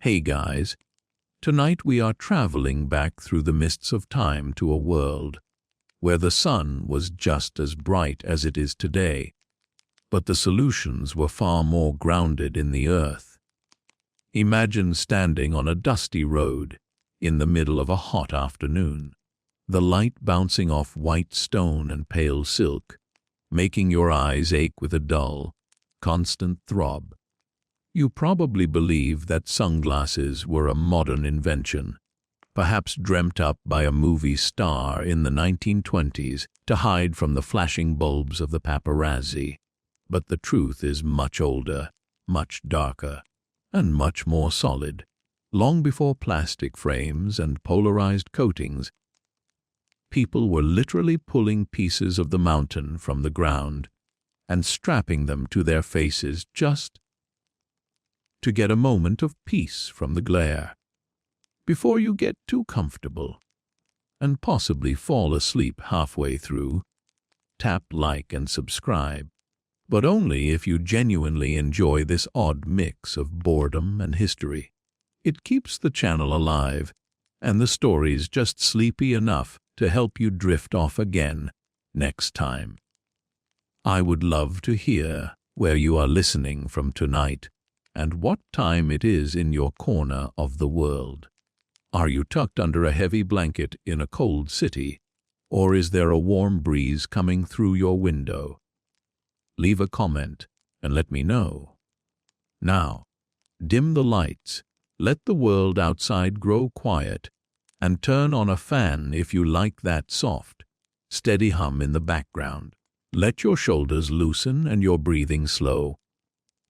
Hey guys, tonight we are traveling back through the mists of time to a world where the sun was just as bright as it is today, but the solutions were far more grounded in the earth. Imagine standing on a dusty road in the middle of a hot afternoon, the light bouncing off white stone and pale silk, making your eyes ache with a dull, constant throb. You probably believe that sunglasses were a modern invention, perhaps dreamt up by a movie star in the 1920s to hide from the flashing bulbs of the paparazzi. But the truth is much older, much darker, and much more solid. Long before plastic frames and polarized coatings, people were literally pulling pieces of the mountain from the ground and strapping them to their faces just to get a moment of peace from the glare. Before you get too comfortable and possibly fall asleep halfway through, tap like and subscribe, but only if you genuinely enjoy this odd mix of boredom and history. It keeps the channel alive, and the stories just sleepy enough to help you drift off again next time. I would love to hear where you are listening from tonight and what time it is in your corner of the world. Are you tucked under a heavy blanket in a cold city, or is there a warm breeze coming through your window? Leave a comment and let me know. Now, dim the lights, let the world outside grow quiet, and turn on a fan if you like that soft, steady hum in the background. Let your shoulders loosen and your breathing slow.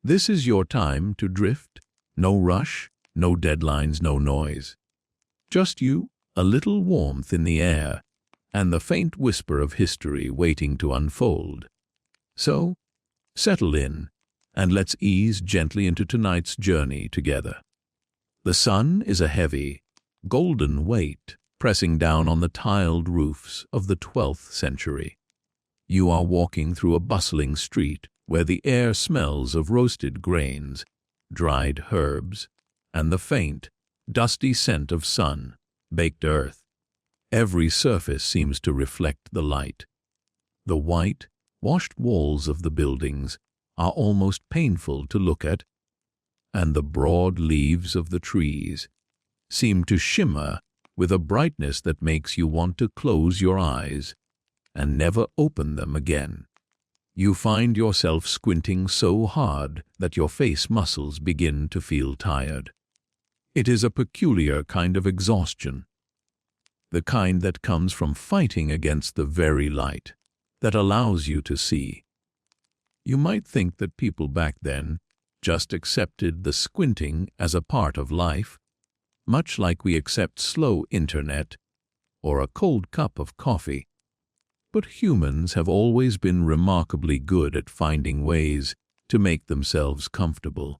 This is your time to drift. No rush, no deadlines, no noise. Just you, a little warmth in the air, and the faint whisper of history waiting to unfold. So, settle in, and let's ease gently into tonight's journey together. The sun is a heavy, golden weight pressing down on the tiled roofs of the 12th century. You are walking through a bustling street where the air smells of roasted grains, dried herbs, and the faint, dusty scent of sun-baked earth. Every surface seems to reflect the light. The white, washed walls of the buildings are almost painful to look at, and the broad leaves of the trees seem to shimmer with a brightness that makes you want to close your eyes and never open them again. You find yourself squinting so hard that your face muscles begin to feel tired. It is a peculiar kind of exhaustion, the kind that comes from fighting against the very light that allows you to see. You might think that people back then just accepted the squinting as a part of life, much like we accept slow internet or a cold cup of coffee. But humans have always been remarkably good at finding ways to make themselves comfortable.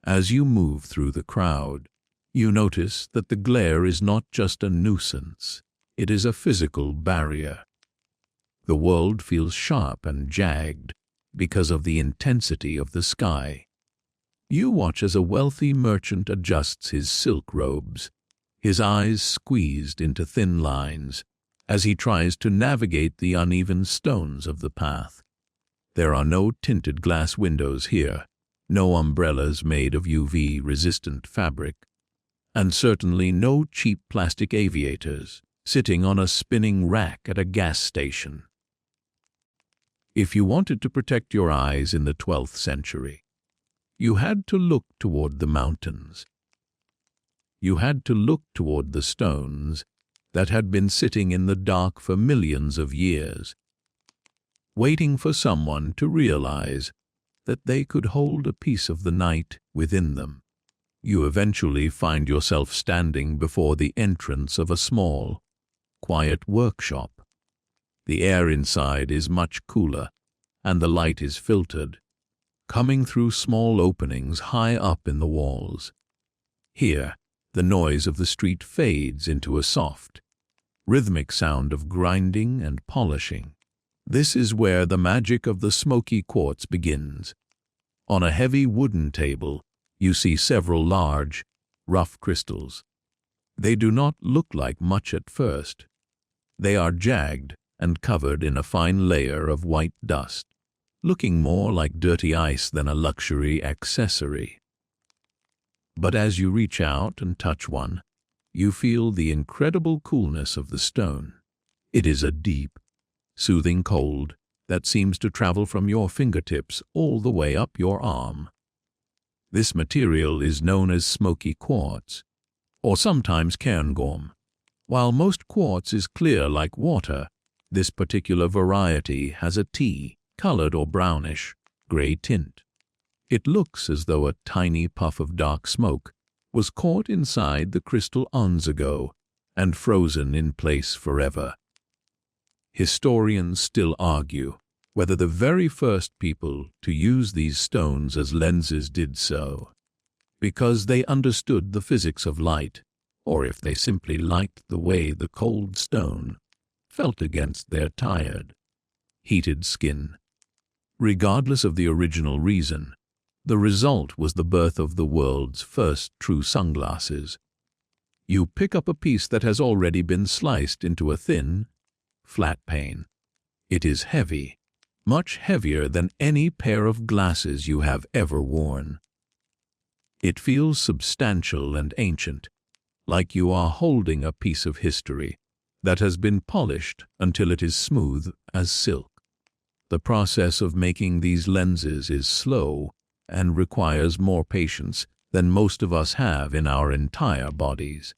As you move through the crowd, you notice that the glare is not just a nuisance, it is a physical barrier. The world feels sharp and jagged because of the intensity of the sky. You watch as a wealthy merchant adjusts his silk robes, his eyes squeezed into thin lines, as he tries to navigate the uneven stones of the path. There are no tinted glass windows here, no umbrellas made of UV-resistant fabric, and certainly no cheap plastic aviators sitting on a spinning rack at a gas station. If you wanted to protect your eyes in the 12th century, you had to look toward the mountains. You had to look toward the stones that had been sitting in the dark for millions of years, waiting for someone to realize that they could hold a piece of the night within them. You eventually find yourself standing before the entrance of a small, quiet workshop. The air inside is much cooler, and the light is filtered, coming through small openings high up in the walls. Here, the noise of the street fades into a soft, rhythmic sound of grinding and polishing. This is where the magic of the smoky quartz begins. On a heavy wooden table, You see several large, rough crystals. They do not look like much at first. They are jagged and covered in a fine layer of white dust, looking more like dirty ice than a luxury accessory. But as you reach out and touch one, you feel the incredible coolness of the stone. It is a deep, soothing cold that seems to travel from your fingertips all the way up your arm. This material is known as smoky quartz, or sometimes cairngorm. While most quartz is clear like water, this particular variety has a tea-colored or brownish, gray tint. It looks as though a tiny puff of dark smoke was caught inside the crystal eons ago and frozen in place forever. Historians still argue whether the very first people to use these stones as lenses did so because they understood the physics of light, or if they simply liked the way the cold stone felt against their tired, heated skin. Regardless of the original reason, the result was the birth of the world's first true sunglasses. You pick up a piece that has already been sliced into a thin, flat pane. It is heavy, much heavier than any pair of glasses you have ever worn. It feels substantial and ancient, like you are holding a piece of history that has been polished until it is smooth as silk. The process of making these lenses is slow and requires more patience than most of us have in our entire bodies.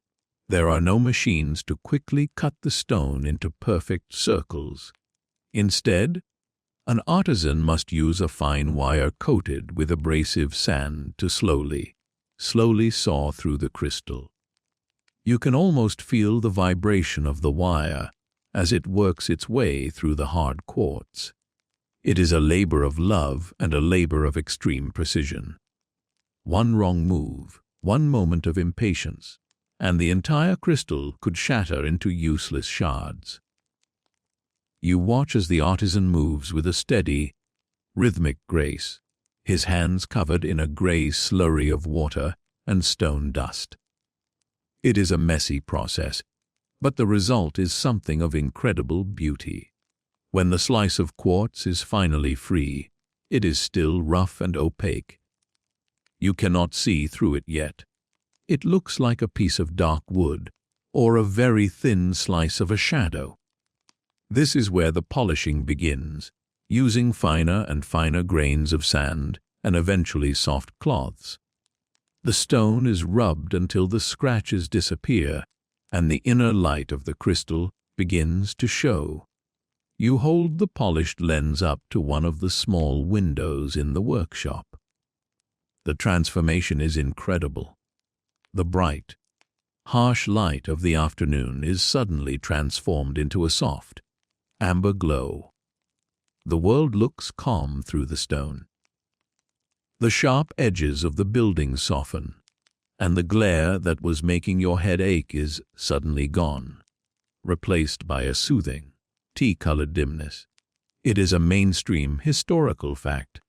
There are no machines to quickly cut the stone into perfect circles. Instead, an artisan must use a fine wire coated with abrasive sand to slowly saw through the crystal. You can almost feel the vibration of the wire as it works its way through the hard quartz. It is a labor of love and a labor of extreme precision. One wrong move, one moment of impatience, and the entire crystal could shatter into useless shards. You watch as the artisan moves with a steady, rhythmic grace, his hands covered in a gray slurry of water and stone dust. It is a messy process, but the result is something of incredible beauty. When the slice of quartz is finally free, it is still rough and opaque. You cannot see through it yet. It looks like a piece of dark wood or a very thin slice of a shadow. This is where the polishing begins, using finer and finer grains of sand and eventually soft cloths. The stone is rubbed until the scratches disappear and the inner light of the crystal begins to show. You hold the polished lens up to one of the small windows in the workshop. The transformation is incredible. The bright, harsh light of the afternoon is suddenly transformed into a soft, amber glow. The world looks calm through the stone. The sharp edges of the building soften, and the glare that was making your head ache is suddenly gone, replaced by a soothing, tea-colored dimness. It is a mainstream historical fact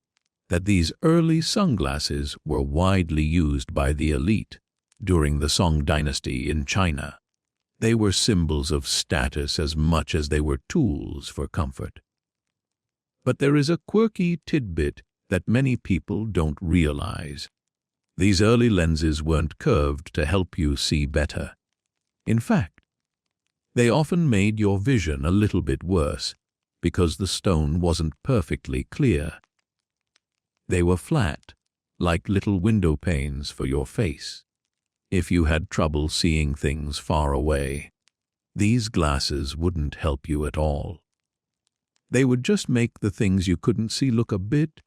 that these early sunglasses were widely used by the elite during the Song Dynasty in China. They were symbols of status as much as they were tools for comfort. But there is a quirky tidbit that many people don't realize. These early lenses weren't curved to help you see better. In fact, they often made your vision a little bit worse because the stone wasn't perfectly clear. They were flat, like little window panes for your face. If you had trouble seeing things far away, these glasses wouldn't help you at all. They would just make the things you couldn't see look a bit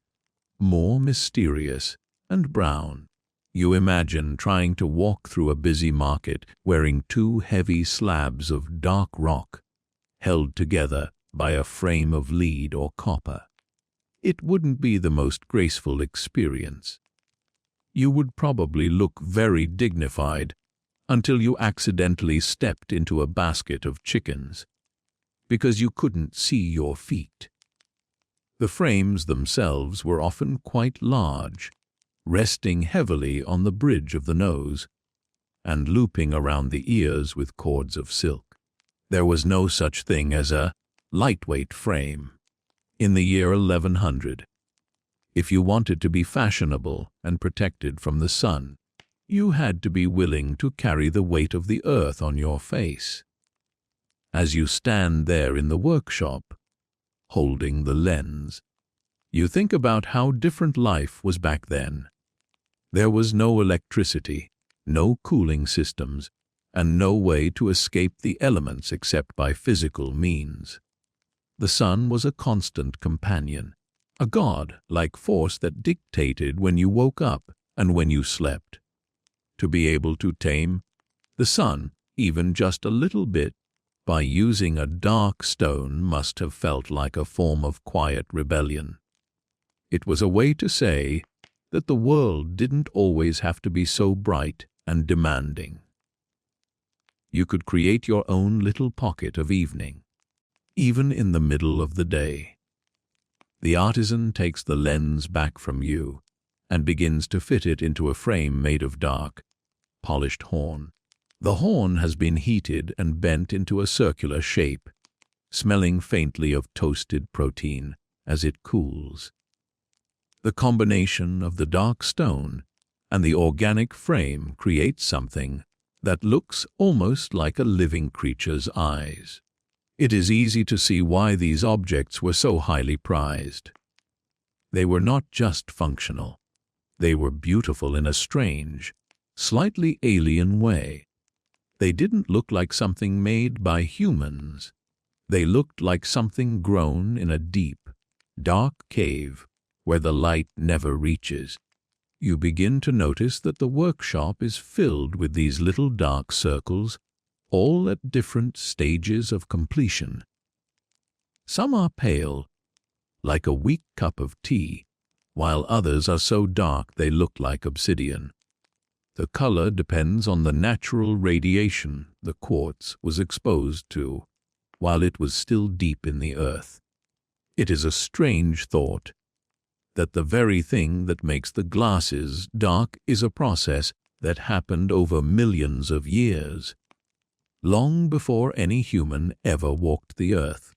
more mysterious and brown. You imagine trying to walk through a busy market wearing two heavy slabs of dark rock held together by a frame of lead or copper. It wouldn't be the most graceful experience. You would probably look very dignified until you accidentally stepped into a basket of chickens because you couldn't see your feet. The frames themselves were often quite large, resting heavily on the bridge of the nose and looping around the ears with cords of silk. There was no such thing as a lightweight frame in the year 1100. If you wanted to be fashionable and protected from the sun, you had to be willing to carry the weight of the earth on your face. As you stand there in the workshop, holding the lens, you think about how different life was back then. There was no electricity, no cooling systems, and no way to escape the elements except by physical means. The sun was a constant companion, a god-like force that dictated when you woke up and when you slept. To be able to tame the sun, even just a little bit, by using a dark stone must have felt like a form of quiet rebellion. It was a way to say that the world didn't always have to be so bright and demanding. You could create your own little pocket of evening, even in the middle of the day. The artisan takes the lens back from you and begins to fit it into a frame made of dark, polished horn. The horn has been heated and bent into a circular shape, smelling faintly of toasted protein as it cools. The combination of the dark stone and the organic frame creates something that looks almost like a living creature's eyes. It is easy to see why these objects were so highly prized. They were not just functional. They were beautiful in a strange, slightly alien way. They didn't look like something made by humans. They looked like something grown in a deep, dark cave where the light never reaches. You begin to notice that the workshop is filled with these little dark circles, all at different stages of completion. Some are pale, like a weak cup of tea, while others are so dark they look like obsidian. The color depends on the natural radiation the quartz was exposed to while it was still deep in the earth. It is a strange thought that the very thing that makes the glasses dark is a process that happened over millions of years, long before any human ever walked the earth.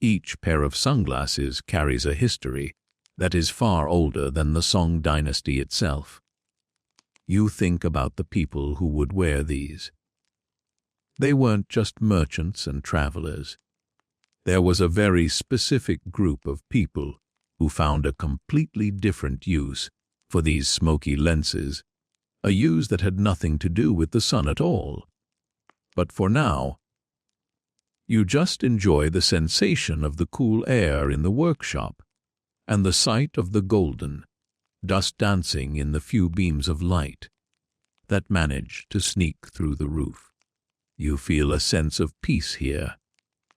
Each pair of sunglasses carries a history that is far older than the Song Dynasty itself. You think about the people who would wear these. They weren't just merchants and travelers. There was a very specific group of people who found a completely different use for these smoky lenses, a use that had nothing to do with the sun at all. But for now, you just enjoy the sensation of the cool air in the workshop and the sight of the golden dust dancing in the few beams of light that manage to sneak through the roof. You feel a sense of peace here,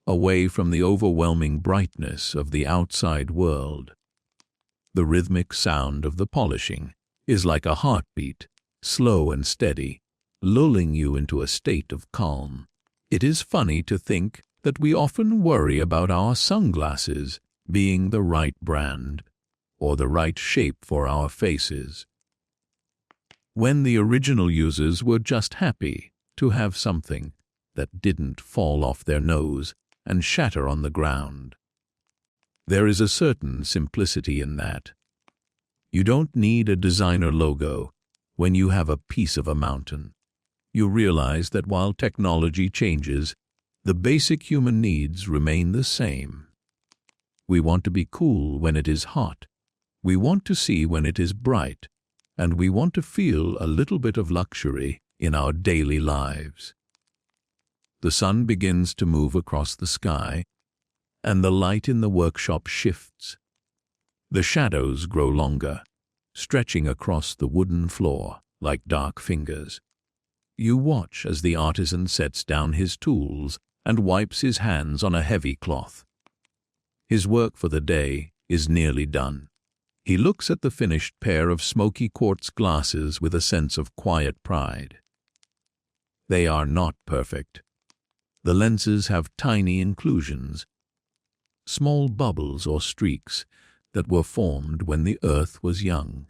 away from the overwhelming brightness of the outside world. The rhythmic sound of the polishing is like a heartbeat, slow and steady, lulling you into a state of calm. It is funny to think that we often worry about our sunglasses being the right brand or the right shape for our faces, when the original users were just happy to have something that didn't fall off their nose and shatter on the ground. There is a certain simplicity in that. You don't need a designer logo when you have a piece of a mountain. You realize that while technology changes, the basic human needs remain the same. We want to be cool when it is hot. We want to see when it is bright. And we want to feel a little bit of luxury in our daily lives. The sun begins to move across the sky, and the light in the workshop shifts. The shadows grow longer, stretching across the wooden floor like dark fingers. You watch as the artisan sets down his tools and wipes his hands on a heavy cloth. His work for the day is nearly done. He looks at the finished pair of smoky quartz glasses with a sense of quiet pride. They are not perfect. The lenses have tiny inclusions, small bubbles or streaks that were formed when the earth was young.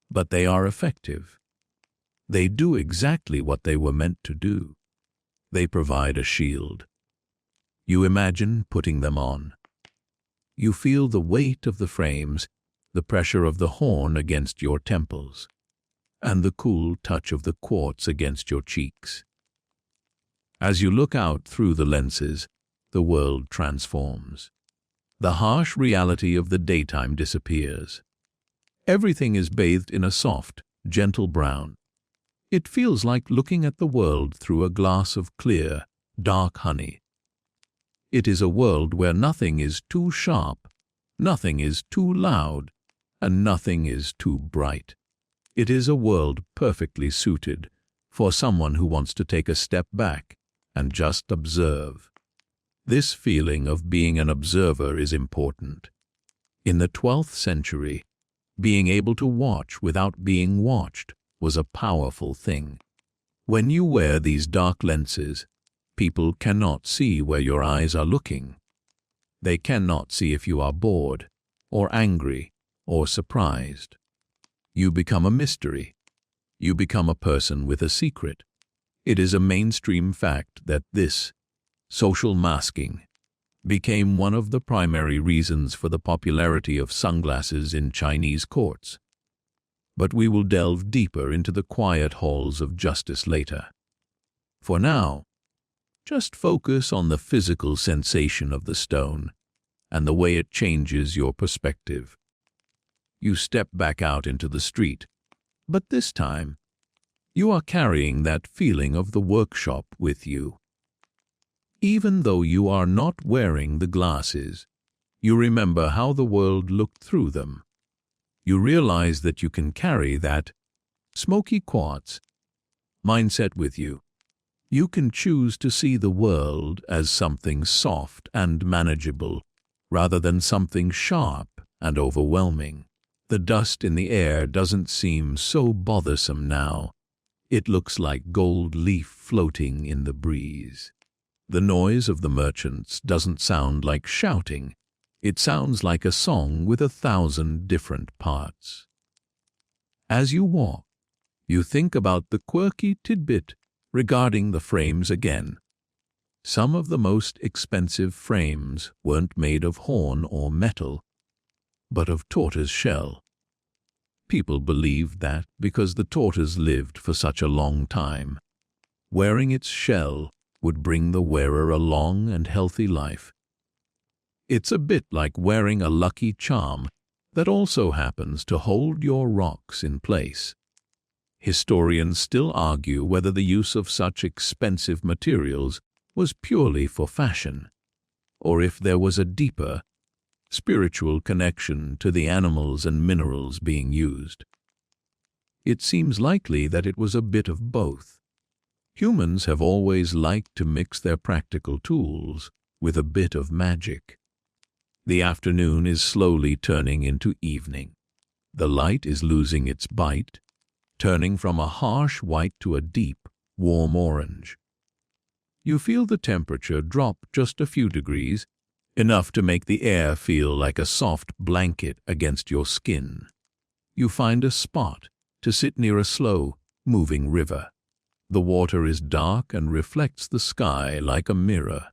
But they are effective. They do exactly what they were meant to do. They provide a shield. You imagine putting them on. You feel the weight of the frames, the pressure of the horn against your temples, and the cool touch of the quartz against your cheeks. As you look out through the lenses, the world transforms. The harsh reality of the daytime disappears. Everything is bathed in a soft, gentle brown. It feels like looking at the world through a glass of clear, dark honey. It is a world where nothing is too sharp, nothing is too loud, and nothing is too bright. It is a world perfectly suited for someone who wants to take a step back and just observe. This feeling of being an observer is important. In the 12th century, being able to watch without being watched was a powerful thing. When you wear these dark lenses, people cannot see where your eyes are looking. They cannot see if you are bored, or angry, or surprised. You become a mystery. You become a person with a secret. It is a mainstream fact that this social masking became one of the primary reasons for the popularity of sunglasses in Chinese courts. But we will delve deeper into the quiet halls of justice later. For now, just focus on the physical sensation of the stone and the way it changes your perspective. You step back out into the street, but this time, you are carrying that feeling of the workshop with you. Even though you are not wearing the glasses, you remember how the world looked through them. You realize that you can carry that smoky quartz mindset with you. You can choose to see the world as something soft and manageable, rather than something sharp and overwhelming. The dust in the air doesn't seem so bothersome now. It looks like gold leaf floating in the breeze. The noise of the merchants doesn't sound like shouting. It sounds like a song with 1,000 different parts. As you walk, you think about the quirky tidbit regarding the frames again. Some of the most expensive frames weren't made of horn or metal, but of tortoise shell. People believed that because the tortoise lived for such a long time, wearing its shell would bring the wearer a long and healthy life. It's a bit like wearing a lucky charm that also happens to hold your rocks in place. Historians still argue whether the use of such expensive materials was purely for fashion, or if there was a deeper, spiritual connection to the animals and minerals being used. It seems likely that it was a bit of both. Humans have always liked to mix their practical tools with a bit of magic. The afternoon is slowly turning into evening. The light is losing its bite, turning from a harsh white to a deep, warm orange. You feel the temperature drop just a few degrees, enough to make the air feel like a soft blanket against your skin. You find a spot to sit near a slow, moving river. The water is dark and reflects the sky like a mirror.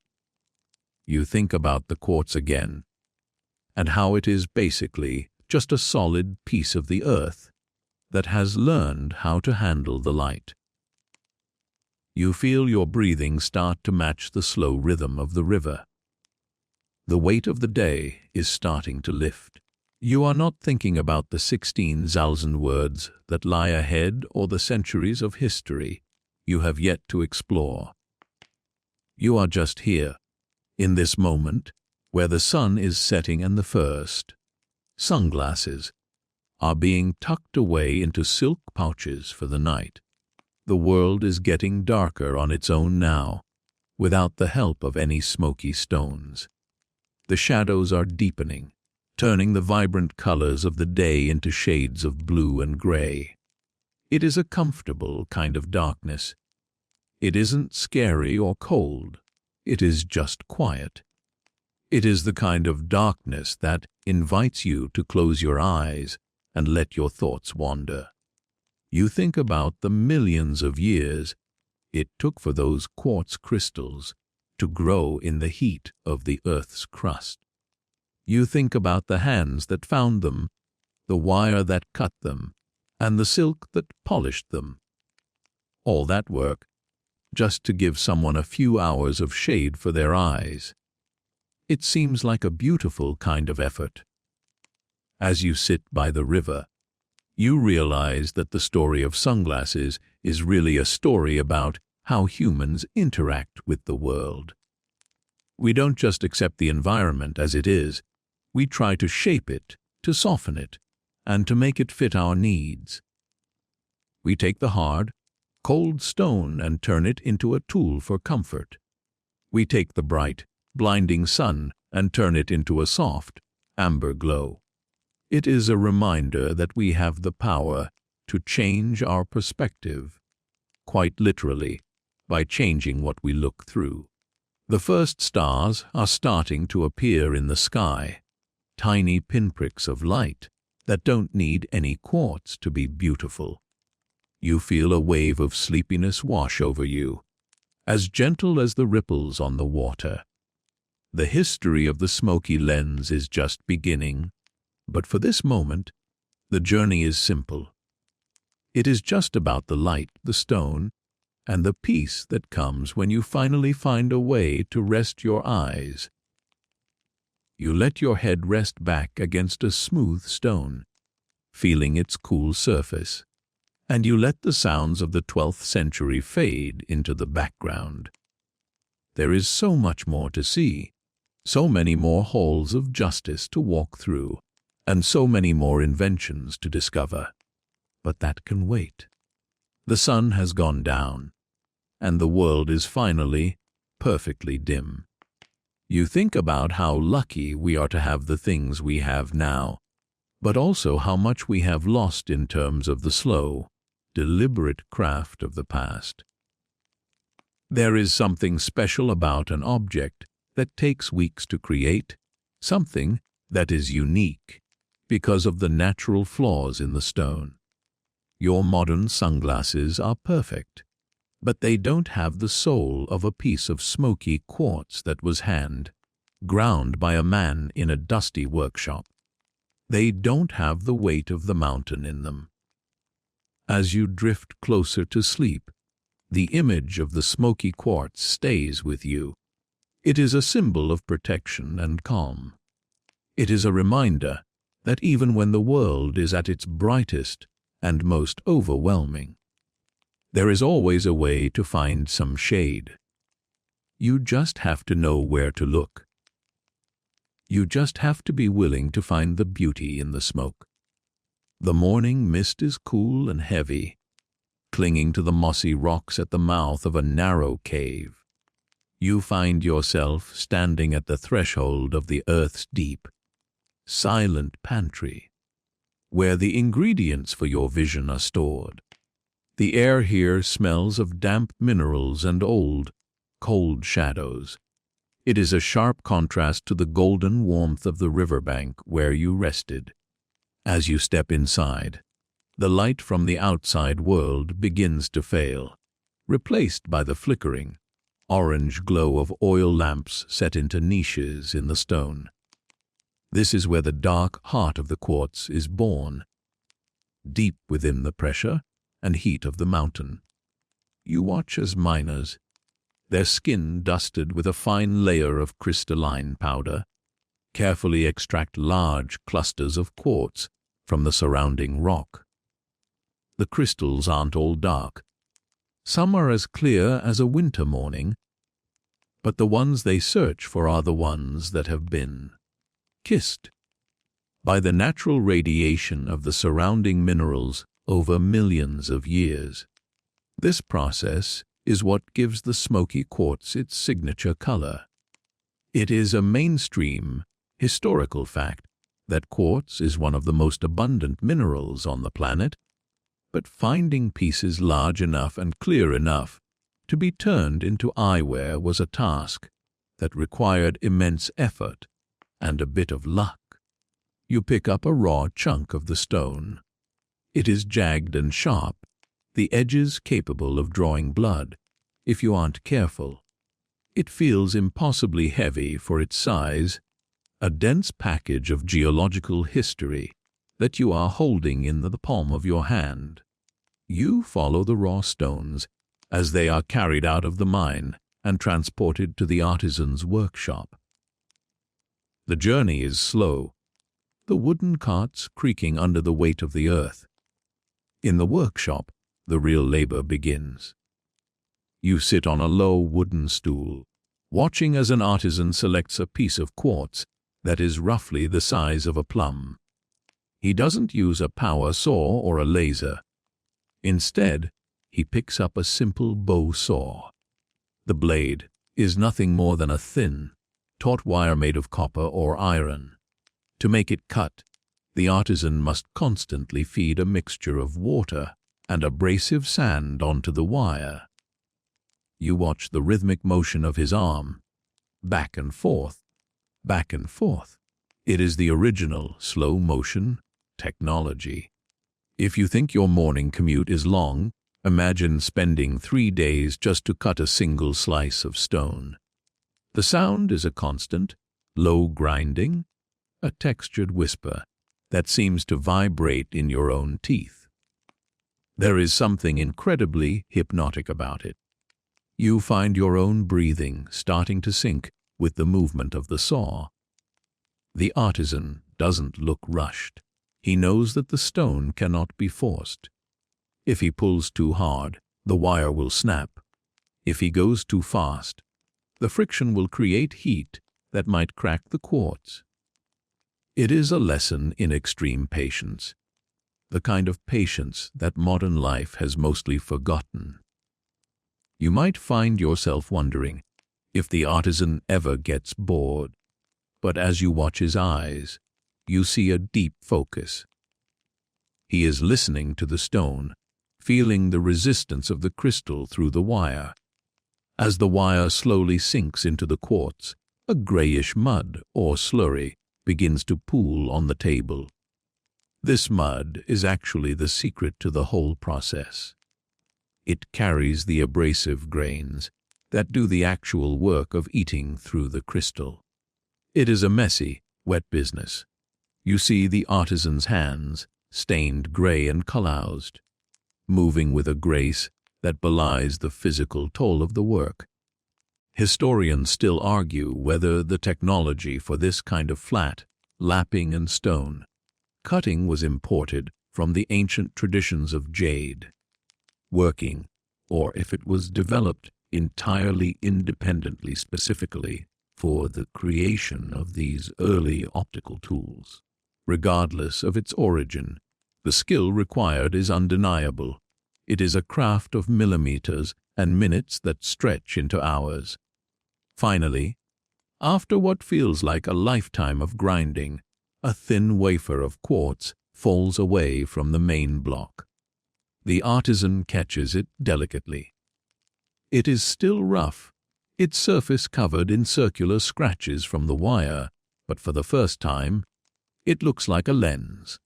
You think about the quartz again, and how it is basically just a solid piece of the earth that has learned how to handle the light. You feel your breathing start to match the slow rhythm of the river. The weight of the day is starting to lift. You are not thinking about the 16,000 words that lie ahead or the centuries of history you have yet to explore. You are just here, in this moment, where the sun is setting and the first sunglasses are being tucked away into silk pouches for the night. The world is getting darker on its own now, without the help of any smoky stones. The shadows are deepening, turning the vibrant colors of the day into shades of blue and gray. It is a comfortable kind of darkness. It isn't scary or cold. It is just quiet. It is the kind of darkness that invites you to close your eyes and let your thoughts wander. You think about the millions of years it took for those quartz crystals to grow in the heat of the Earth's crust. You think about the hands that found them, the wire that cut them, and the silk that polished them. All that work just to give someone a few hours of shade for their eyes. It seems like a beautiful kind of effort. As you sit by the river, you realize that the story of sunglasses is really a story about how humans interact with the world. We don't just accept the environment as it is, we try to shape it, to soften it, and to make it fit our needs. We take the hard, cold stone and turn it into a tool for comfort. We take the bright, blinding sun and turn it into a soft, amber glow. It is a reminder that we have the power to change our perspective, quite literally, by changing what we look through. The first stars are starting to appear in the sky, tiny pinpricks of light that don't need any quartz to be beautiful. You feel a wave of sleepiness wash over you, as gentle as the ripples on the water. The history of the smoky lens is just beginning, but for this moment, the journey is simple. It is just about the light, the stone, and the peace that comes when you finally find a way to rest your eyes. You let your head rest back against a smooth stone, feeling its cool surface, and you let the sounds of the 12th century fade into the background. There is so much more to see, so many more halls of justice to walk through, and so many more inventions to discover. But that can wait. The sun has gone down, and the world is finally perfectly dim. You think about how lucky we are to have the things we have now, but also how much we have lost in terms of the slow, deliberate craft of the past. There is something special about an object that takes weeks to create, something that is unique because of the natural flaws in the stone. Your modern sunglasses are perfect, but they don't have the soul of a piece of smoky quartz that was hand-ground by a man in a dusty workshop. They don't have the weight of the mountain in them. As you drift closer to sleep, the image of the smoky quartz stays with you. It is a symbol of protection and calm. It is a reminder that even when the world is at its brightest and most overwhelming, there is always a way to find some shade. You just have to know where to look. You just have to be willing to find the beauty in the smoke. The morning mist is cool and heavy, clinging to the mossy rocks at the mouth of a narrow cave. You find yourself standing at the threshold of the earth's deep, silent pantry, where the ingredients for your vision are stored. The air here smells of damp minerals and old, cold shadows. It is a sharp contrast to the golden warmth of the riverbank where you rested. As you step inside, the light from the outside world begins to fail, replaced by the flickering, orange glow of oil lamps set into niches in the stone. This is where the dark heart of the quartz is born, deep within the pressure and heat of the mountain. You watch as miners, their skin dusted with a fine layer of crystalline powder, carefully extract large clusters of quartz from the surrounding rock. The crystals aren't all dark. Some are as clear as a winter morning, but the ones they search for are the ones that have been kissed by the natural radiation of the surrounding minerals over millions of years. This process is what gives the smoky quartz its signature color. It is a mainstream, historical fact that quartz is one of the most abundant minerals on the planet, but finding pieces large enough and clear enough to be turned into eyewear was a task that required immense effort and a bit of luck. You pick up a raw chunk of the stone. It is jagged and sharp, the edges capable of drawing blood, if you aren't careful. It feels impossibly heavy for its size, a dense package of geological history that you are holding in the palm of your hand. You follow the raw stones as they are carried out of the mine and transported to the artisan's workshop. The journey is slow, the wooden carts creaking under the weight of the earth. In the workshop, the real labor begins. You sit on a low wooden stool, watching as an artisan selects a piece of quartz that is roughly the size of a plum. He doesn't use a power saw or a laser. Instead, he picks up a simple bow saw. The blade is nothing more than a thin, taut wire made of copper or iron. To make it cut, the artisan must constantly feed a mixture of water and abrasive sand onto the wire. You watch the rhythmic motion of his arm, back and forth, back and forth. It is the original slow motion technology. If you think your morning commute is long, imagine spending 3 days just to cut a single slice of stone. The sound is a constant, low grinding, a textured whisper that seems to vibrate in your own teeth. There is something incredibly hypnotic about it. You find your own breathing starting to sync with the movement of the saw. The artisan doesn't look rushed. He knows that the stone cannot be forced. If he pulls too hard, the wire will snap. If he goes too fast, the friction will create heat that might crack the quartz. It is a lesson in extreme patience, the kind of patience that modern life has mostly forgotten. You might find yourself wondering if the artisan ever gets bored, but as you watch his eyes, you see a deep focus. He is listening to the stone, feeling the resistance of the crystal through the wire. As the wire slowly sinks into the quartz, a grayish mud or slurry begins to pool on the table. This mud is actually the secret to the whole process. It carries the abrasive grains that do the actual work of eating through the crystal. It is a messy, wet business. You see the artisan's hands, stained gray and calloused, moving with a grace that belies the physical toll of the work. Historians still argue whether the technology for this kind of flat, lapping and stone cutting was imported from the ancient traditions of jade working, or if it was developed entirely independently specifically for the creation of these early optical tools. Regardless of its origin, the skill required is undeniable. It is a craft of millimeters and minutes that stretch into hours. Finally, after what feels like a lifetime of grinding, a thin wafer of quartz falls away from the main block. The artisan catches it delicately. It is still rough, its surface covered in circular scratches from the wire, but for the first time, it looks like a lens.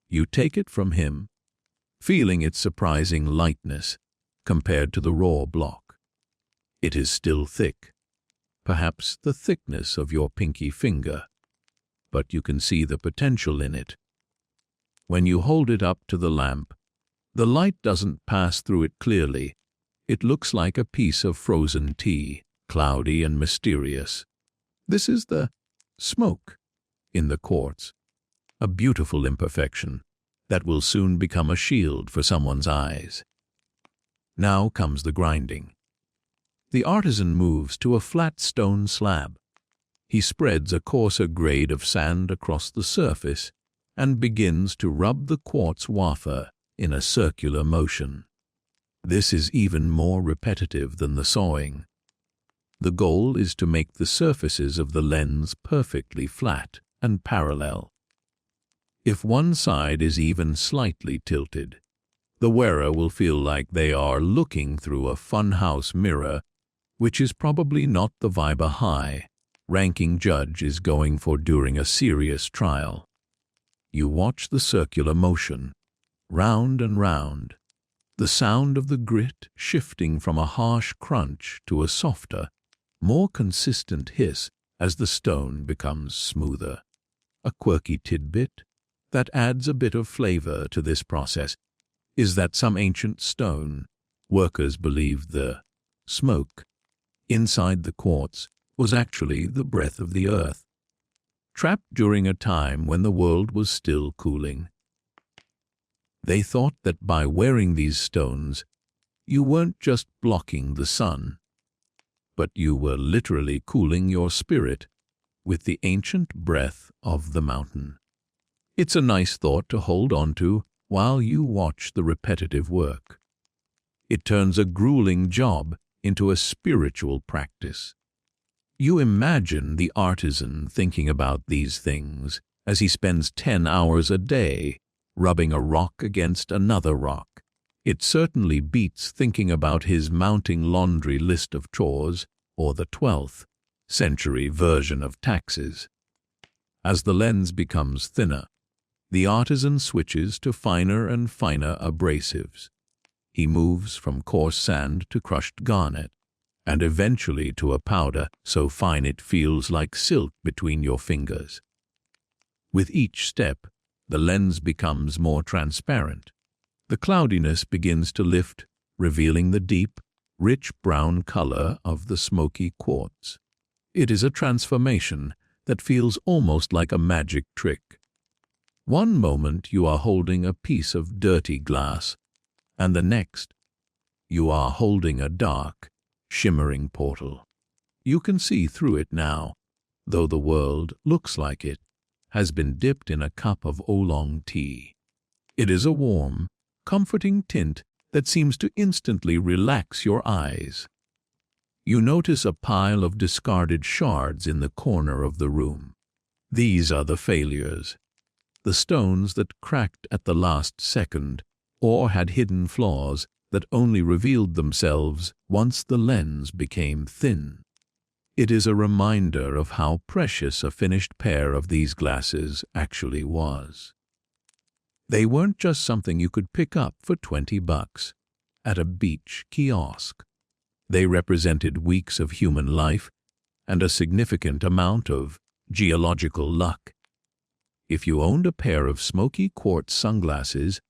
You take it from him, feeling its surprising lightness compared to the raw block. It is still thick, perhaps the thickness of your pinky finger, but you can see the potential in it. When you hold it up to the lamp, the light doesn't pass through it clearly. It looks like a piece of frozen tea, cloudy and mysterious. This is the smoke in the quartz, a beautiful imperfection that will soon become a shield for someone's eyes. Now comes the grinding. The artisan moves to a flat stone slab. He spreads a coarser grade of sand across the surface and begins to rub the quartz wafer in a circular motion. This is even more repetitive than the sawing. The goal is to make the surfaces of the lens perfectly flat and parallel. If one side is even slightly tilted, the wearer will feel like they are looking through a funhouse mirror, which is probably not the vibe a high-ranking judge is going for during a serious trial. You watch the circular motion, round and round, the sound of the grit shifting from a harsh crunch to a softer, more consistent hiss as the stone becomes smoother. A quirky tidbit that adds a bit of flavor to this process is that some ancient stone workers believed the smoke inside the quartz was actually the breath of the earth, trapped during a time when the world was still cooling. They thought that by wearing these stones, you weren't just blocking the sun, but you were literally cooling your spirit with the ancient breath of the mountain. It's a nice thought to hold on to while you watch the repetitive work. It turns a grueling job into a spiritual practice. You imagine the artisan thinking about these things as he spends 10 hours a day rubbing a rock against another rock. It certainly beats thinking about his mounting laundry list of chores or the 12th century version of taxes. As the lens becomes thinner, the artisan switches to finer and finer abrasives. He moves from coarse sand to crushed garnet, and eventually to a powder so fine it feels like silk between your fingers. With each step, the lens becomes more transparent. The cloudiness begins to lift, revealing the deep, rich brown color of the smoky quartz. It is a transformation that feels almost like a magic trick. One moment you are holding a piece of dirty glass, and the next, you are holding a dark, shimmering portal. You can see through it now, though the world looks like it has been dipped in a cup of oolong tea. It is a warm, comforting tint that seems to instantly relax your eyes. You notice a pile of discarded shards in the corner of the room. These are the failures, the stones that cracked at the last second or had hidden flaws that only revealed themselves once the lens became thin. It is a reminder of how precious a finished pair of these glasses actually was. They weren't just something you could pick up for $20 at a beach kiosk. They represented weeks of human life and a significant amount of geological luck. If you owned a pair of smoky quartz sunglasses,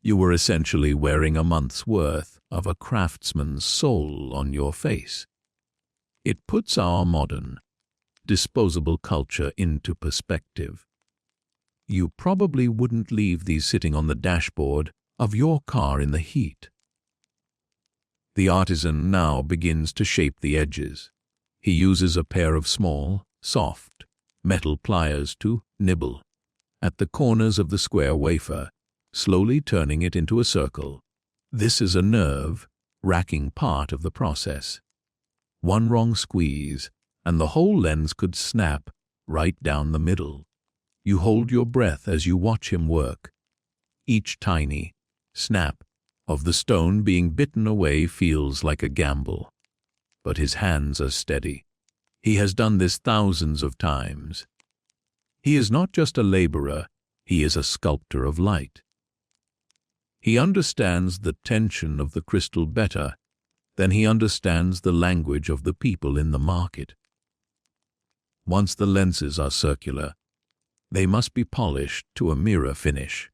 you were essentially wearing a month's worth of a craftsman's soul on your face. It puts our modern, disposable culture into perspective. You probably wouldn't leave these sitting on the dashboard of your car in the heat. The artisan now begins to shape the edges. He uses a pair of small, soft, metal pliers to nibble at the corners of the square wafer, slowly turning it into a circle. This is a nerve-wracking part of the process. One wrong squeeze, and the whole lens could snap right down the middle. You hold your breath as you watch him work. Each tiny snap of the stone being bitten away feels like a gamble. But his hands are steady. He has done this thousands of times. He is not just a laborer, he is a sculptor of light. He understands the tension of the crystal better than he understands the language of the people in the market. Once the lenses are circular, they must be polished to a mirror finish.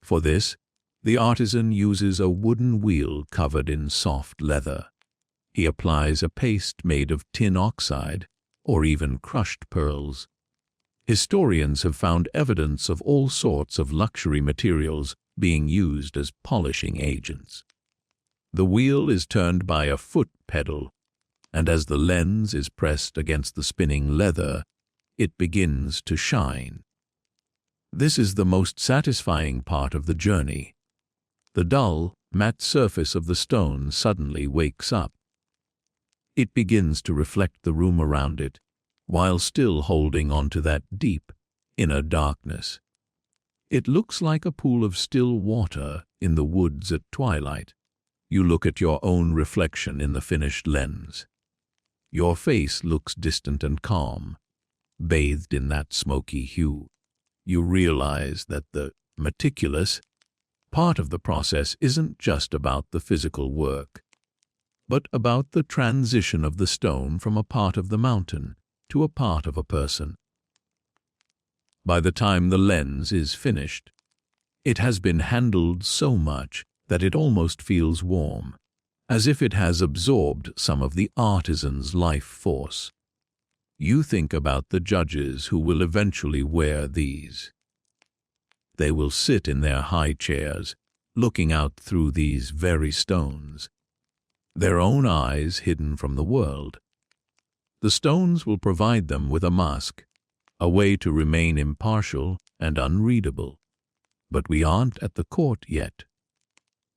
For this, the artisan uses a wooden wheel covered in soft leather. He applies a paste made of tin oxide or even crushed pearls. Historians have found evidence of all sorts of luxury materials being used as polishing agents. The wheel is turned by a foot pedal, and as the lens is pressed against the spinning leather, it begins to shine. This is the most satisfying part of the journey. The dull, matte surface of the stone suddenly wakes up. It begins to reflect the room around it, while still holding onto that deep, inner darkness. It looks like a pool of still water in the woods at twilight. You look at your own reflection in the finished lens. Your face looks distant and calm, bathed in that smoky hue. You realize that the meticulous part of the process isn't just about the physical work, but about the transition of the stone from a part of the mountain to a part of a person. By the time the lens is finished, it has been handled so much that it almost feels warm, as if it has absorbed some of the artisan's life force. You think about the judges who will eventually wear these. They will sit in their high chairs, looking out through these very stones, their own eyes hidden from the world. The stones will provide them with a mask, a way to remain impartial and unreadable. But we aren't at the court yet.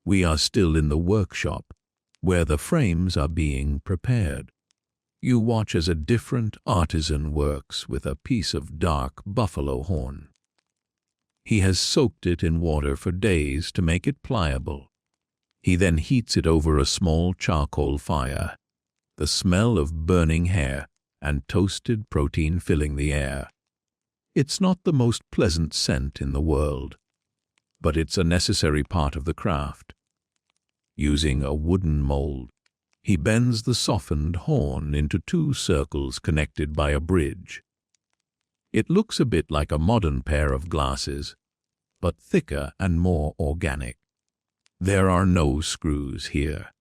We are still in the workshop, where the frames are being prepared. You watch as a different artisan works with a piece of dark buffalo horn. He has soaked it in water for days to make it pliable. He then heats it over a small charcoal fire, the smell of burning hair and toasted protein filling the air. It's not the most pleasant scent in the world, but it's a necessary part of the craft. Using a wooden mold, he bends the softened horn into 2 circles connected by a bridge. It looks a bit like a modern pair of glasses, but thicker and more organic. There are no screws here.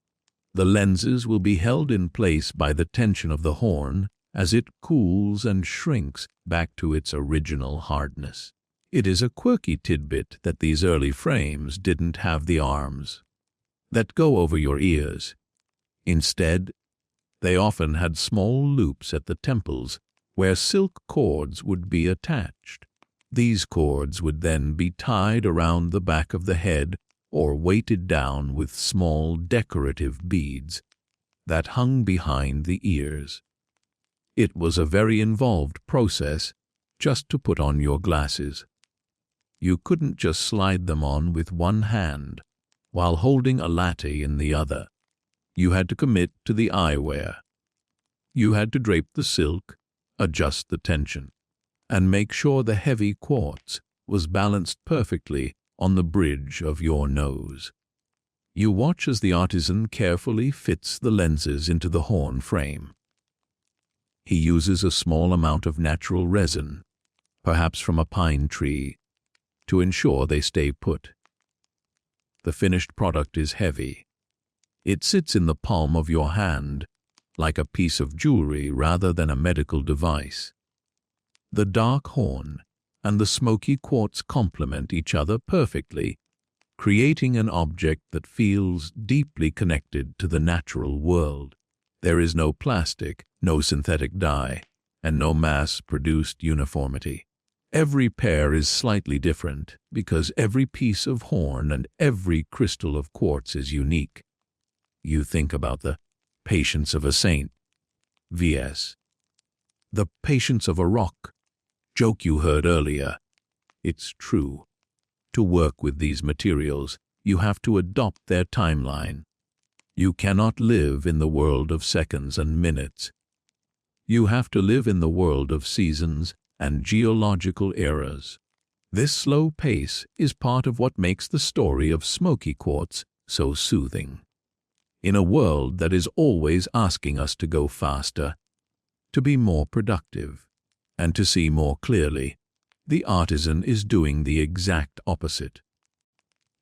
The lenses will be held in place by the tension of the horn as it cools and shrinks back to its original hardness. It is a quirky tidbit that these early frames didn't have the arms that go over your ears. Instead, they often had small loops at the temples where silk cords would be attached. These cords would then be tied around the back of the head or weighted down with small decorative beads that hung behind the ears. It was a very involved process just to put on your glasses. You couldn't just slide them on with one hand while holding a latte in the other. You had to commit to the eyewear. You had to drape the silk, adjust the tension, and make sure the heavy quartz was balanced perfectly on the bridge of your nose. You watch as the artisan carefully fits the lenses into the horn frame. He uses a small amount of natural resin, perhaps from a pine tree, to ensure they stay put. The finished product is heavy. It sits in the palm of your hand, like a piece of jewelry rather than a medical device. The dark horn and the smoky quartz complement each other perfectly, creating an object that feels deeply connected to the natural world. There is no plastic, no synthetic dye, and no mass-produced uniformity. Every pair is slightly different because every piece of horn and every crystal of quartz is unique. You think about the patience of a saint, vs. the patience of a rock joke you heard earlier. It's true. To work with these materials, you have to adopt their timeline. You cannot live in the world of seconds and minutes. You have to live in the world of seasons and geological eras. This slow pace is part of what makes the story of smoky quartz so soothing. In a world that is always asking us to go faster, to be more productive, and to see more clearly, the artisan is doing the exact opposite.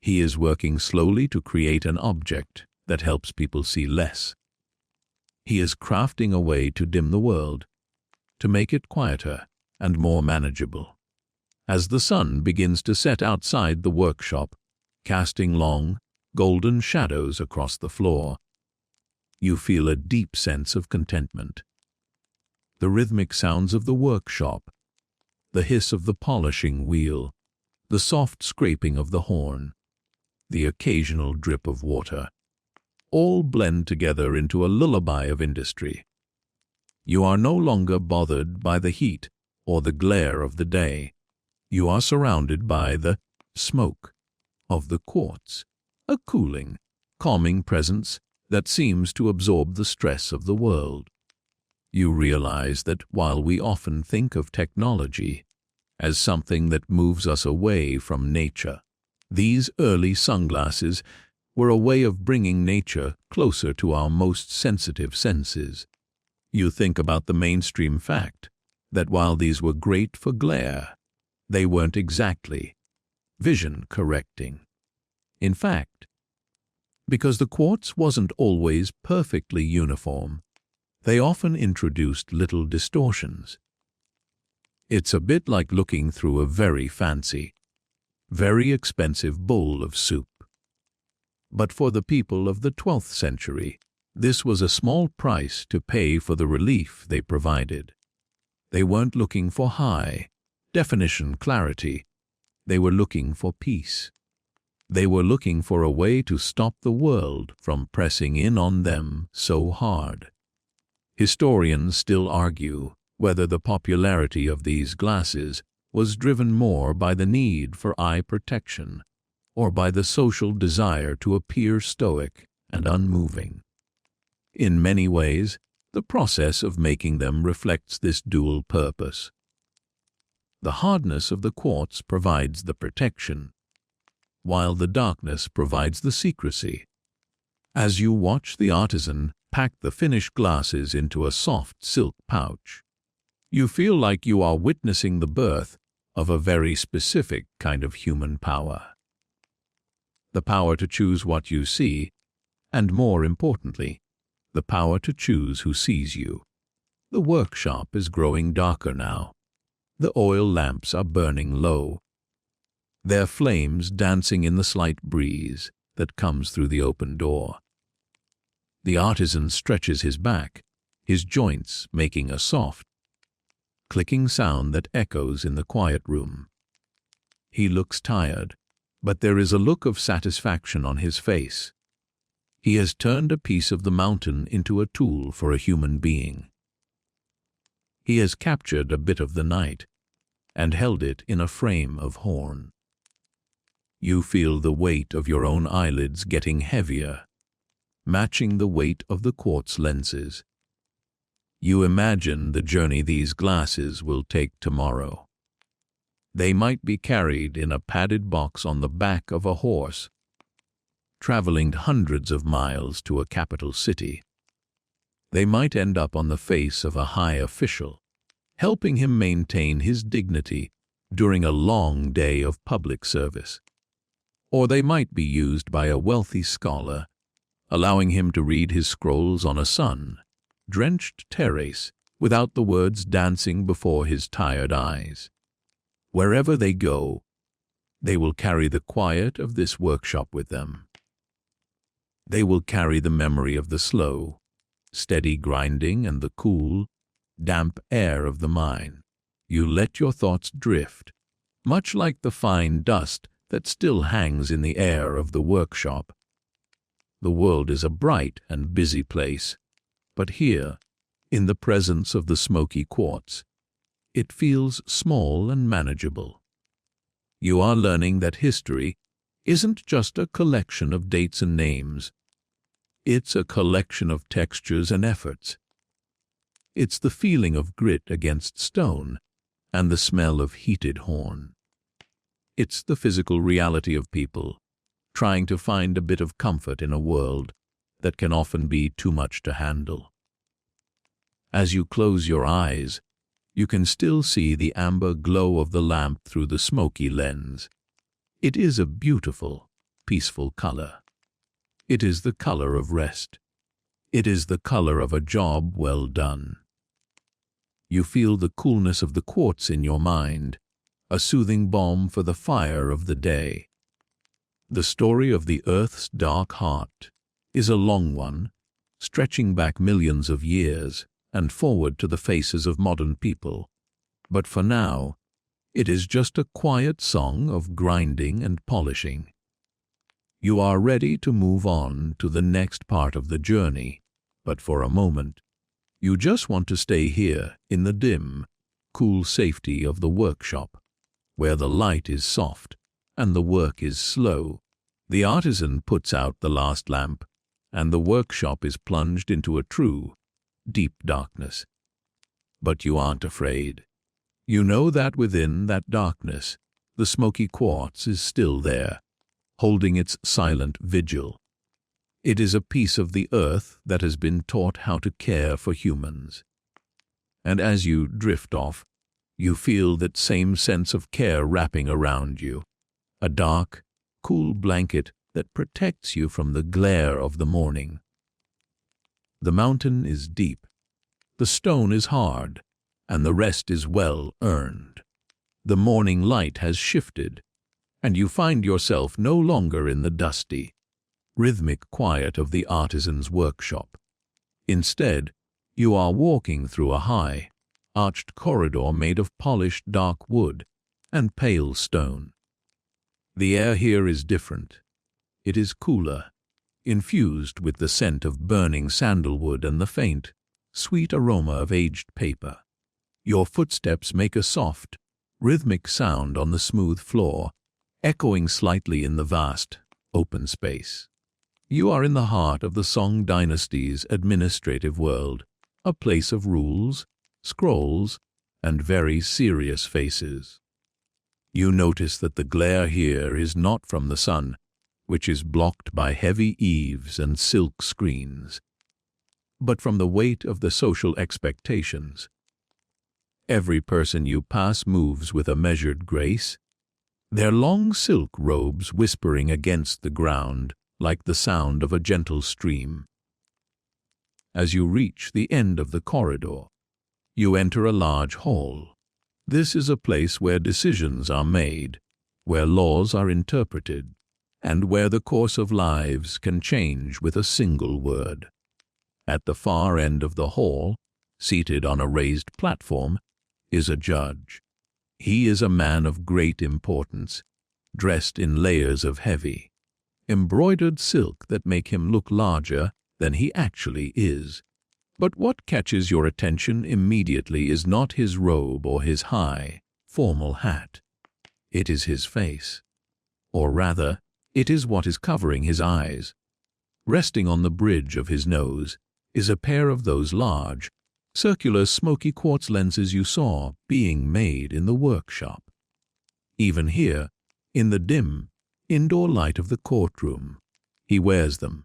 He is working slowly to create an object that helps people see less. He is crafting a way to dim the world, to make it quieter and more manageable. As the sun begins to set outside the workshop, casting long, golden shadows across the floor, you feel a deep sense of contentment. The rhythmic sounds of the workshop, the hiss of the polishing wheel, the soft scraping of the horn, the occasional drip of water, all blend together into a lullaby of industry. You are no longer bothered by the heat or the glare of the day. You are surrounded by the smoke of the quartz, a cooling, calming presence that seems to absorb the stress of the world. You realize that while we often think of technology as something that moves us away from nature. These early sunglasses were a way of bringing nature closer to our most sensitive senses. You think about the mainstream fact that while these were great for glare, they weren't exactly vision correcting. In fact, because the quartz wasn't always perfectly uniform, they often introduced little distortions. It's a bit like looking through a very fancy, very expensive bowl of soup. But for the people of the 12th century, this was a small price to pay for the relief they provided. They weren't looking for high-definition clarity. They were looking for peace. They were looking for a way to stop the world from pressing in on them so hard. Historians still argue whether the popularity of these glasses was driven more by the need for eye protection or by the social desire to appear stoic and unmoving. In many ways, the process of making them reflects this dual purpose. The hardness of the quartz provides the protection, while the darkness provides the secrecy. As you watch the artisan pack the finished glasses into a soft silk pouch, you feel like you are witnessing the birth of a very specific kind of human power. The power to choose what you see, and more importantly, the power to choose who sees you. The workshop is growing darker now. The oil lamps are burning low, their flames dancing in the slight breeze that comes through the open door. The artisan stretches his back, his joints making a soft, clicking sound that echoes in the quiet room. He looks tired, but there is a look of satisfaction on his face. He has turned a piece of the mountain into a tool for a human being. He has captured a bit of the night and held it in a frame of horn. You feel the weight of your own eyelids getting heavier, matching the weight of the quartz lenses. You imagine the journey these glasses will take tomorrow. They might be carried in a padded box on the back of a horse, traveling hundreds of miles to a capital city. They might end up on the face of a high official, helping him maintain his dignity during a long day of public service. Or they might be used by a wealthy scholar, allowing him to read his scrolls on a sun-drenched terrace without the words dancing before his tired eyes. Wherever they go, they will carry the quiet of this workshop with them. They will carry the memory of the slow, steady grinding and the cool, damp air of the mine. You let your thoughts drift, much like the fine dust that still hangs in the air of the workshop. The world is a bright and busy place, but here, in the presence of the smoky quartz, it feels small and manageable. You are learning that history isn't just a collection of dates and names. It's a collection of textures and efforts. It's the feeling of grit against stone and the smell of heated horn. It's the physical reality of people trying to find a bit of comfort in a world that can often be too much to handle. As you close your eyes, you can still see the amber glow of the lamp through the smoky lens. It is a beautiful, peaceful color. It is the color of rest. It is the color of a job well done. You feel the coolness of the quartz in your mind, a soothing balm for the fire of the day. The story of the Earth's dark heart is a long one, stretching back millions of years and forward to the faces of modern people. But for now, it is just a quiet song of grinding and polishing. You are ready to move on to the next part of the journey, but for a moment, you just want to stay here in the dim, cool safety of the workshop, where the light is soft and the work is slow. The artisan puts out the last lamp, and the workshop is plunged into a true, deep darkness. But you aren't afraid. You know that within that darkness, the smoky quartz is still there, holding its silent vigil. It is a piece of the earth that has been taught how to care for humans. And as you drift off, you feel that same sense of care wrapping around you, a dark, cool blanket that protects you from the glare of the morning. The mountain is deep, the stone is hard, and the rest is well earned. The morning light has shifted, and you find yourself no longer in the dusty, rhythmic quiet of the artisan's workshop. Instead, you are walking through a high, arched corridor made of polished dark wood and pale stone. The air here is different. It is cooler, infused with the scent of burning sandalwood and the faint, sweet aroma of aged paper. Your footsteps make a soft, rhythmic sound on the smooth floor, echoing slightly in the vast, open space. You are in the heart of the Song Dynasty's administrative world, a place of rules, scrolls, and very serious faces. You notice that the glare here is not from the sun, which is blocked by heavy eaves and silk screens, but from the weight of the social expectations. Every person you pass moves with a measured grace, their long silk robes whispering against the ground like the sound of a gentle stream. As you reach the end of the corridor, you enter a large hall. This is a place where decisions are made, where laws are interpreted, and where the course of lives can change with a single word. At the far end of the hall, seated on a raised platform, is a judge. He is a man of great importance, dressed in layers of heavy, embroidered silk that make him look larger than he actually is. But what catches your attention immediately is not his robe or his high, formal hat. It is his face. Or rather, it is what is covering his eyes. Resting on the bridge of his nose is a pair of those large, circular smoky quartz lenses you saw being made in the workshop. Even here, in the dim, indoor light of the courtroom, he wears them.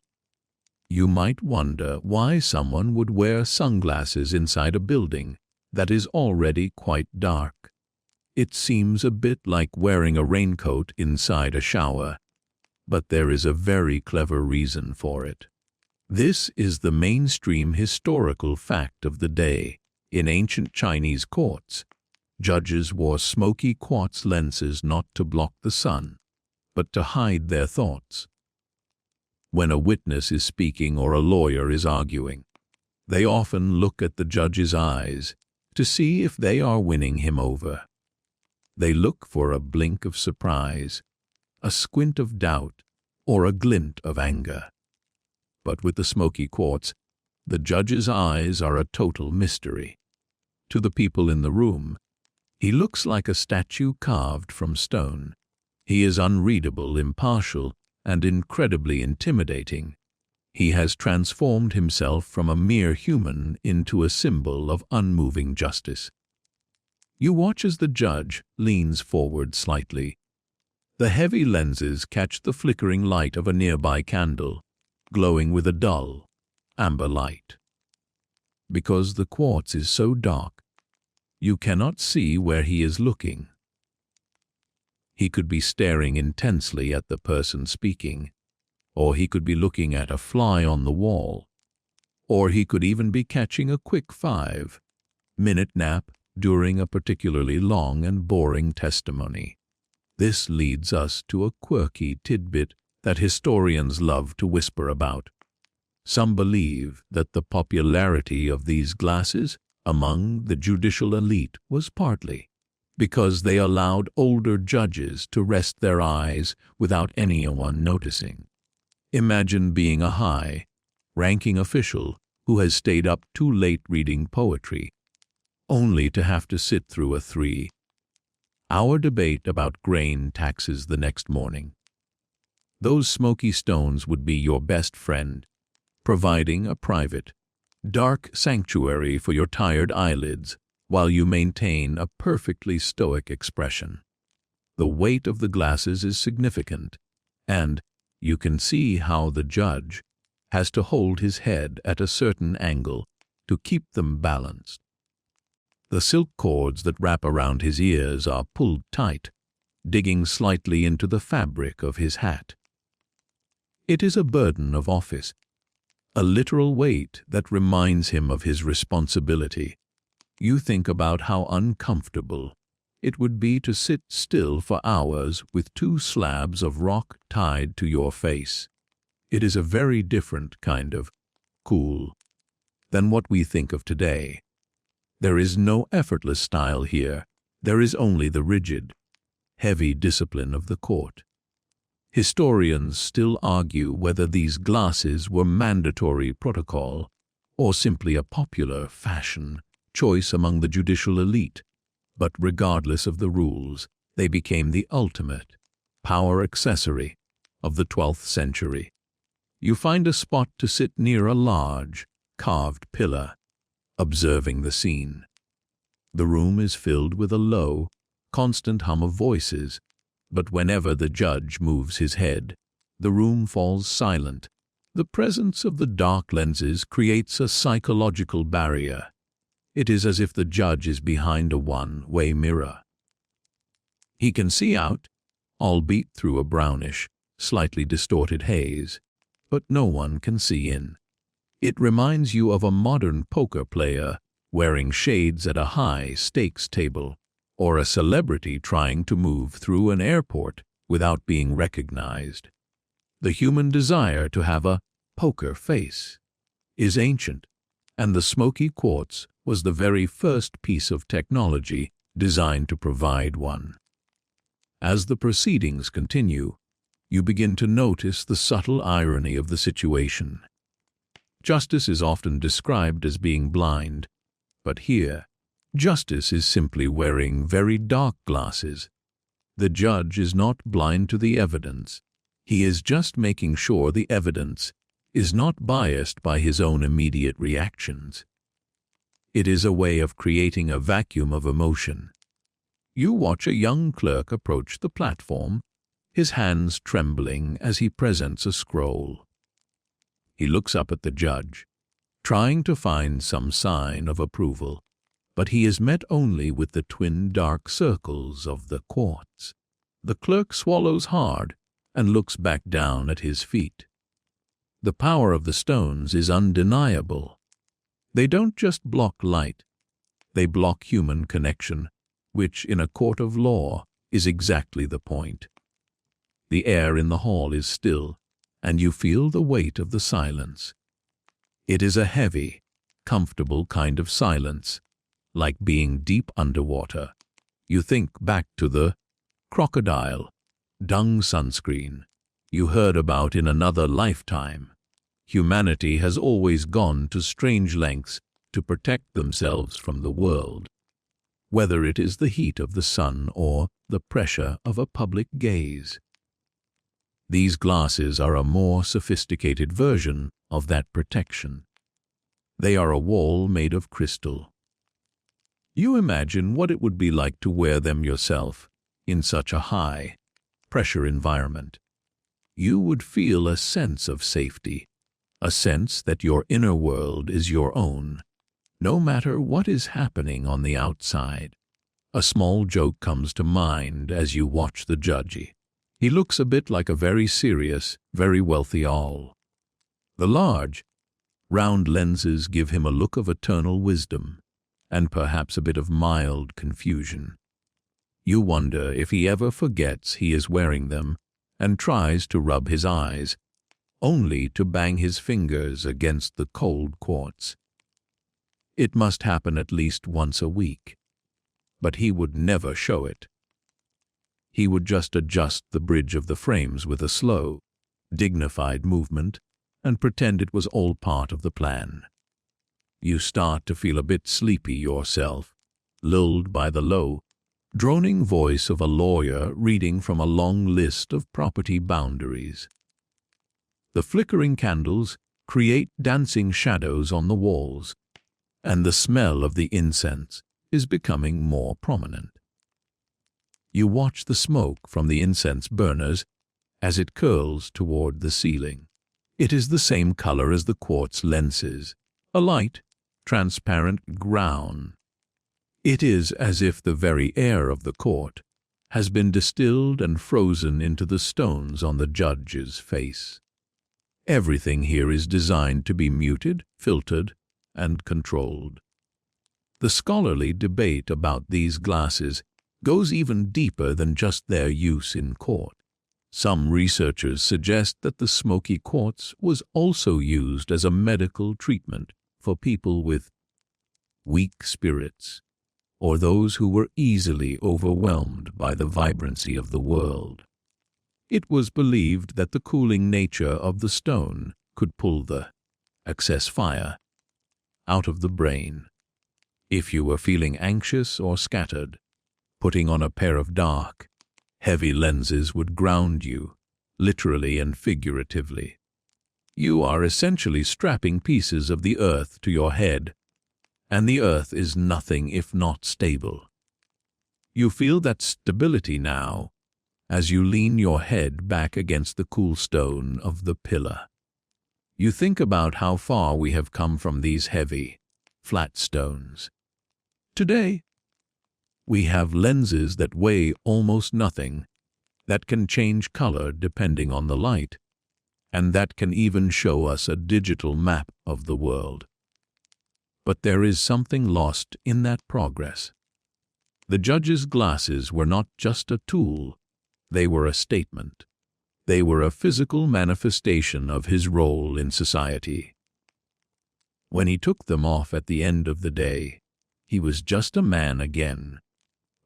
You might wonder why someone would wear sunglasses inside a building that is already quite dark. It seems a bit like wearing a raincoat inside a shower, but there is a very clever reason for it. This is the mainstream historical fact of the day. In ancient Chinese courts, judges wore smoky quartz lenses not to block the sun, but to hide their thoughts. When a witness is speaking or a lawyer is arguing, they often look at the judge's eyes to see if they are winning him over. They look for a blink of surprise, a squint of doubt, or a glint of anger. But with the smoky quartz, the judge's eyes are a total mystery. To the people in the room, he looks like a statue carved from stone. He is unreadable, impartial, and incredibly intimidating. He has transformed himself from a mere human into a symbol of unmoving justice. You watch as the judge leans forward slightly. The heavy lenses catch the flickering light of a nearby candle, glowing with a dull, amber light. Because the quartz is so dark, you cannot see where he is looking. He could be staring intensely at the person speaking, or he could be looking at a fly on the wall, or he could even be catching a quick 5-minute nap during a particularly long and boring testimony. This leads us to a quirky tidbit that historians love to whisper about. Some believe that the popularity of these glasses among the judicial elite was partly because they allowed older judges to rest their eyes without anyone noticing. Imagine being a high-ranking official who has stayed up too late reading poetry, only to have to sit through a 3-hour debate about grain taxes the next morning. Those smoky stones would be your best friend, providing a private, dark sanctuary for your tired eyelids while you maintain a perfectly stoic expression. The weight of the glasses is significant, and you can see how the judge has to hold his head at a certain angle to keep them balanced. The silk cords that wrap around his ears are pulled tight, digging slightly into the fabric of his hat. It is a burden of office, a literal weight that reminds him of his responsibility. You think about how uncomfortable it would be to sit still for hours with two slabs of rock tied to your face. It is a very different kind of cool than what we think of today. There is no effortless style here. There is only the rigid, heavy discipline of the court. Historians still argue whether these glasses were mandatory protocol or simply a popular fashion choice among the judicial elite. But regardless of the rules, they became the ultimate power accessory of the 12th century. You find a spot to sit near a large, carved pillar, observing the scene. The room is filled with a low, constant hum of voices, but whenever the judge moves his head, the room falls silent. The presence of the dark lenses creates a psychological barrier. It is as if the judge is behind a one-way mirror. He can see out, albeit through a brownish, slightly distorted haze, but no one can see in. It reminds you of a modern poker player wearing shades at a high-stakes table, or a celebrity trying to move through an airport without being recognized. The human desire to have a poker face is ancient, and the smoky quartz was the very first piece of technology designed to provide one. As the proceedings continue, you begin to notice the subtle irony of the situation. Justice is often described as being blind, but here, justice is simply wearing very dark glasses. The judge is not blind to the evidence. He is just making sure the evidence is not biased by his own immediate reactions. It is a way of creating a vacuum of emotion. You watch a young clerk approach the platform, his hands trembling as he presents a scroll. He looks up at the judge, trying to find some sign of approval, but he is met only with the twin dark circles of the quartz. The clerk swallows hard and looks back down at his feet. The power of the stones is undeniable. They don't just block light, they block human connection, which in a court of law is exactly the point. The air in the hall is still, and you feel the weight of the silence. It is a heavy, comfortable kind of silence, like being deep underwater. You think back to the crocodile dung sunscreen you heard about in another lifetime. Humanity has always gone to strange lengths to protect themselves from the world, whether it is the heat of the sun or the pressure of a public gaze. These glasses are a more sophisticated version of that protection. They are a wall made of crystal. You imagine what it would be like to wear them yourself in such a high-pressure environment. You would feel a sense of safety, a sense that your inner world is your own, no matter what is happening on the outside. A small joke comes to mind as you watch the judge. He looks a bit like a very serious, very wealthy owl. The large, round lenses give him a look of eternal wisdom, and perhaps a bit of mild confusion. You wonder if he ever forgets he is wearing them and tries to rub his eyes, only to bang his fingers against the cold quartz. It must happen at least once a week, but he would never show it. He would just adjust the bridge of the frames with a slow, dignified movement and pretend it was all part of the plan. You start to feel a bit sleepy yourself, lulled by the low, droning voice of a lawyer reading from a long list of property boundaries. The flickering candles create dancing shadows on the walls, and the smell of the incense is becoming more prominent. You watch the smoke from the incense burners as it curls toward the ceiling. It is the same color as the quartz lenses, a light, transparent ground. It is as if the very air of the court has been distilled and frozen into the stones on the judge's face. Everything here is designed to be muted, filtered, and controlled. The scholarly debate about these glasses goes even deeper than just their use in court. Some researchers suggest that the smoky quartz was also used as a medical treatment for people with weak spirits, or those who were easily overwhelmed by the vibrancy of the world. It was believed that the cooling nature of the stone could pull the excess fire out of the brain. If you were feeling anxious or scattered, putting on a pair of dark, heavy lenses would ground you, literally and figuratively. You are essentially strapping pieces of the earth to your head, and the earth is nothing if not stable. You feel that stability now as you lean your head back against the cool stone of the pillar. You think about how far we have come from these heavy, flat stones. Today, we have lenses that weigh almost nothing, that can change color depending on the light, and that can even show us a digital map of the world. But there is something lost in that progress. The judge's glasses were not just a tool, they were a statement. They were a physical manifestation of his role in society. When he took them off at the end of the day, he was just a man again.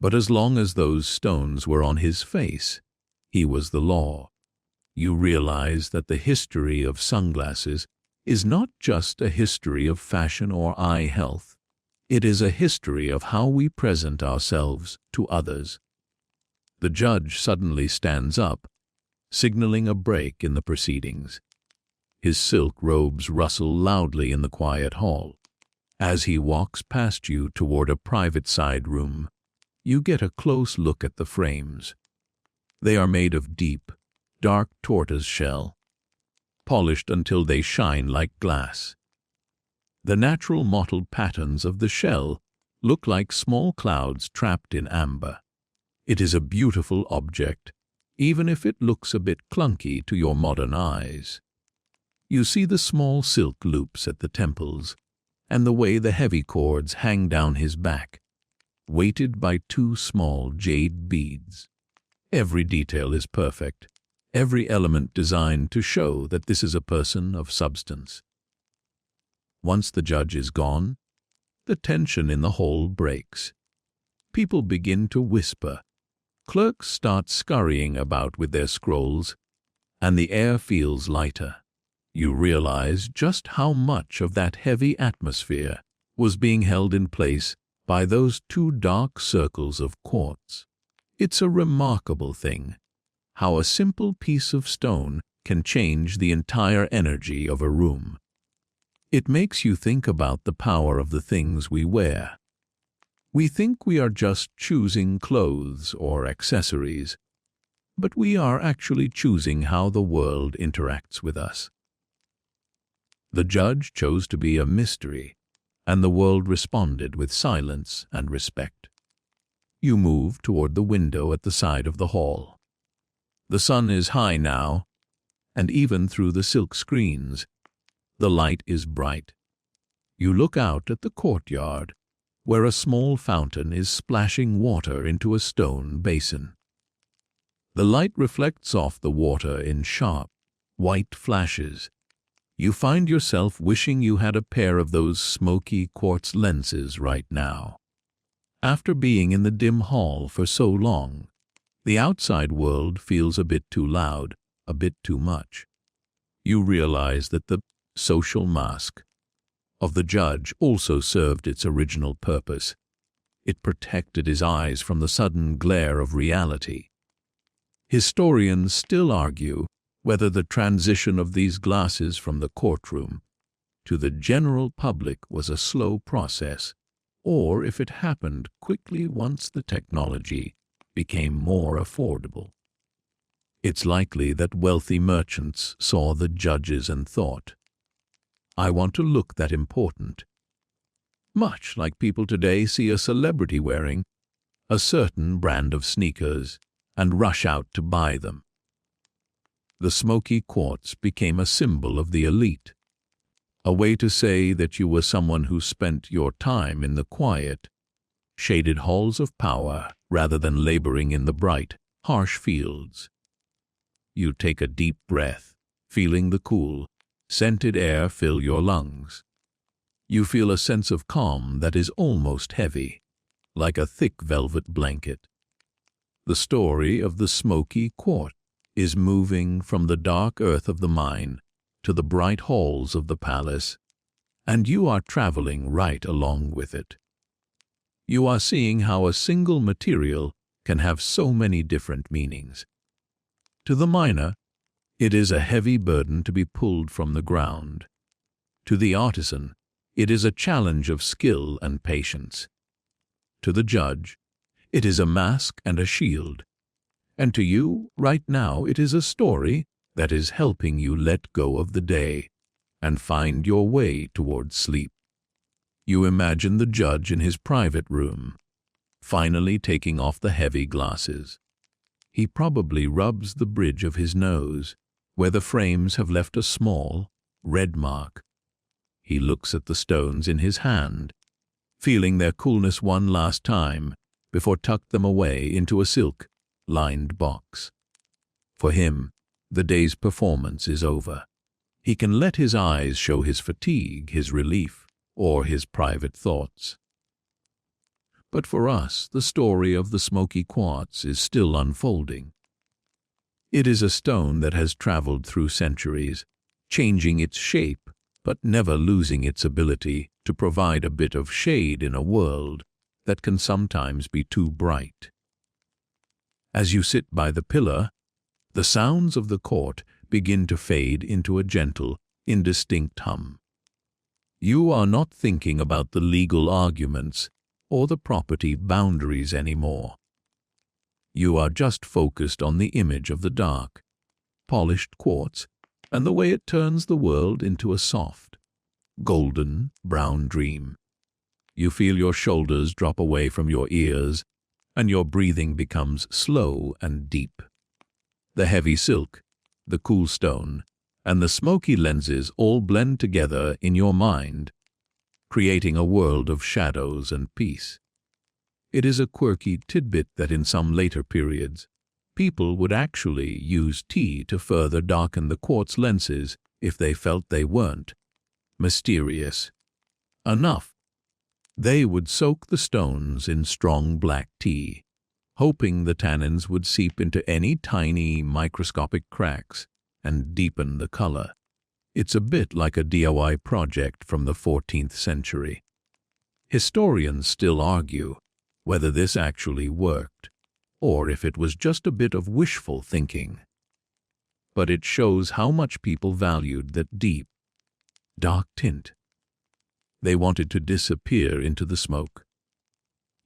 But as long as those stones were on his face, he was the law. You realize that the history of sunglasses is not just a history of fashion or eye health. It is a history of how we present ourselves to others. The judge suddenly stands up, signaling a break in the proceedings. His silk robes rustle loudly in the quiet hall. As he walks past you toward a private side room, you get a close look at the frames. They are made of deep, dark tortoise shell, polished until they shine like glass. The natural mottled patterns of the shell look like small clouds trapped in amber. It is a beautiful object, even if it looks a bit clunky to your modern eyes. You see the small silk loops at the temples, and the way the heavy cords hang down his back, weighted by 2 small jade beads. Every detail is perfect, every element designed to show that this is a person of substance. Once the judge is gone, the tension in the hall breaks. People begin to whisper. Clerks start scurrying about with their scrolls, and the air feels lighter. You realize just how much of that heavy atmosphere was being held in place by those 2 dark circles of quartz. It's a remarkable thing, how a simple piece of stone can change the entire energy of a room. It makes you think about the power of the things we wear. We think we are just choosing clothes or accessories, but we are actually choosing how the world interacts with us. The judge chose to be a mystery, and the world responded with silence and respect. You move toward the window at the side of the hall. The sun is high now, and even through the silk screens, the light is bright. You look out at the courtyard, where a small fountain is splashing water into a stone basin. The light reflects off the water in sharp, white flashes. You find yourself wishing you had a pair of those smoky quartz lenses right now. After being in the dim hall for so long, the outside world feels a bit too loud, a bit too much. You realize that the social mask of the judge also served its original purpose. It protected his eyes from the sudden glare of reality. Historians still argue whether the transition of these glasses from the courtroom to the general public was a slow process or if it happened quickly once the technology became more affordable. It's likely that wealthy merchants saw the judges and thought, "I want to look that important." Much like people today see a celebrity wearing a certain brand of sneakers and rush out to buy them. The smoky quartz became a symbol of the elite, a way to say that you were someone who spent your time in the quiet, shaded halls of power rather than laboring in the bright, harsh fields. You take a deep breath, feeling the cool, scented air fill your lungs. You feel a sense of calm that is almost heavy, like a thick velvet blanket. The story of the smoky quartz is moving from the dark earth of the mine to the bright halls of the palace, and you are traveling right along with it. You are seeing how a single material can have so many different meanings. To the miner, it is a heavy burden to be pulled from the ground. To the artisan, it is a challenge of skill and patience. To the judge, it is a mask and a shield. And to you, right now, it is a story that is helping you let go of the day and find your way towards sleep. You imagine the judge in his private room, finally taking off the heavy glasses. He probably rubs the bridge of his nose, where the frames have left a small, red mark. He looks at the stones in his hand, feeling their coolness one last time before tuck them away into a silk-lined box. For him, the day's performance is over. He can let his eyes show his fatigue, his relief, or his private thoughts. But for us, the story of the smoky quartz is still unfolding. It is a stone that has traveled through centuries, changing its shape but never losing its ability to provide a bit of shade in a world that can sometimes be too bright. As you sit by the pillar, the sounds of the court begin to fade into a gentle, indistinct hum. You are not thinking about the legal arguments or the property boundaries anymore. You are just focused on the image of the dark, polished quartz and the way it turns the world into a soft, golden brown dream. You feel your shoulders drop away from your ears, and your breathing becomes slow and deep. The heavy silk, the cool stone, and the smoky lenses all blend together in your mind, creating a world of shadows and peace. It is a quirky tidbit that in some later periods, people would actually use tea to further darken the quartz lenses if they felt they weren't mysterious enough. They would soak the stones in strong black tea, hoping the tannins would seep into any tiny microscopic cracks and deepen the color. It's a bit like a DIY project from the 14th century. Historians still argue whether this actually worked, or if it was just a bit of wishful thinking. But it shows how much people valued that deep, dark tint. They wanted to disappear into the smoke.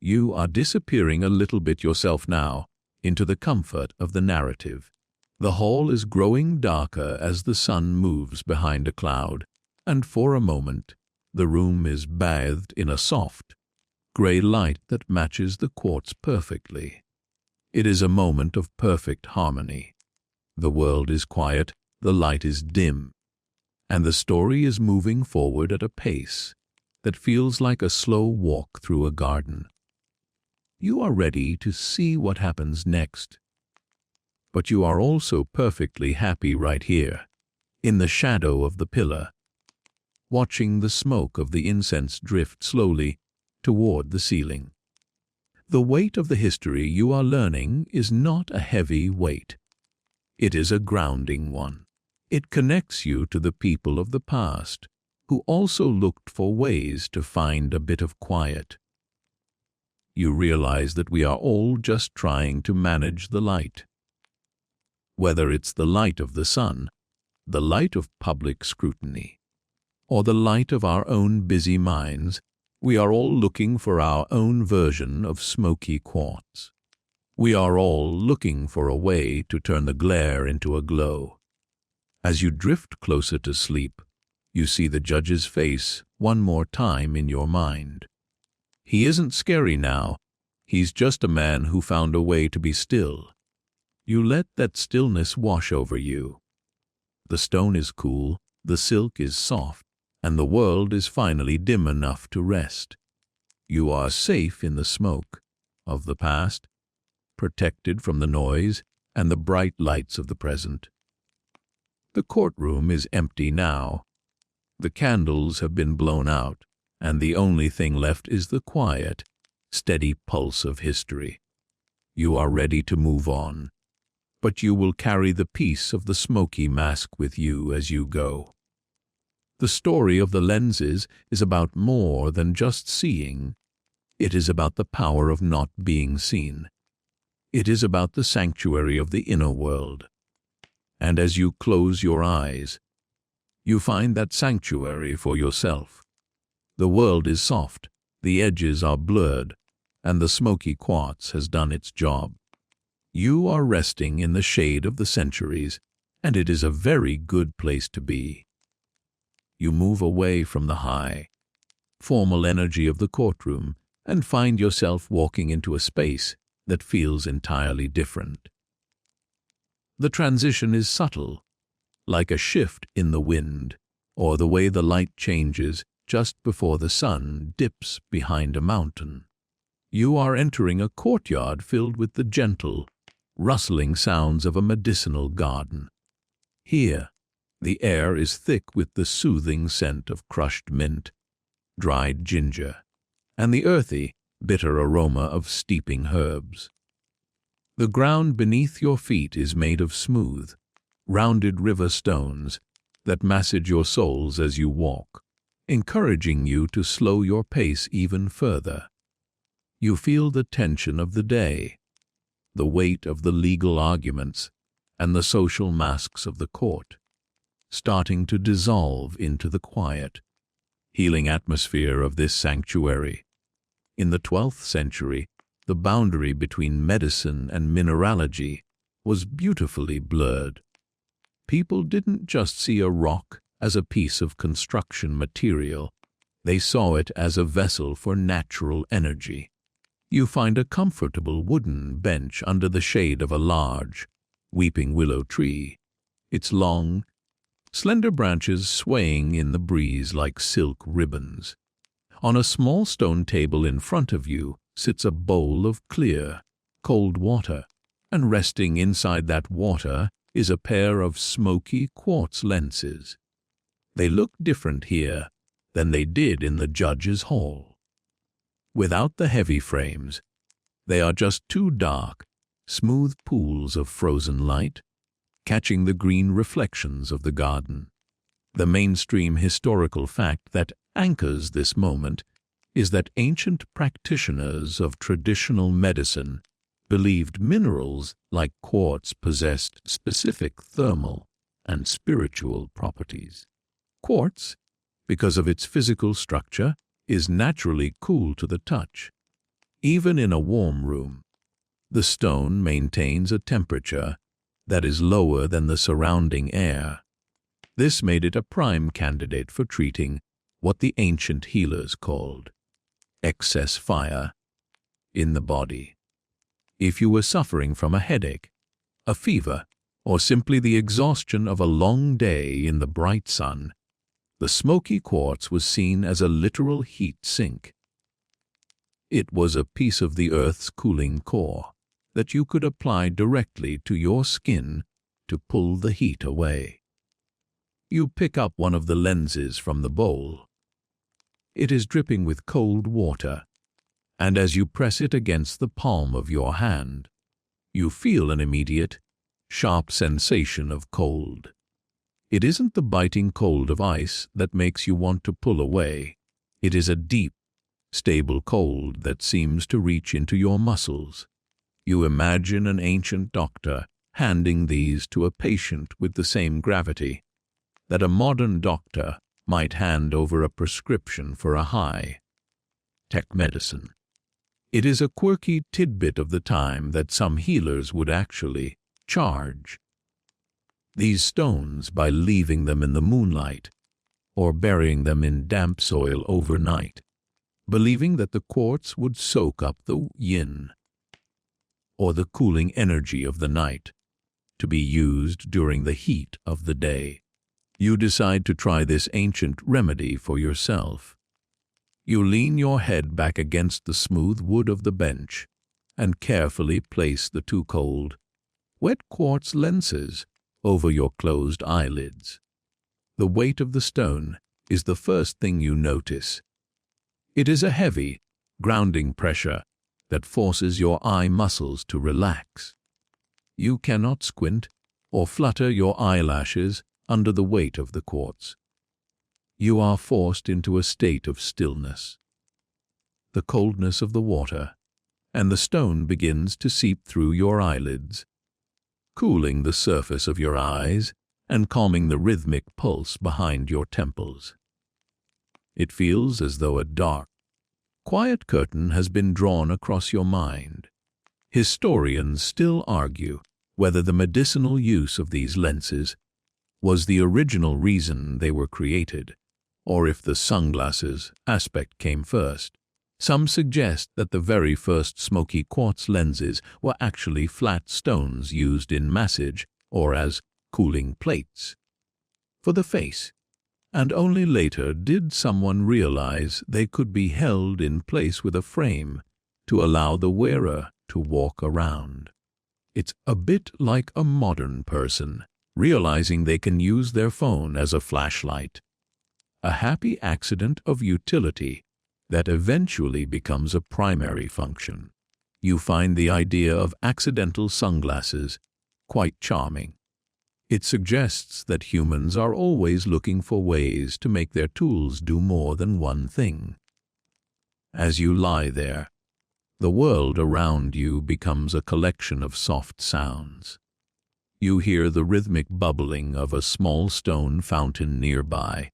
You are disappearing a little bit yourself now into the comfort of the narrative. The hall is growing darker as the sun moves behind a cloud, and for a moment, the room is bathed in a soft, gray light that matches the quartz perfectly. It is a moment of perfect harmony. The world is quiet, the light is dim, and the story is moving forward at a pace that feels like a slow walk through a garden. You are ready to see what happens next, but you are also perfectly happy right here, in the shadow of the pillar, watching the smoke of the incense drift slowly toward the ceiling. The weight of the history you are learning is not a heavy weight. It is a grounding one. It connects you to the people of the past, who also looked for ways to find a bit of quiet. You realize that we are all just trying to manage the light. Whether it's the light of the sun, the light of public scrutiny, or the light of our own busy minds, We are all looking for our own version of smoky quartz. We are all looking for a way to turn the glare into a glow. As you drift closer to sleep, you see the judge's face one more time in your mind. He isn't scary now. He's just a man who found a way to be still. You let that stillness wash over you. The stone is cool, the silk is soft, and the world is finally dim enough to rest. You are safe in the smoke of the past, protected from the noise and the bright lights of the present. The courtroom is empty now. The candles have been blown out, and the only thing left is the quiet, steady pulse of history. You are ready to move on, but you will carry the piece of the smoky mask with you as you go. The story of the lenses is about more than just seeing. It is about the power of not being seen. It is about the sanctuary of the inner world. And as you close your eyes, you find that sanctuary for yourself. The world is soft, the edges are blurred, and the smoky quartz has done its job. You are resting in the shade of the centuries, and it is a very good place to be. You move away from the high, formal energy of the courtroom and find yourself walking into a space that feels entirely different. The transition is subtle, like a shift in the wind, or the way the light changes just before the sun dips behind a mountain. You are entering a courtyard filled with the gentle, rustling sounds of a medicinal garden. Here, the air is thick with the soothing scent of crushed mint, dried ginger, and the earthy, bitter aroma of steeping herbs. The ground beneath your feet is made of smooth, rounded river stones that massage your soles as you walk, encouraging you to slow your pace even further. You feel the tension of the day, the weight of the legal arguments, and the social masks of the court, starting to dissolve into the quiet, healing atmosphere of this sanctuary. In the 12th century, the boundary between medicine and mineralogy was beautifully blurred. People didn't just see a rock as a piece of construction material, they saw it as a vessel for natural energy. You find a comfortable wooden bench under the shade of a large, weeping willow tree, its long, slender branches swaying in the breeze like silk ribbons. On a small stone table in front of you sits a bowl of clear, cold water, and resting inside that water is a pair of smoky quartz lenses. They look different here than they did in the judge's hall. Without the heavy frames, they are just two dark, smooth pools of frozen light, catching the green reflections of the garden. The mainstream historical fact that anchors this moment is that ancient practitioners of traditional medicine believed minerals like quartz possessed specific thermal and spiritual properties. Quartz, because of its physical structure, is naturally cool to the touch. Even in a warm room, the stone maintains a temperature that is lower than the surrounding air. This made it a prime candidate for treating what the ancient healers called excess fire in the body. If you were suffering from a headache, a fever, or simply the exhaustion of a long day in the bright sun, the smoky quartz was seen as a literal heat sink. It was a piece of the earth's cooling core that you could apply directly to your skin to pull the heat away. You pick up one of the lenses from the bowl. It is dripping with cold water, and as you press it against the palm of your hand, you feel an immediate, sharp sensation of cold. It isn't the biting cold of ice that makes you want to pull away. It is a deep, stable cold that seems to reach into your muscles. You imagine an ancient doctor handing these to a patient with the same gravity that a modern doctor might hand over a prescription for a high, tech medicine. It is a quirky tidbit of the time that some healers would actually charge these stones by leaving them in the moonlight or burying them in damp soil overnight, believing that the quartz would soak up the yin, or the cooling energy of the night, to be used during the heat of the day. You decide to try this ancient remedy for yourself. You lean your head back against the smooth wood of the bench and carefully place the two cold, wet quartz lenses over your closed eyelids. The weight of the stone is the first thing you notice. It is a heavy, grounding pressure that forces your eye muscles to relax. You cannot squint or flutter your eyelashes under the weight of the quartz. You are forced into a state of stillness. The coldness of the water and the stone begins to seep through your eyelids, cooling the surface of your eyes and calming the rhythmic pulse behind your temples. It feels as though a dark, quiet curtain has been drawn across your mind. Historians still argue whether the medicinal use of these lenses was the original reason they were created, or if the sunglasses aspect came first. Some suggest that the very first smoky quartz lenses were actually flat stones used in massage or as cooling plates for the face, and only later did someone realize they could be held in place with a frame to allow the wearer to walk around. It's a bit like a modern person realizing they can use their phone as a flashlight. A happy accident of utility that eventually becomes a primary function. You find the idea of accidental sunglasses quite charming. It suggests that humans are always looking for ways to make their tools do more than one thing. As you lie there, the world around you becomes a collection of soft sounds. You hear the rhythmic bubbling of a small stone fountain nearby,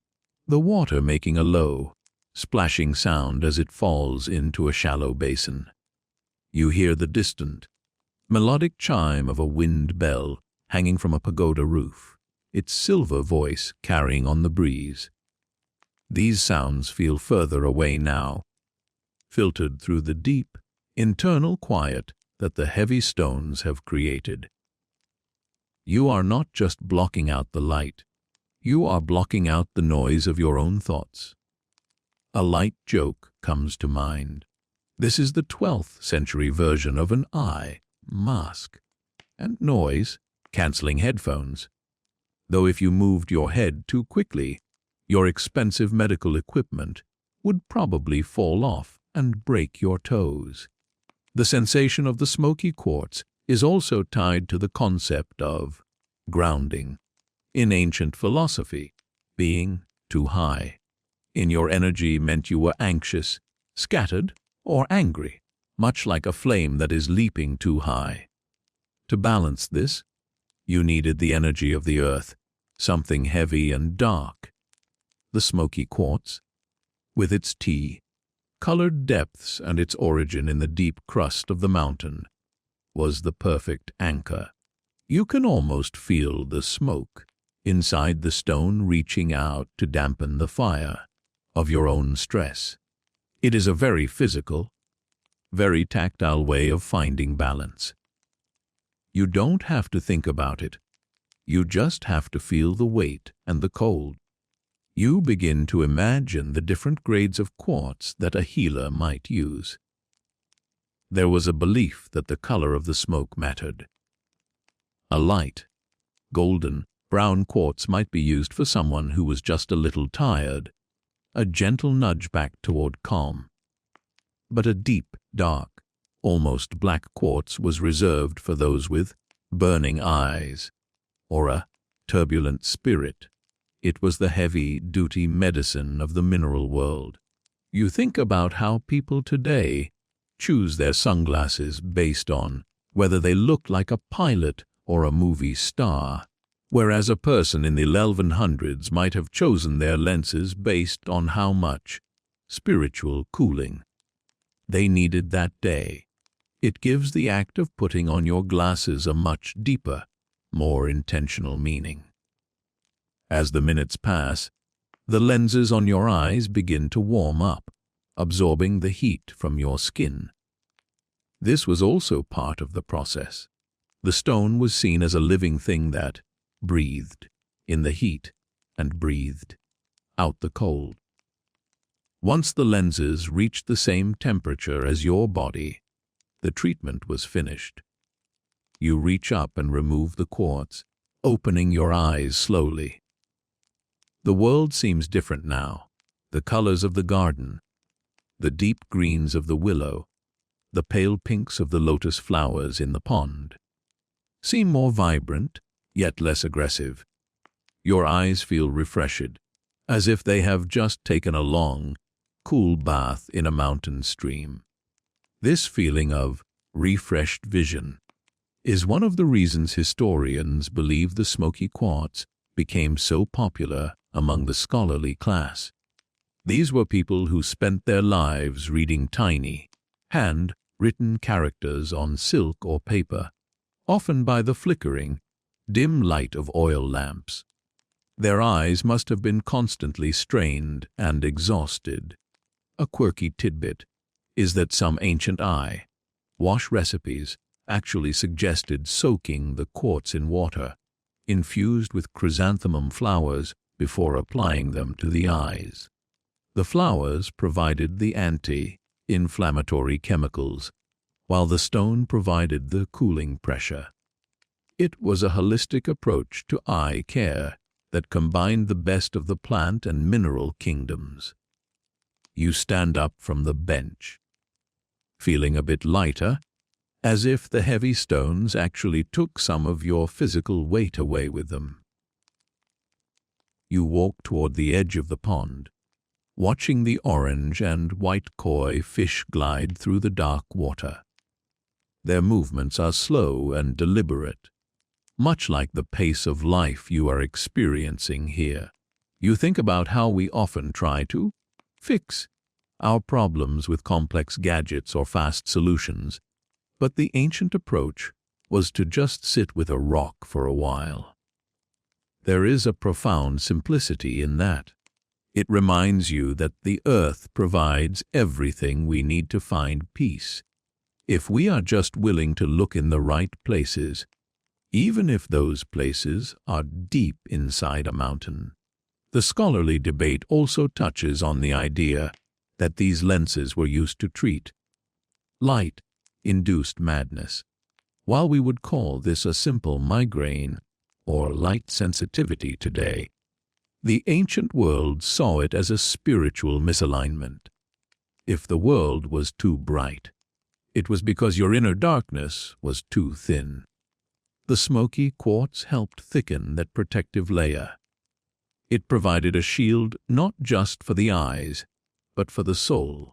the water making a low, splashing sound as it falls into a shallow basin. You hear the distant, melodic chime of a wind bell hanging from a pagoda roof, its silver voice carrying on the breeze. These sounds feel further away now, filtered through the deep, internal quiet that the heavy stones have created. You are not just blocking out the light, you are blocking out the noise of your own thoughts. A light joke comes to mind. This is the 12th century version of an eye mask and noise-canceling headphones. Though if you moved your head too quickly, your expensive medical equipment would probably fall off and break your toes. The sensation of the smoky quartz is also tied to the concept of grounding. In ancient philosophy, being too high in your energy meant you were anxious, scattered, or angry, much like a flame that is leaping too high. To balance this, you needed the energy of the earth, something heavy and dark. The smoky quartz, with its tea-colored depths and its origin in the deep crust of the mountain, was the perfect anchor. You can almost feel the smoke inside the stone reaching out to dampen the fire of your own stress. It is a very physical, very tactile way of finding balance. You don't have to think about it. You just have to feel the weight and the cold. You begin to imagine the different grades of quartz that a healer might use. There was a belief that the color of the smoke mattered. A light, golden, brown quartz might be used for someone who was just a little tired, a gentle nudge back toward calm. But a deep, dark, almost black quartz was reserved for those with burning eyes, or a turbulent spirit. It was the heavy-duty medicine of the mineral world. You think about how people today choose their sunglasses based on whether they look like a pilot or a movie star, whereas a person in the 1100s might have chosen their lenses based on how much spiritual cooling they needed that day. It gives the act of putting on your glasses a much deeper, more intentional meaning. As the minutes pass, the lenses on your eyes begin to warm up, absorbing the heat from your skin. This was also part of the process. The stone was seen as a living thing that breathed in the heat and breathed out the cold. Once the lenses reached the same temperature as your body, the treatment was finished. You reach up and remove the quartz, opening your eyes slowly. The world seems different now. The colors of the garden, the deep greens of the willow, the pale pinks of the lotus flowers in the pond, seem more vibrant, yet less aggressive. Your eyes feel refreshed, as if they have just taken a long, cool bath in a mountain stream. This feeling of refreshed vision is one of the reasons historians believe the smoky quartz became so popular among the scholarly class. These were people who spent their lives reading tiny, hand-written characters on silk or paper, often by the flickering, dim light of oil lamps. Their eyes must have been constantly strained and exhausted. A quirky tidbit is that some ancient eye-wash recipes actually suggested soaking the quartz in water, infused with chrysanthemum flowers before applying them to the eyes. The flowers provided the anti-inflammatory chemicals, while the stone provided the cooling pressure. It was a holistic approach to eye care that combined the best of the plant and mineral kingdoms. You stand up from the bench, feeling a bit lighter, as if the heavy stones actually took some of your physical weight away with them. You walk toward the edge of the pond, watching the orange and white koi fish glide through the dark water. Their movements are slow and deliberate, much like the pace of life you are experiencing here. You think about how we often try to fix our problems with complex gadgets or fast solutions, but the ancient approach was to just sit with a rock for a while. There is a profound simplicity in that. It reminds you that the earth provides everything we need to find peace, if we are just willing to look in the right places, even if those places are deep inside a mountain. The scholarly debate also touches on the idea that these lenses were used to treat light-induced madness. While we would call this a simple migraine or light sensitivity today, the ancient world saw it as a spiritual misalignment. If the world was too bright, it was because your inner darkness was too thin. The smoky quartz helped thicken that protective layer. It provided a shield not just for the eyes, but for the soul.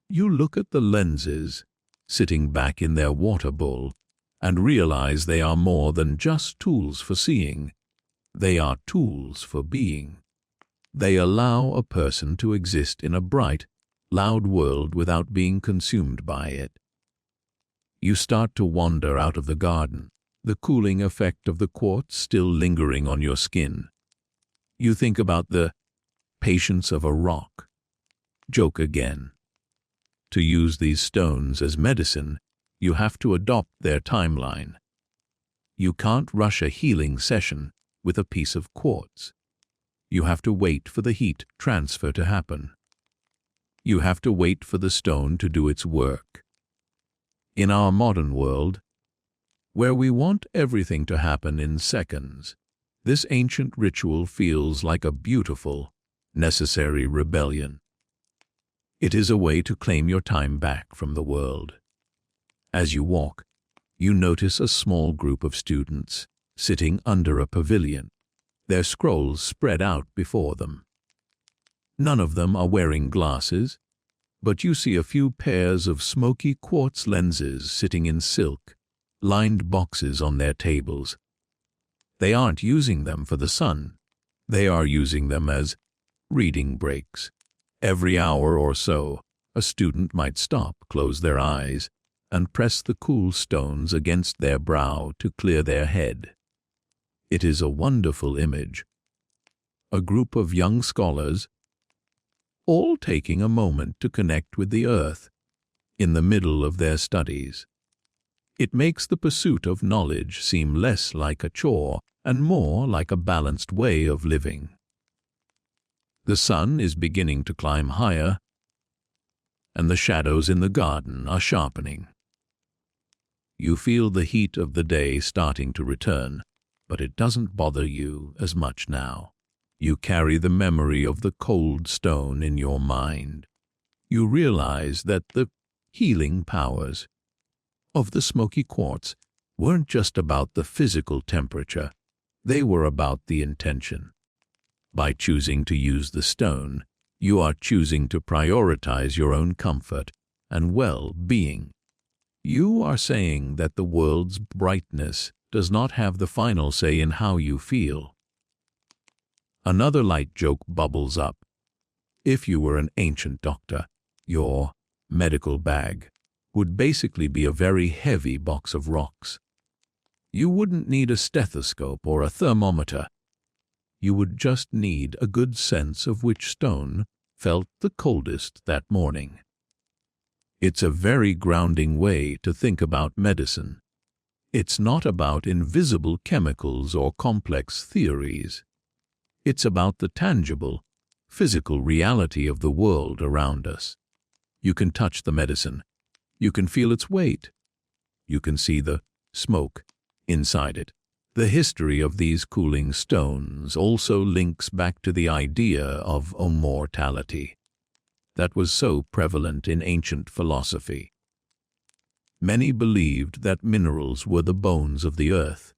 You look at the lenses, sitting back in their water bowl, and realize they are more than just tools for seeing. They are tools for being. They allow a person to exist in a bright, loud world without being consumed by it. You start to wander out of the garden, the cooling effect of the quartz still lingering on your skin. You think about the patience of a rock. Joke again. To use these stones as medicine, you have to adopt their timeline. You can't rush a healing session with a piece of quartz. You have to wait for the heat transfer to happen. You have to wait for the stone to do its work. In our modern world, where we want everything to happen in seconds, this ancient ritual feels like a beautiful, necessary rebellion. It is a way to claim your time back from the world. As you walk, you notice a small group of students sitting under a pavilion, their scrolls spread out before them. None of them are wearing glasses, but you see a few pairs of smoky quartz lenses sitting in silk-lined boxes on their tables. They aren't using them for the sun. They are using them as reading breaks. Every hour or so, a A student might stop, close their eyes, and press the cool stones against their brow to clear their head. It is a wonderful image. A group of young scholars, all taking a moment to connect with the earth in the middle of their studies. It makes the pursuit of knowledge seem less like a chore and more like a balanced way of living. The sun is beginning to climb higher, and the shadows in the garden are sharpening. You feel the heat of the day starting to return, but it doesn't bother you as much now. You carry the memory of the cold stone in your mind. You realize that the healing powers of the smoky quartz weren't just about the physical temperature, they were about the intention. By choosing to use the stone, you are choosing to prioritize your own comfort and well-being. You are saying that the world's brightness does not have the final say in how you feel. Another light joke bubbles up. If you were an ancient doctor, your medical bag would basically be a very heavy box of rocks. You wouldn't need a stethoscope or a thermometer. You would just need a good sense of which stone felt the coldest that morning. It's a very grounding way to think about medicine. It's not about invisible chemicals or complex theories. It's about the tangible, physical reality of the world around us. You can touch the medicine. You can feel its weight. You can see the smoke inside it. The history of these cooling stones also links back to the idea of immortality that was so prevalent in ancient philosophy. Many believed that minerals were the bones of the earth,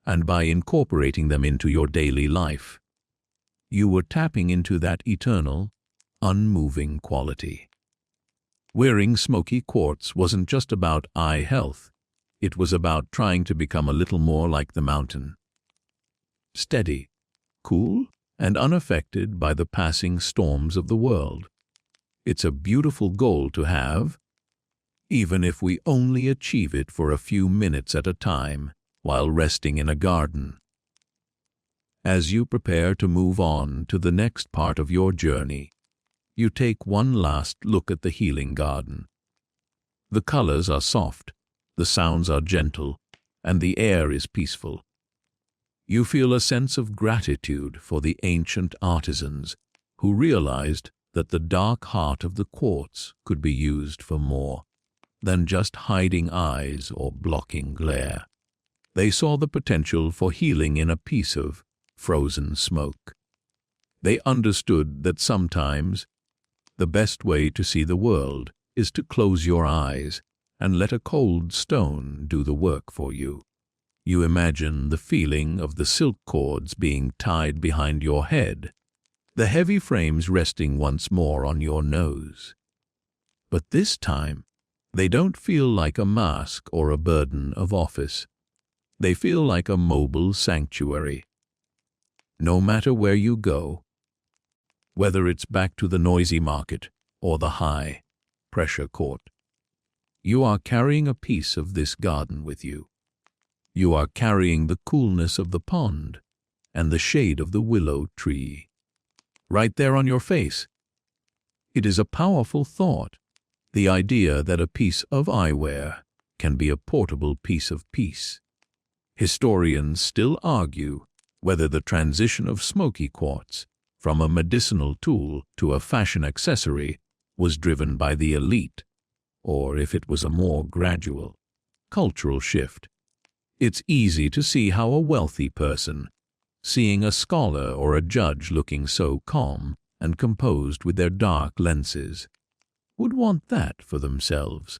and by incorporating them into your daily life, you were tapping into that eternal, unmoving quality. Wearing smoky quartz wasn't just about eye health. It was about trying to become a little more like the mountain. Steady, cool, and unaffected by the passing storms of the world. It's a beautiful goal to have, even if we only achieve it for a few minutes at a time while resting in a garden. As you prepare to move on to the next part of your journey, you take one last look at the healing garden. The colors are soft, the sounds are gentle, and the air is peaceful. You feel a sense of gratitude for the ancient artisans who realized that the dark heart of the quartz could be used for more than just hiding eyes or blocking glare. They saw the potential for healing in a piece of frozen smoke. They understood that sometimes the best way to see the world is to close your eyes and let a cold stone do the work for you. You imagine the feeling of the silk cords being tied behind your head, the heavy frames resting once more on your nose. But this time, they don't feel like a mask or a burden of office. They feel like a mobile sanctuary. No matter where you go, whether it's back to the noisy market or the high-pressure court, you are carrying a piece of this garden with you. You are carrying the coolness of the pond and the shade of the willow tree right there on your face. It is a powerful thought, the idea that a piece of eyewear can be a portable piece of peace. Historians still argue whether the transition of smoky quartz from a medicinal tool to a fashion accessory was driven by the elite, or if it was a more gradual, cultural shift. It's easy to see how a wealthy person, seeing a scholar or a judge looking so calm and composed with their dark lenses, would want that for themselves.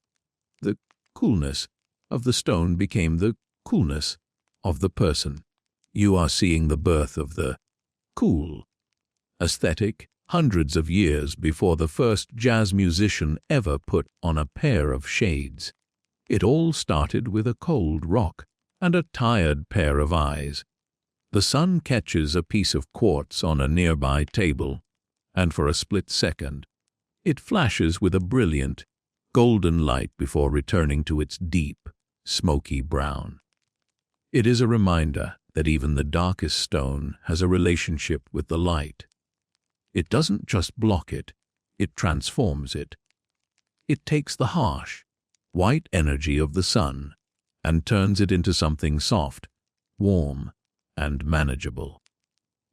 The coolness of the stone became the coolness of the person. You are seeing the birth of the cool aesthetic hundreds of years before the first jazz musician ever put on a pair of shades. It all started with a cold rock and a tired pair of eyes. The sun catches a piece of quartz on a nearby table, and for a split second, It flashes with a brilliant, golden light before returning to its deep, smoky brown. It is a reminder that even the darkest stone has a relationship with the light. It doesn't just block it, it transforms it. It takes the harsh, white energy of the sun and turns it into something soft, warm, and manageable.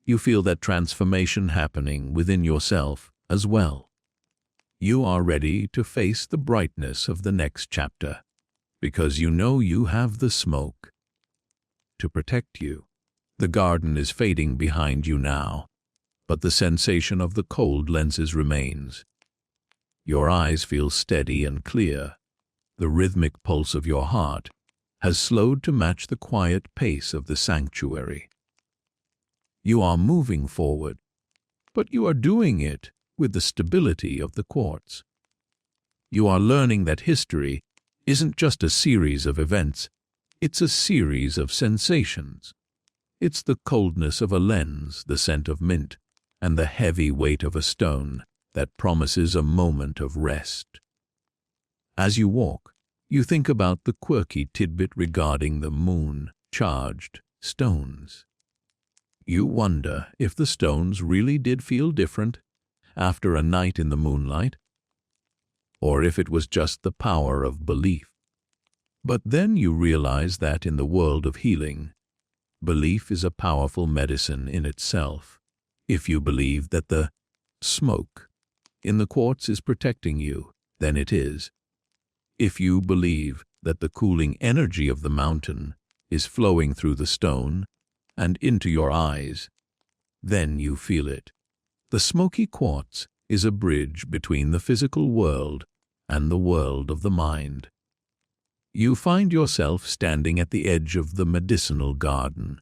You feel that transformation happening within yourself as well. You are ready to face the brightness of the next chapter, because you know you have the smoke to protect you. The garden is fading behind you now, but the sensation of the cold lenses remains. Your eyes feel steady and clear. The rhythmic pulse of your heart has slowed to match the quiet pace of the sanctuary. You are moving forward, but you are doing it with the stability of the quartz. You are learning that history isn't just a series of events, it's a series of sensations. It's the coldness of a lens, the scent of mint, and the heavy weight of a stone that promises a moment of rest. As you walk, you think about the quirky tidbit regarding the moon-charged stones. You wonder if the stones really did feel different after a night in the moonlight, or if it was just the power of belief. But then you realize that in the world of healing, belief is a powerful medicine in itself. If you believe that the smoke in the quartz is protecting you, then it is. If you believe that the cooling energy of the mountain is flowing through the stone and into your eyes, then you feel it. The smoky quartz is a bridge between the physical world and the world of the mind. You find yourself standing at the edge of the medicinal garden,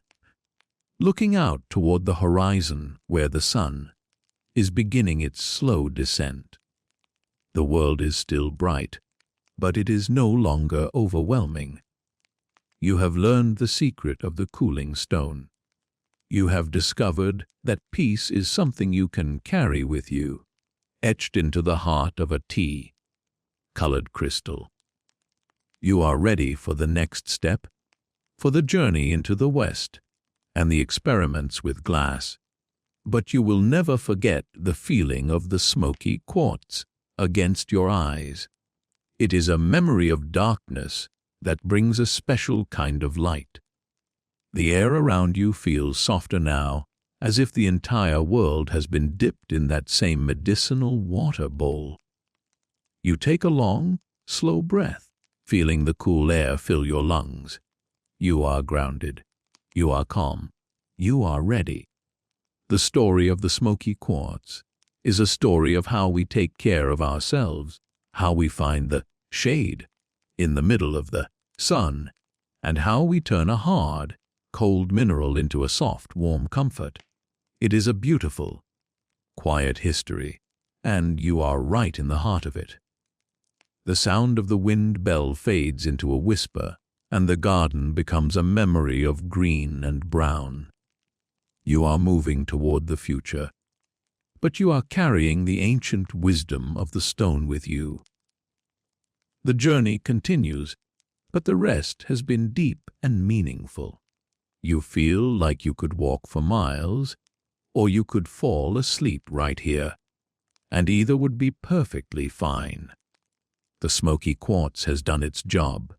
looking out toward the horizon where the sun is beginning its slow descent. The world is still bright, but it is no longer overwhelming. You have learned the secret of the cooling stone. You have discovered that peace is something you can carry with you, etched into the heart of a tea-colored crystal. You are ready for the next step, for the journey into the West and the experiments with glass. But you will never forget the feeling of the smoky quartz against your eyes. It is a memory of darkness that brings a special kind of light. The air around you feels softer now, as if the entire world has been dipped in that same medicinal water bowl. You take a long, slow breath, feeling the cool air fill your lungs. You are grounded. You are calm. You are ready. The story of the smoky quartz is a story of how we take care of ourselves, how we find the shade in the middle of the sun, and how we turn a hard, cold mineral into a soft, warm comfort. It is a beautiful, quiet history, and you are right in the heart of it. The sound of the wind bell fades into a whisper, and the garden becomes a memory of green and brown. You are moving toward the future, but you are carrying the ancient wisdom of the stone with you. The journey continues, but the rest has been deep and meaningful. You feel like you could walk for miles, or you could fall asleep right here, and either would be perfectly fine. The smoky quartz has done its job.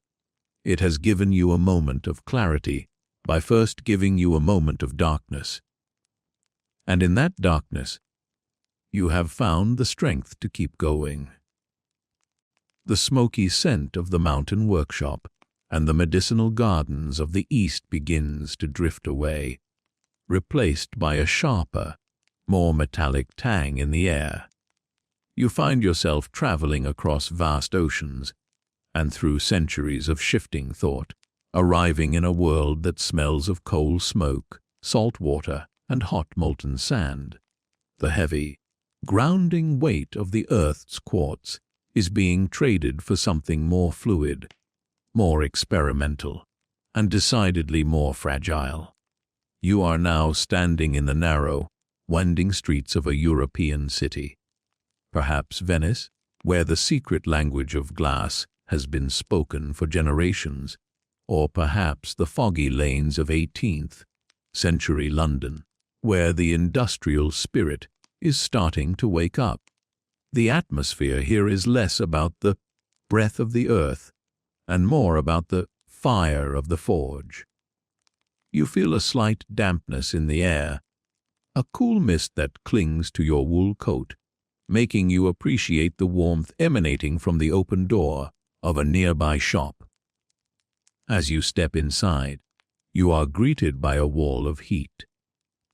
It has given you a moment of clarity by first giving you a moment of darkness. And in that darkness, you have found the strength to keep going. The smoky scent of the mountain workshop and the medicinal gardens of the east begins to drift away, replaced by a sharper, more metallic tang in the air. You find yourself traveling across vast oceans and through centuries of shifting thought, arriving in a world that smells of coal smoke, salt water, and hot molten sand. The heavy, grounding weight of the Earth's quartz is being traded for something more fluid, more experimental, and decidedly more fragile. You are now standing in the narrow, winding streets of a European city. Perhaps Venice, where the secret language of glass has been spoken for generations, or perhaps the foggy lanes of 18th century London, where the industrial spirit is starting to wake up. The atmosphere here is less about the breath of the earth and more about the fire of the forge. You feel a slight dampness in the air, a cool mist that clings to your wool coat, making you appreciate the warmth emanating from the open door of a nearby shop. As you step inside, you are greeted by a wall of heat.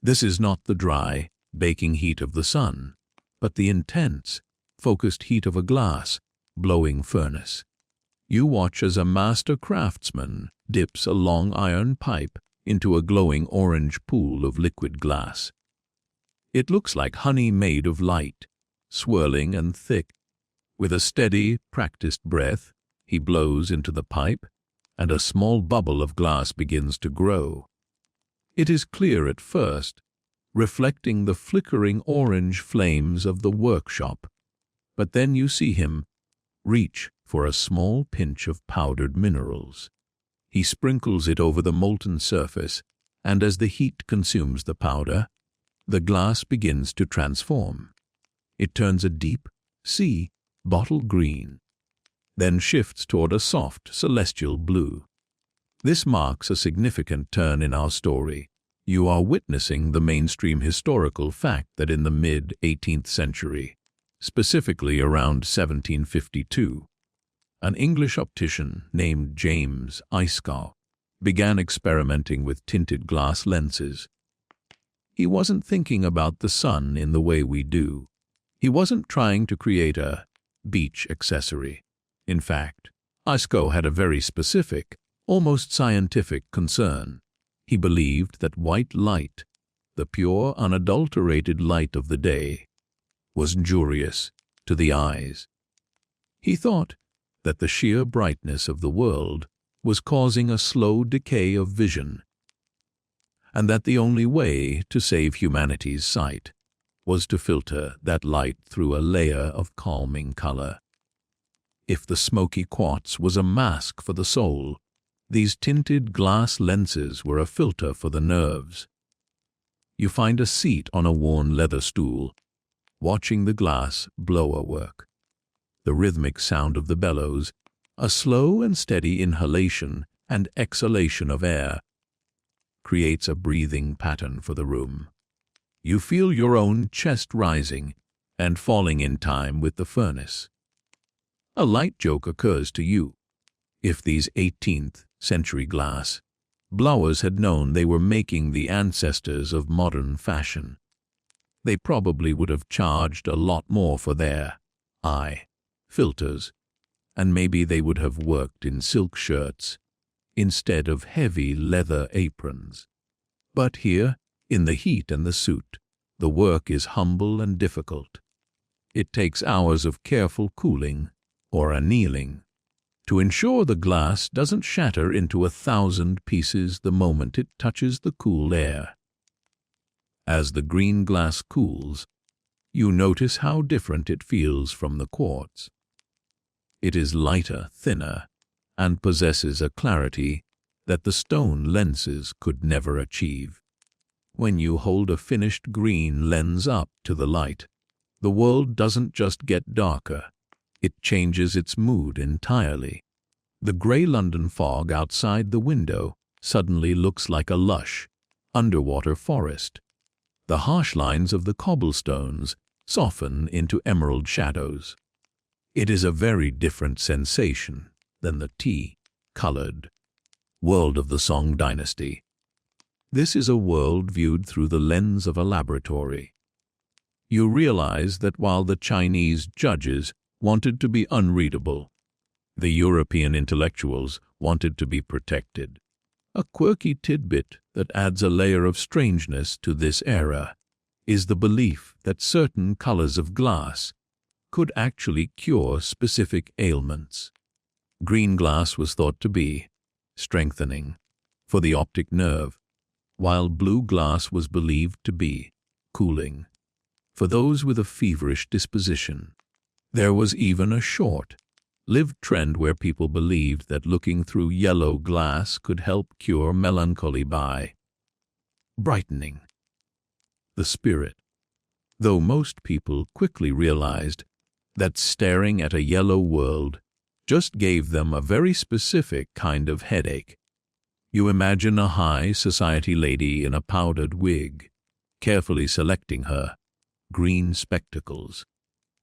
This is not the dry, baking heat of the sun, but the intense, focused heat of a glass, blowing furnace. You watch as a master craftsman dips a long iron pipe into a glowing orange pool of liquid glass. It looks like honey made of light, swirling and thick. With a steady, practiced breath, he blows into the pipe, and a small bubble of glass begins to grow. It is clear at first, reflecting the flickering orange flames of the workshop, but then you see him reach for a small pinch of powdered minerals. He sprinkles it over the molten surface, and as the heat consumes the powder, the glass begins to transform. It turns a deep sea bottle green, then shifts toward a soft celestial blue. This marks a significant turn in our story. You are witnessing the mainstream historical fact that in the mid-18th century, specifically around 1752, an English optician named James Iscow began experimenting with tinted glass lenses. He wasn't thinking about the sun in the way we do. He wasn't trying to create a beach accessory. In fact, Iscow had a very specific, almost scientific concern. He believed that white light, the pure, unadulterated light of the day, was injurious to the eyes. He thought that the sheer brightness of the world was causing a slow decay of vision, and that the only way to save humanity's sight was to filter that light through a layer of calming color. If the smoky quartz was a mask for the soul, these tinted glass lenses were a filter for the nerves. You find a seat on a worn leather stool, watching the glass blower work. The rhythmic sound of the bellows, a slow and steady inhalation and exhalation of air, creates a breathing pattern for the room. You feel your own chest rising and falling in time with the furnace. A light joke occurs to you. If these 18th century glass blowers had known they were making the ancestors of modern fashion, they probably would have charged a lot more for their eye filters, and maybe they would have worked in silk shirts instead of heavy leather aprons. But here, in the heat and the suit, the work is humble and difficult. It takes hours of careful cooling or annealing to ensure the glass doesn't shatter into 1,000 pieces the moment it touches the cool air. As the green glass cools, you notice how different it feels from the quartz. It is lighter, thinner, and possesses a clarity that the stone lenses could never achieve. When you hold a finished green lens up to the light, the world doesn't just get darker, it changes its mood entirely. The grey London fog outside the window suddenly looks like a lush, underwater forest. The harsh lines of the cobblestones soften into emerald shadows. It is a very different sensation than the tea-colored world of the Song Dynasty. This is a world viewed through the lens of a laboratory. You realize that while the Chinese judges wanted to be unreadable, the European intellectuals wanted to be protected. A quirky tidbit that adds a layer of strangeness to this era is the belief that certain colors of glass could actually cure specific ailments. Green glass was thought to be strengthening for the optic nerve, while blue glass was believed to be cooling. for those with a feverish disposition. There was even a short-lived trend where people believed that looking through yellow glass could help cure melancholy by brightening the spirit, though most people quickly realized that staring at a yellow world just gave them a very specific kind of headache. You imagine a high society lady in a powdered wig, carefully selecting her green spectacles,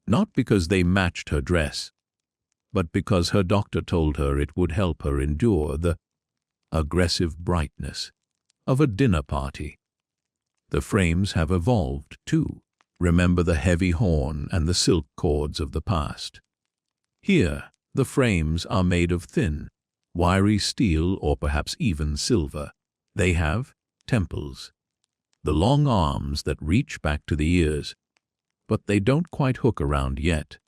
not because they matched her dress, but because her doctor told her it would help her endure the aggressive brightness of a dinner party. The frames have evolved, too. Remember the heavy horn and the silk cords of the past. Here, the frames are made of thin, wiry steel or perhaps even silver. They have temples, the long arms that reach back to the ears, but they don't quite hook around yet.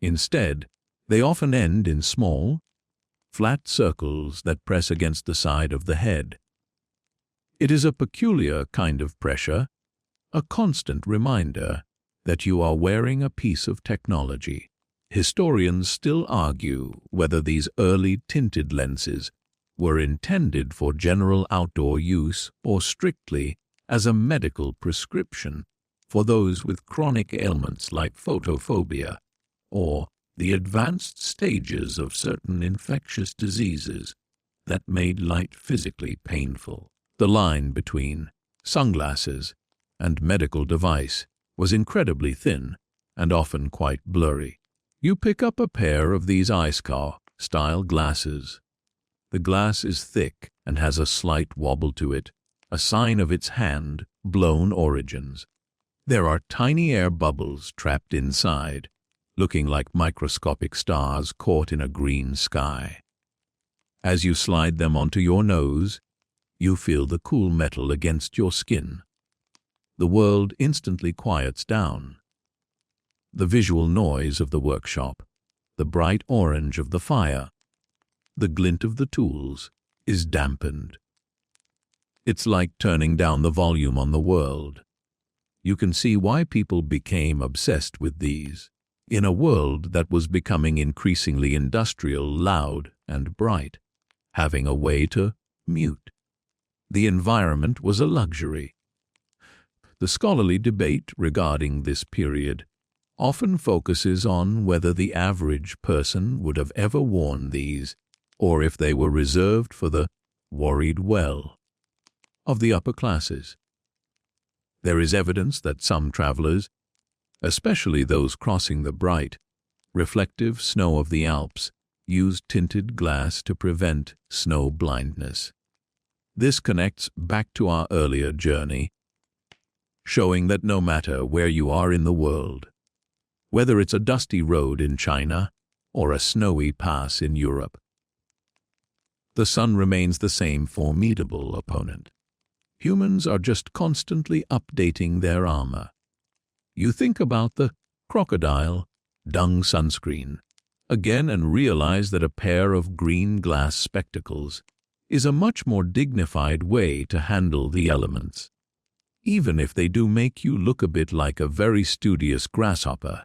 Instead, they often end in small, flat circles that press against the side of the head. It is a peculiar kind of pressure, a constant reminder that you are wearing a piece of technology. Historians still argue whether these early tinted lenses were intended for general outdoor use or strictly as a medical prescription for those with chronic ailments like photophobia or the advanced stages of certain infectious diseases that made light physically painful. The line between sunglasses and medical device was incredibly thin and often quite blurry. You pick up a pair of these eye-scar-style glasses. The glass is thick and has a slight wobble to it, a sign of its hand-blown origins. There are tiny air bubbles trapped inside, looking like microscopic stars caught in a green sky. As you slide them onto your nose, you feel the cool metal against your skin. The world instantly quiets down. The visual noise of the workshop, the bright orange of the fire, the glint of the tools is dampened. It's like turning down the volume on the world. You can see why people became obsessed with these. In a world that was becoming increasingly industrial, loud, and bright, having a way to mute the environment was a luxury. The scholarly debate regarding this period often focuses on whether the average person would have ever worn these, or if they were reserved for the worried well of the upper classes. There is evidence that some travelers, especially those crossing the bright, reflective snow of the Alps, used tinted glass to prevent snow blindness. This connects back to our earlier journey, showing that no matter where you are in the world, whether it's a dusty road in China or a snowy pass in Europe, the sun remains the same formidable opponent. Humans are just constantly updating their armor. You think about the crocodile dung sunscreen again and realize that a pair of green glass spectacles is a much more dignified way to handle the elements, even if they do make you look a bit like a very studious grasshopper.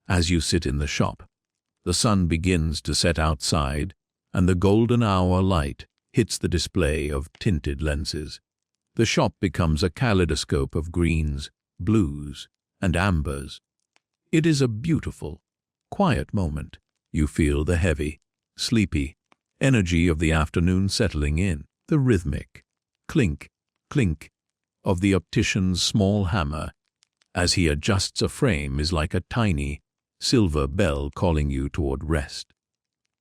As you sit in the shop, the sun begins to set outside, and the golden hour light hits the display of tinted lenses. The shop becomes a kaleidoscope of greens, blues, and ambers. It is a beautiful, quiet moment. You feel the heavy, sleepy energy of the afternoon settling in. The rhythmic clink, clink of the optician's small hammer as he adjusts a frame is like a tiny silver bell calling you toward rest.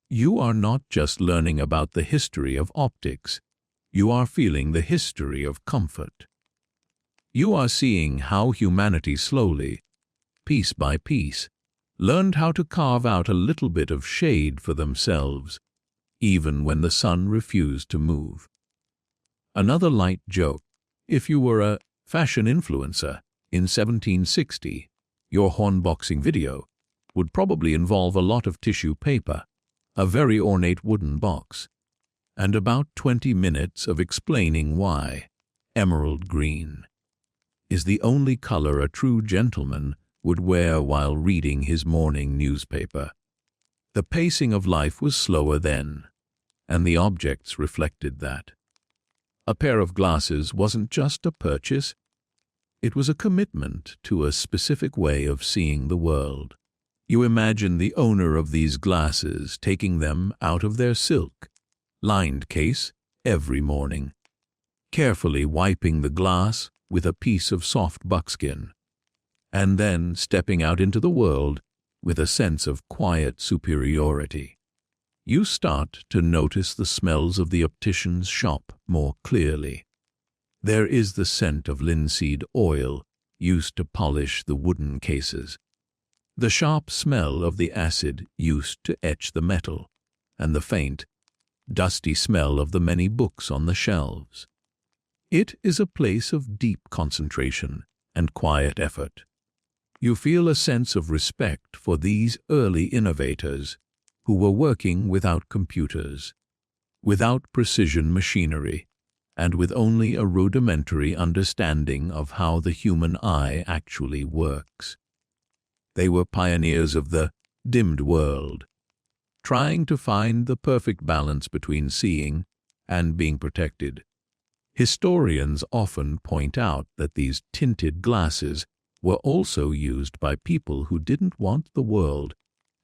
You are not just learning about the history of optics, you are feeling the history of comfort. You are seeing how humanity slowly, piece by piece, learned how to carve out a little bit of shade for themselves, even when the sun refused to move. Another light joke: if you were a fashion influencer in 1760, your hornboxing video would probably involve a lot of tissue paper, a very ornate wooden box, and about 20 minutes of explaining why emerald green is the only color a true gentleman would wear while reading his morning newspaper. The pacing of life was slower then, and the objects reflected that. A pair of glasses wasn't just a purchase, it was a commitment to a specific way of seeing the world. You imagine the owner of these glasses taking them out of their silk, lined case every morning, carefully wiping the glass with a piece of soft buckskin, and then stepping out into the world with a sense of quiet superiority. You start to notice the smells of the optician's shop more clearly. There is the scent of linseed oil used to polish the wooden cases, the sharp smell of the acid used to etch the metal, and the faint, dusty smell of the many books on the shelves. It is a place of deep concentration and quiet effort. You feel a sense of respect for these early innovators who were working without computers, without precision machinery, and with only a rudimentary understanding of how the human eye actually works. They were pioneers of the dimmed world, trying to find the perfect balance between seeing and being protected. Historians often point out that these tinted glasses were also used by people who didn't want the world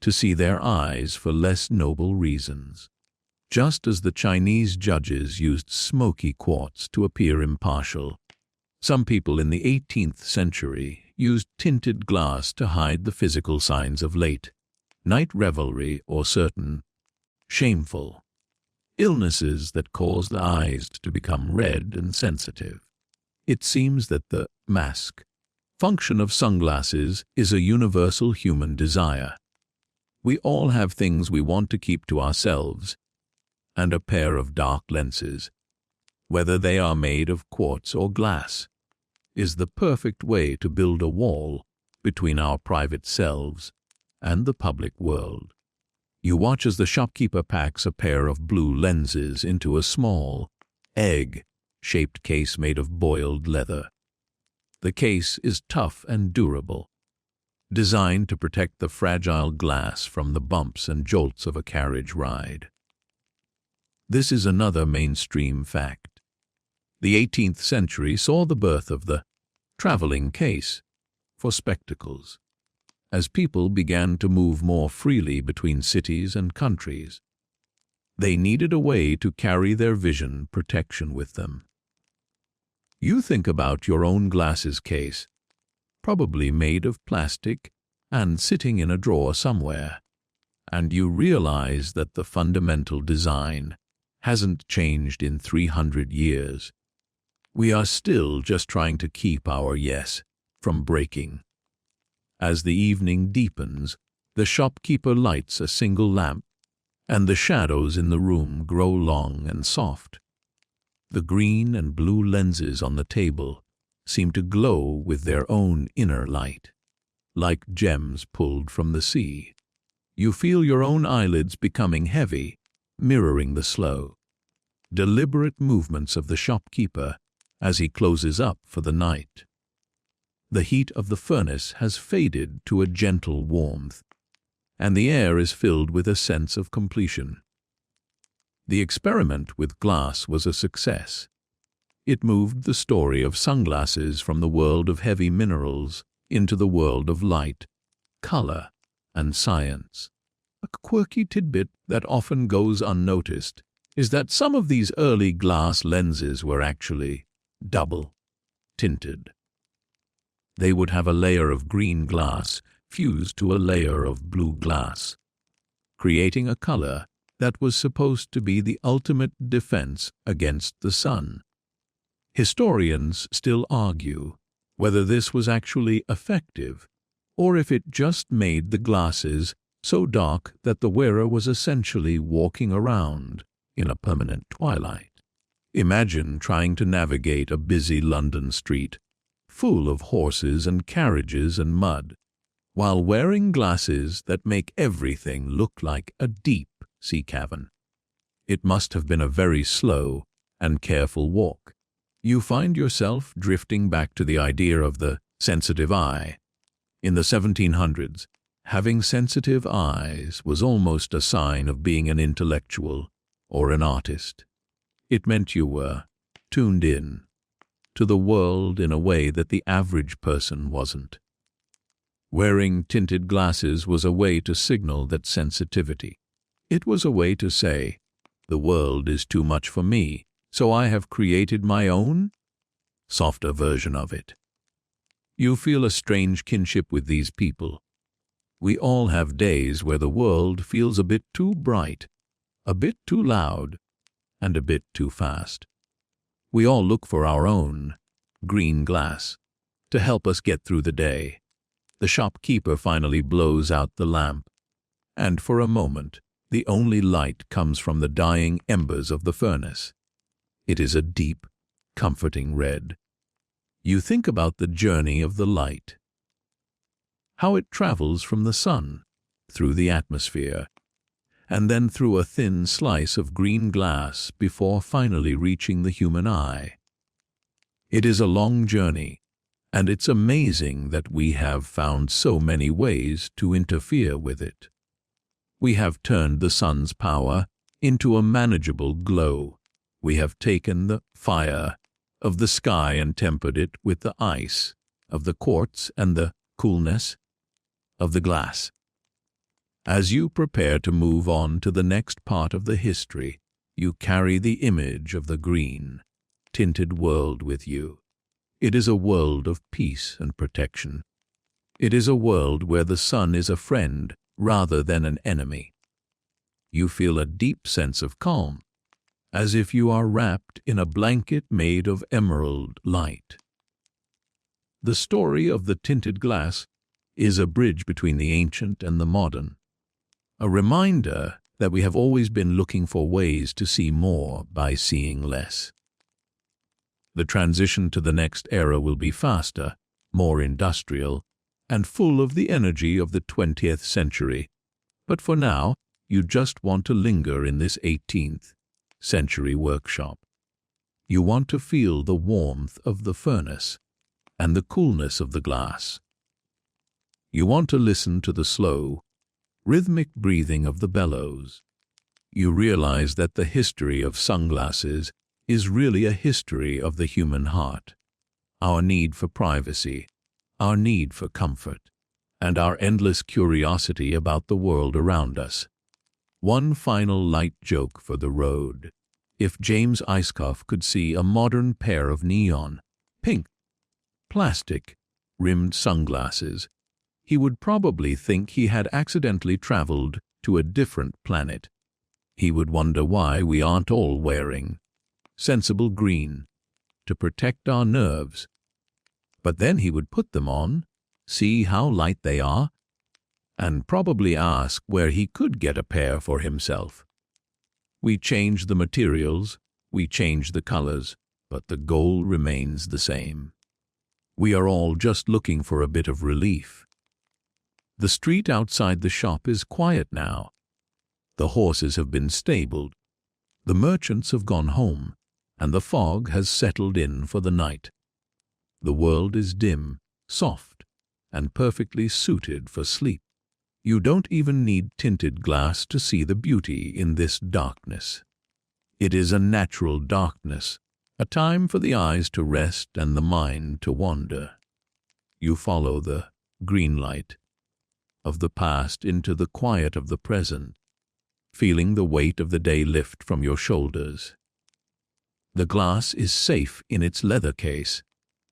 to see their eyes for less noble reasons. Just as the Chinese judges used smoky quartz to appear impartial, some people in the 18th century used tinted glass to hide the physical signs of late night revelry or certain shameful illnesses that cause the eyes to become red and sensitive. It seems that the mask function of sunglasses is a universal human desire. We all have things we want to keep to ourselves, and a pair of dark lenses, whether they are made of quartz or glass, is the perfect way to build a wall between our private selves and the public world. You watch as the shopkeeper packs a pair of blue lenses into a small, egg-shaped case made of boiled leather. The case is tough and durable, designed to protect the fragile glass from the bumps and jolts of a carriage ride. This is another mainstream fact. The 18th century saw the birth of the traveling case for spectacles. As people began to move more freely between cities and countries, they needed a way to carry their vision protection with them. You think about your own glasses case, probably made of plastic and sitting in a drawer somewhere, and you realize that the fundamental design hasn't changed in 300 years. We are still just trying to keep our yes from breaking. As the evening deepens, the shopkeeper lights a single lamp, and the shadows in the room grow long and soft. The green and blue lenses on the table seem to glow with their own inner light, like gems pulled from the sea. You feel your own eyelids becoming heavy, mirroring the slow, deliberate movements of the shopkeeper as he closes up for the night. The heat of the furnace has faded to a gentle warmth, and the air is filled with a sense of completion. The experiment with glass was a success. It moved the story of sunglasses from the world of heavy minerals into the world of light, color, and science. A quirky tidbit that often goes unnoticed is that some of these early glass lenses were actually double tinted. They would have a layer of green glass fused to a layer of blue glass, creating a color that was supposed to be the ultimate defense against the sun. Historians still argue whether this was actually effective, or if it just made the glasses so dark that the wearer was essentially walking around in a permanent twilight. Imagine trying to navigate a busy London street, full of horses and carriages and mud, while wearing glasses that make everything look like a deep sea cavern. It must have been a very slow and careful walk, You find yourself drifting back to the idea of the sensitive eye. In the 1700s, having sensitive eyes was almost a sign of being an intellectual or an artist. It meant you were tuned in to the world in a way that the average person wasn't. Wearing tinted glasses was a way to signal that sensitivity. It was a way to say, the world is too much for me, so I have created my own, softer version of it. You feel a strange kinship with these people. We all have days where the world feels a bit too bright, a bit too loud, and a bit too fast. We all look for our own green glass to help us get through the day. The shopkeeper finally blows out the lamp, and for a moment, the only light comes from the dying embers of the furnace. It is a deep, comforting red. You think about the journey of the light, how it travels from the sun, through the atmosphere, and then through a thin slice of green glass before finally reaching the human eye. It is a long journey, and it's amazing that we have found so many ways to interfere with it. We have turned the sun's power into a manageable glow. We have taken the fire of the sky and tempered it with the ice of the quartz and the coolness of the glass. As you prepare to move on to the next part of the history, you carry the image of the green, tinted world with you. It is a world of peace and protection. It is a world where the sun is a friend rather than an enemy. You feel a deep sense of calm, as if you are wrapped in a blanket made of emerald light. The story of the tinted glass is a bridge between the ancient and the modern, a reminder that we have always been looking for ways to see more by seeing less. The transition to the next era will be faster, more industrial, and full of the energy of the 20th century. But for now, you just want to linger in this 18th century workshop. You want to feel the warmth of the furnace and the coolness of the glass. You want to listen to the slow, rhythmic breathing of the bellows. You realize that the history of sunglasses is really a history of the human heart, our need for privacy, our need for comfort, and our endless curiosity about the world around us. One final light joke for the road. If James Icecoff could see a modern pair of neon, pink, plastic-rimmed sunglasses, he would probably think he had accidentally traveled to a different planet. He would wonder why we aren't all wearing sensible green to protect our nerves. But then he would put them on, see how light they are, and probably ask where he could get a pair for himself. We change the materials, we change the colors, but the goal remains the same. We are all just looking for a bit of relief. The street outside the shop is quiet now. The horses have been stabled, the merchants have gone home, and the fog has settled in for the night. The world is dim, soft, and perfectly suited for sleep. You don't even need tinted glass to see the beauty in this darkness. It is a natural darkness, a time for the eyes to rest and the mind to wander. You follow the green light of the past into the quiet of the present, feeling the weight of the day lift from your shoulders. The glass is safe in its leather case,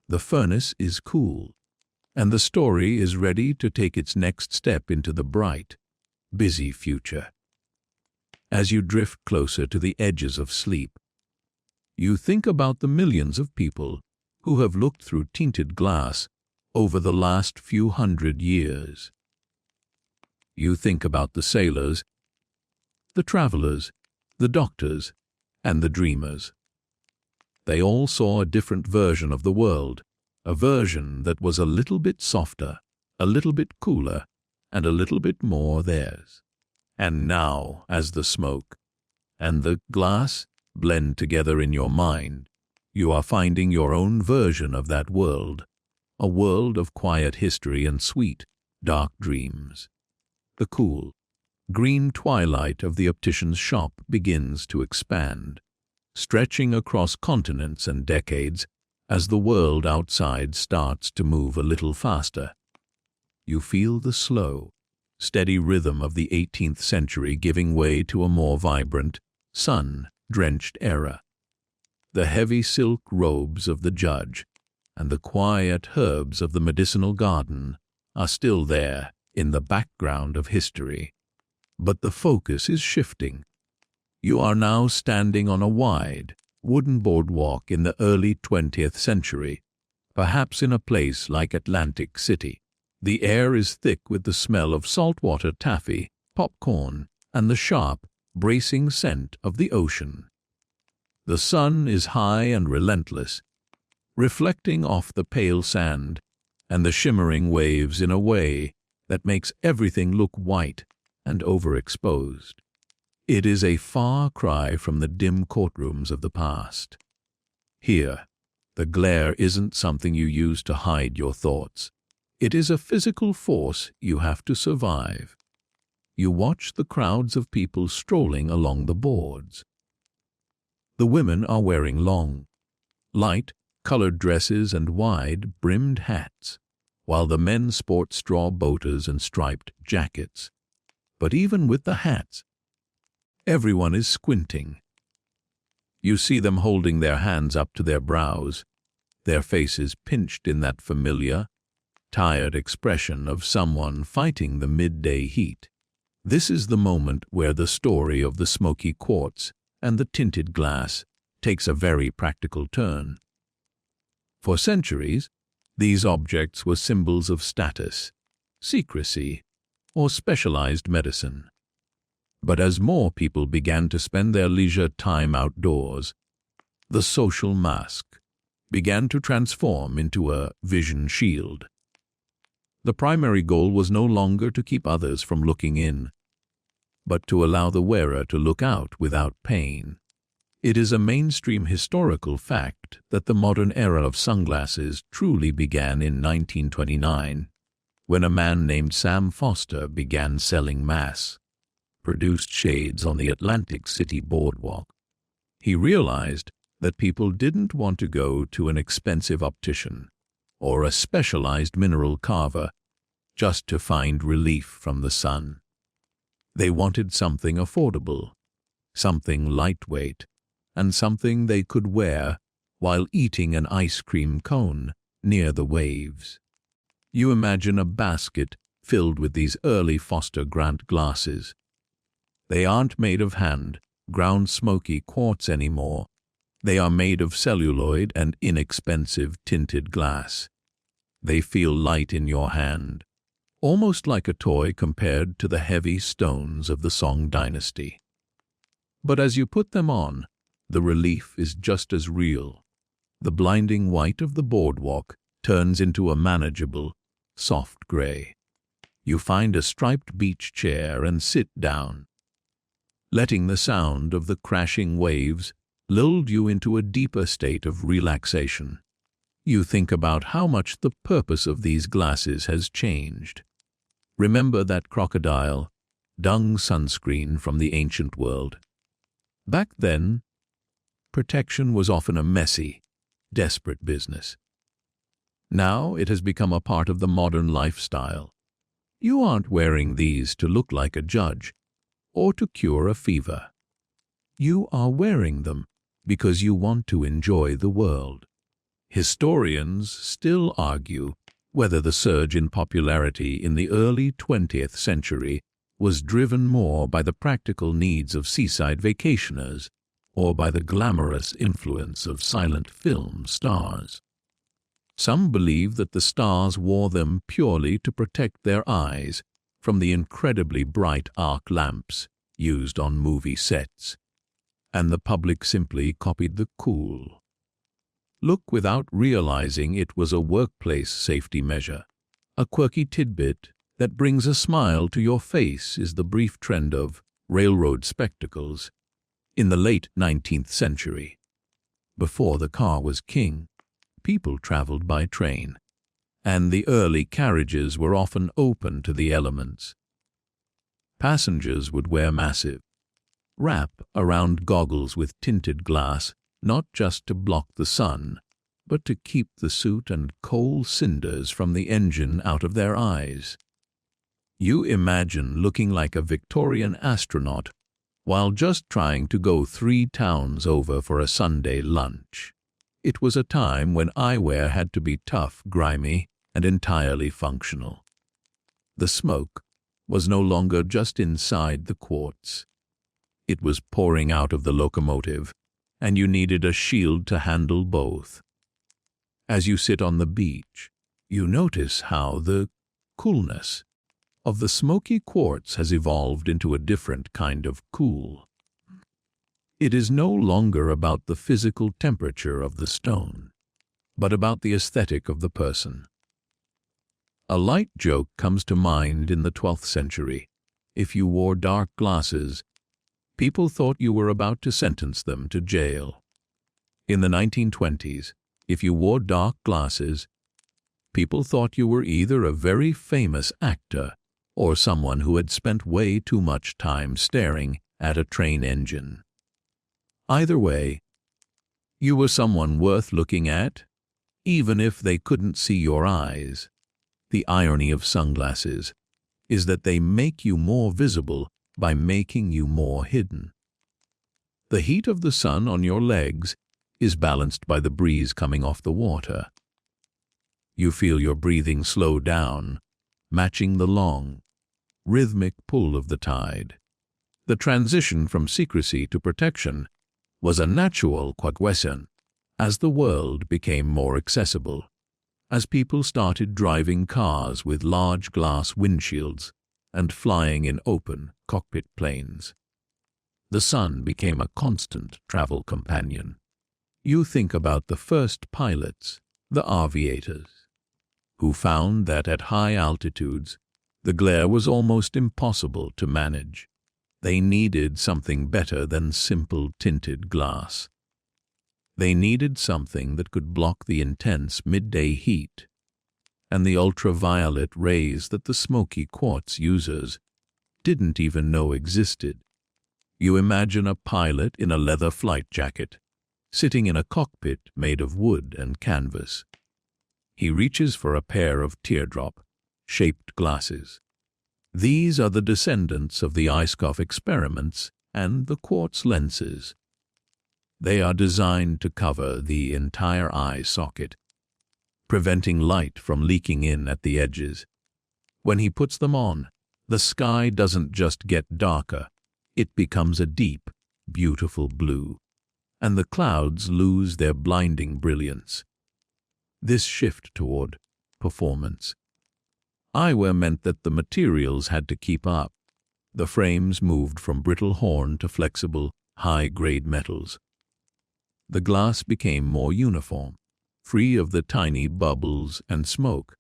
the furnace is cool, and the story is ready to take its next step into the bright, busy future. As you drift closer to the edges of sleep, you think about the millions of people who have looked through tinted glass over the last few hundred years. You think about the sailors, the travelers, the doctors, and the dreamers. They all saw a different version of the world, a version that was a little bit softer, a little bit cooler, and a little bit more theirs. And now, as the smoke and the glass blend together in your mind, You are finding your own version of that world, a world of quiet history and sweet, dark dreams. The cool, green twilight of the optician's shop begins to expand, stretching across continents and decades as the world outside starts to move a little faster. You feel the slow, steady rhythm of the 18th century giving way to a more vibrant, sun-drenched era. The heavy silk robes of the judge and the quiet herbs of the medicinal garden are still there in the background of history. But the focus is shifting. You are now standing on a wide, wooden boardwalk in the early 20th century, perhaps in a place like Atlantic City. The air is thick with the smell of saltwater taffy, popcorn, and the sharp, bracing scent of the ocean. The sun is high and relentless, reflecting off the pale sand and the shimmering waves in a way that makes everything look white and overexposed. It is a far cry from the dim courtrooms of the past. Here, the glare isn't something you use to hide your thoughts. It is a physical force you have to survive. You watch the crowds of people strolling along the boards. The women are wearing long, light, colored dresses and wide-brimmed hats, while the men sport straw boaters and striped jackets. But even with the hats, everyone is squinting. You see them holding their hands up to their brows, their faces pinched in that familiar, tired expression of someone fighting the midday heat. This is the moment where the story of the smoky quartz and the tinted glass takes a very practical turn. For centuries, these objects were symbols of status, secrecy, or specialized medicine. But as more people began to spend their leisure time outdoors, the social mask began to transform into a vision shield. The primary goal was no longer to keep others from looking in, but to allow the wearer to look out without pain. It is a mainstream historical fact that the modern era of sunglasses truly began in 1929, when a man named Sam Foster began selling mass-produced shades on the Atlantic City boardwalk. He realized that people didn't want to go to an expensive optician or a specialized mineral carver just to find relief from the sun. They wanted something affordable, something lightweight, and something they could wear while eating an ice cream cone near the waves. You imagine a basket filled with these early Foster Grant glasses. They aren't made of hand-ground smoky quartz anymore. They are made of celluloid and inexpensive tinted glass. They feel light in your hand, almost like a toy compared to the heavy stones of the Song Dynasty. But as you put them on, the relief is just as real. The blinding white of the boardwalk turns into a manageable, soft gray. You find a striped beach chair and sit down, letting the sound of the crashing waves lull you into a deeper state of relaxation. You think about how much the purpose of these glasses has changed. Remember that crocodile dung sunscreen from the ancient world. Back then, protection was often a messy, desperate business. Now it has become a part of the modern lifestyle. You aren't wearing these to look like a judge or to cure a fever. You are wearing them because you want to enjoy the world. Historians still argue whether the surge in popularity in the early 20th century was driven more by the practical needs of seaside vacationers or by the glamorous influence of silent film stars. Some believe that the stars wore them purely to protect their eyes from the incredibly bright arc lamps used on movie sets, and the public simply copied the cool look without realizing it was a workplace safety measure. A quirky tidbit that brings a smile to your face is the brief trend of railroad spectacles in the late 19th century. Before the car was king, people traveled by train, and the early carriages were often open to the elements. Passengers would wear massive, wrap-around goggles with tinted glass, not just to block the sun, but to keep the soot and coal cinders from the engine out of their eyes. You imagine looking like a Victorian astronaut while just trying to go 3 towns over for a Sunday lunch. It was a time when eyewear had to be tough, grimy, and entirely functional. The smoke was no longer just inside the quartz. It was pouring out of the locomotive, and you needed a shield to handle both. As you sit on the beach, you notice how the coolness of the smoky quartz has evolved into a different kind of cool. It is no longer about the physical temperature of the stone, but about the aesthetic of the person. A light joke comes to mind in the 12th century. If you wore dark glasses, people thought you were about to sentence them to jail. In the 1920s, if you wore dark glasses, people thought you were either a very famous actor or someone who had spent way too much time staring at a train engine. Either way, you were someone worth looking at, even if they couldn't see your eyes. The irony of sunglasses is that they make you more visible by making you more hidden. The heat of the sun on your legs is balanced by the breeze coming off the water. You feel your breathing slow down, matching the long, rhythmic pull of the tide. The transition from secrecy to protection was a natural question as the world became more accessible, as people started driving cars with large glass windshields and flying in open cockpit planes. The sun became a constant travel companion. You think about the first pilots, the aviators, who found that at high altitudes, the glare was almost impossible to manage. They needed something better than simple tinted glass. They needed something that could block the intense midday heat and the ultraviolet rays that the smoky quartz users didn't even know existed. You imagine a pilot in a leather flight jacket, sitting in a cockpit made of wood and canvas. He reaches for a pair of teardrop-shaped glasses. These are the descendants of the Eyeskov experiments and the quartz lenses. They are designed to cover the entire eye socket, preventing light from leaking in at the edges. When he puts them on, the sky doesn't just get darker, it becomes a deep, beautiful blue, and the clouds lose their blinding brilliance. This shift toward performance eyewear meant that the materials had to keep up. The frames moved from brittle horn to flexible, high-grade metals. The glass became more uniform, free of the tiny bubbles and smoke,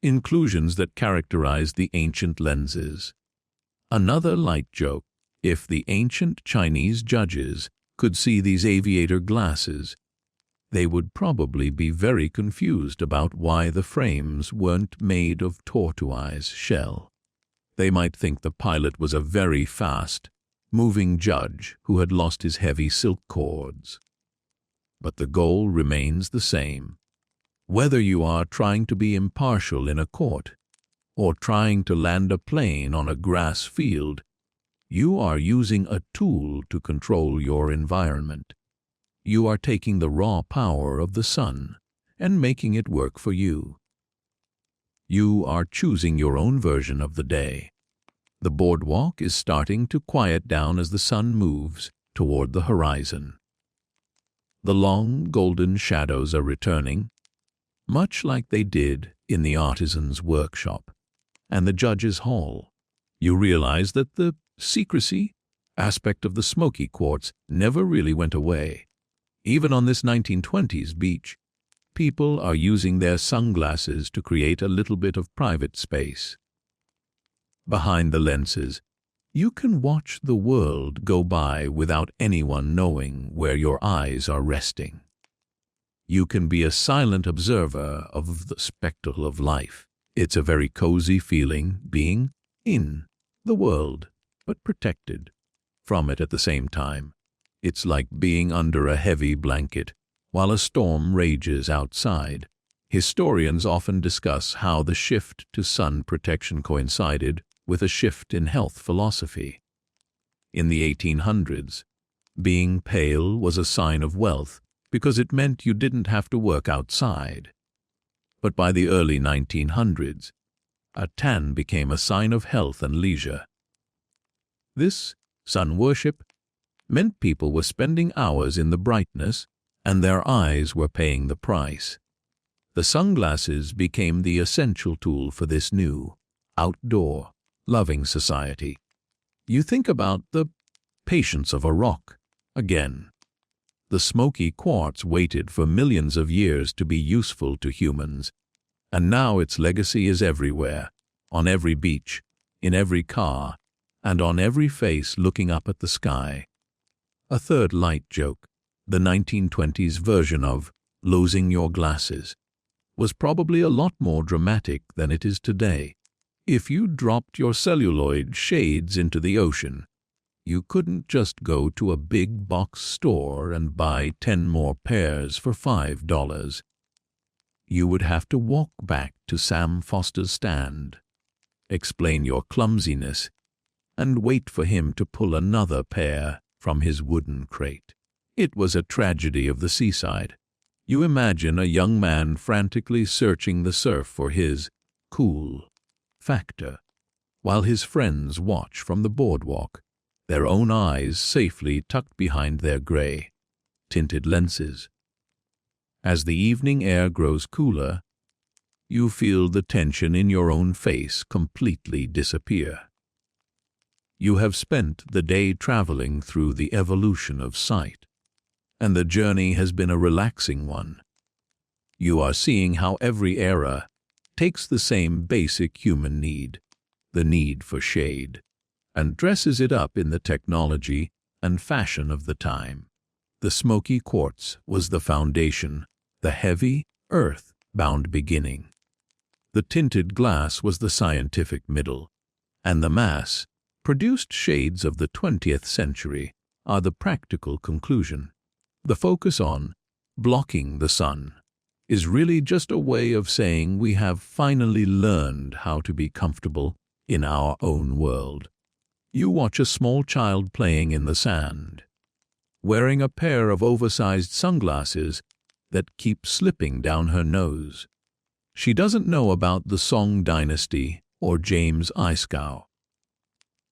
inclusions that characterized the ancient lenses. Another light joke: if the ancient Chinese judges could see these aviator glasses, they would probably be very confused about why the frames weren't made of tortoise shell. They might think the pilot was a very fast, moving judge who had lost his heavy silk cords. But the goal remains the same. Whether you are trying to be impartial in a court or trying to land a plane on a grass field, you are using a tool to control your environment. You are taking the raw power of the sun and making it work for you. You are choosing your own version of the day. The boardwalk is starting to quiet down as the sun moves toward the horizon. The long golden shadows are returning, much like they did in the artisan's workshop and the judge's hall. You realize that the secrecy aspect of the smoky quartz never really went away. Even on this 1920s beach, people are using their sunglasses to create a little bit of private space. Behind the lenses, you can watch the world go by without anyone knowing where your eyes are resting. You can be a silent observer of the spectacle of life. It's a very cozy feeling being in the world, but protected from it at the same time. It's like being under a heavy blanket while a storm rages outside. Historians often discuss how the shift to sun protection coincided with a shift in health philosophy. In the 1800s, being pale was a sign of wealth because it meant you didn't have to work outside. But by the early 1900s, a tan became a sign of health and leisure. This sun worship meant people were spending hours in the brightness and their eyes were paying the price. The sunglasses became the essential tool for this new, outdoor, loving society. You think about the patience of a rock again. The smoky quartz waited for millions of years to be useful to humans, and now its legacy is everywhere, on every beach, in every car, and on every face looking up at the sky. A third light joke, the 1920s version of losing your glasses, was probably a lot more dramatic than it is today. If you dropped your celluloid shades into the ocean, you couldn't just go to a big box store and buy 10 more pairs for $5. You would have to walk back to Sam Foster's stand, explain your clumsiness, and wait for him to pull another pair from his wooden crate. It was a tragedy of the seaside. You imagine a young man frantically searching the surf for his cool factor, while his friends watch from the boardwalk, their own eyes safely tucked behind their gray, tinted lenses. As the evening air grows cooler, you feel the tension in your own face completely disappear. You have spent the day traveling through the evolution of sight, and the journey has been a relaxing one. You are seeing how every era takes the same basic human need, the need for shade, and dresses it up in the technology and fashion of the time. The smoky quartz was the foundation, the heavy, earth-bound beginning. The tinted glass was the scientific middle, and the mass-produced shades of the 20th century are the practical conclusion. The focus on blocking the sun is really just a way of saying we have finally learned how to be comfortable in our own world. You watch a small child playing in the sand, wearing a pair of oversized sunglasses that keep slipping down her nose. She doesn't know about the Song Dynasty or James Iskow.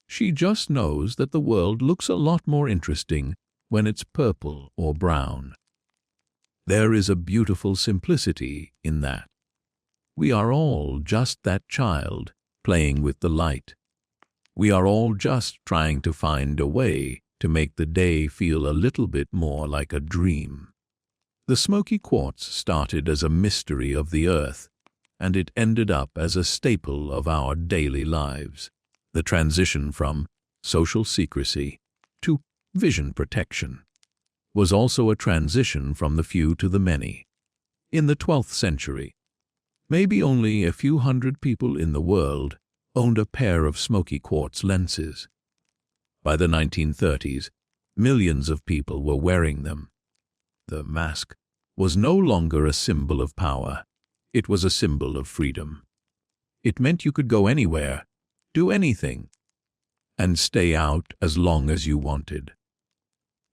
She just knows that the world looks a lot more interesting when it's purple or brown. There is a beautiful simplicity in that. We are all just that child playing with the light. We are all just trying to find a way to make the day feel a little bit more like a dream. The smoky quartz started as a mystery of the earth, and it ended up as a staple of our daily lives. The transition from social secrecy to vision protection was also a transition from the few to the many. In the 12th century, maybe only a few hundred people in the world owned a pair of smoky quartz lenses. By the 1930s, millions of people were wearing them. The mask was no longer a symbol of power. It was a symbol of freedom. It meant you could go anywhere, do anything, and stay out as long as you wanted.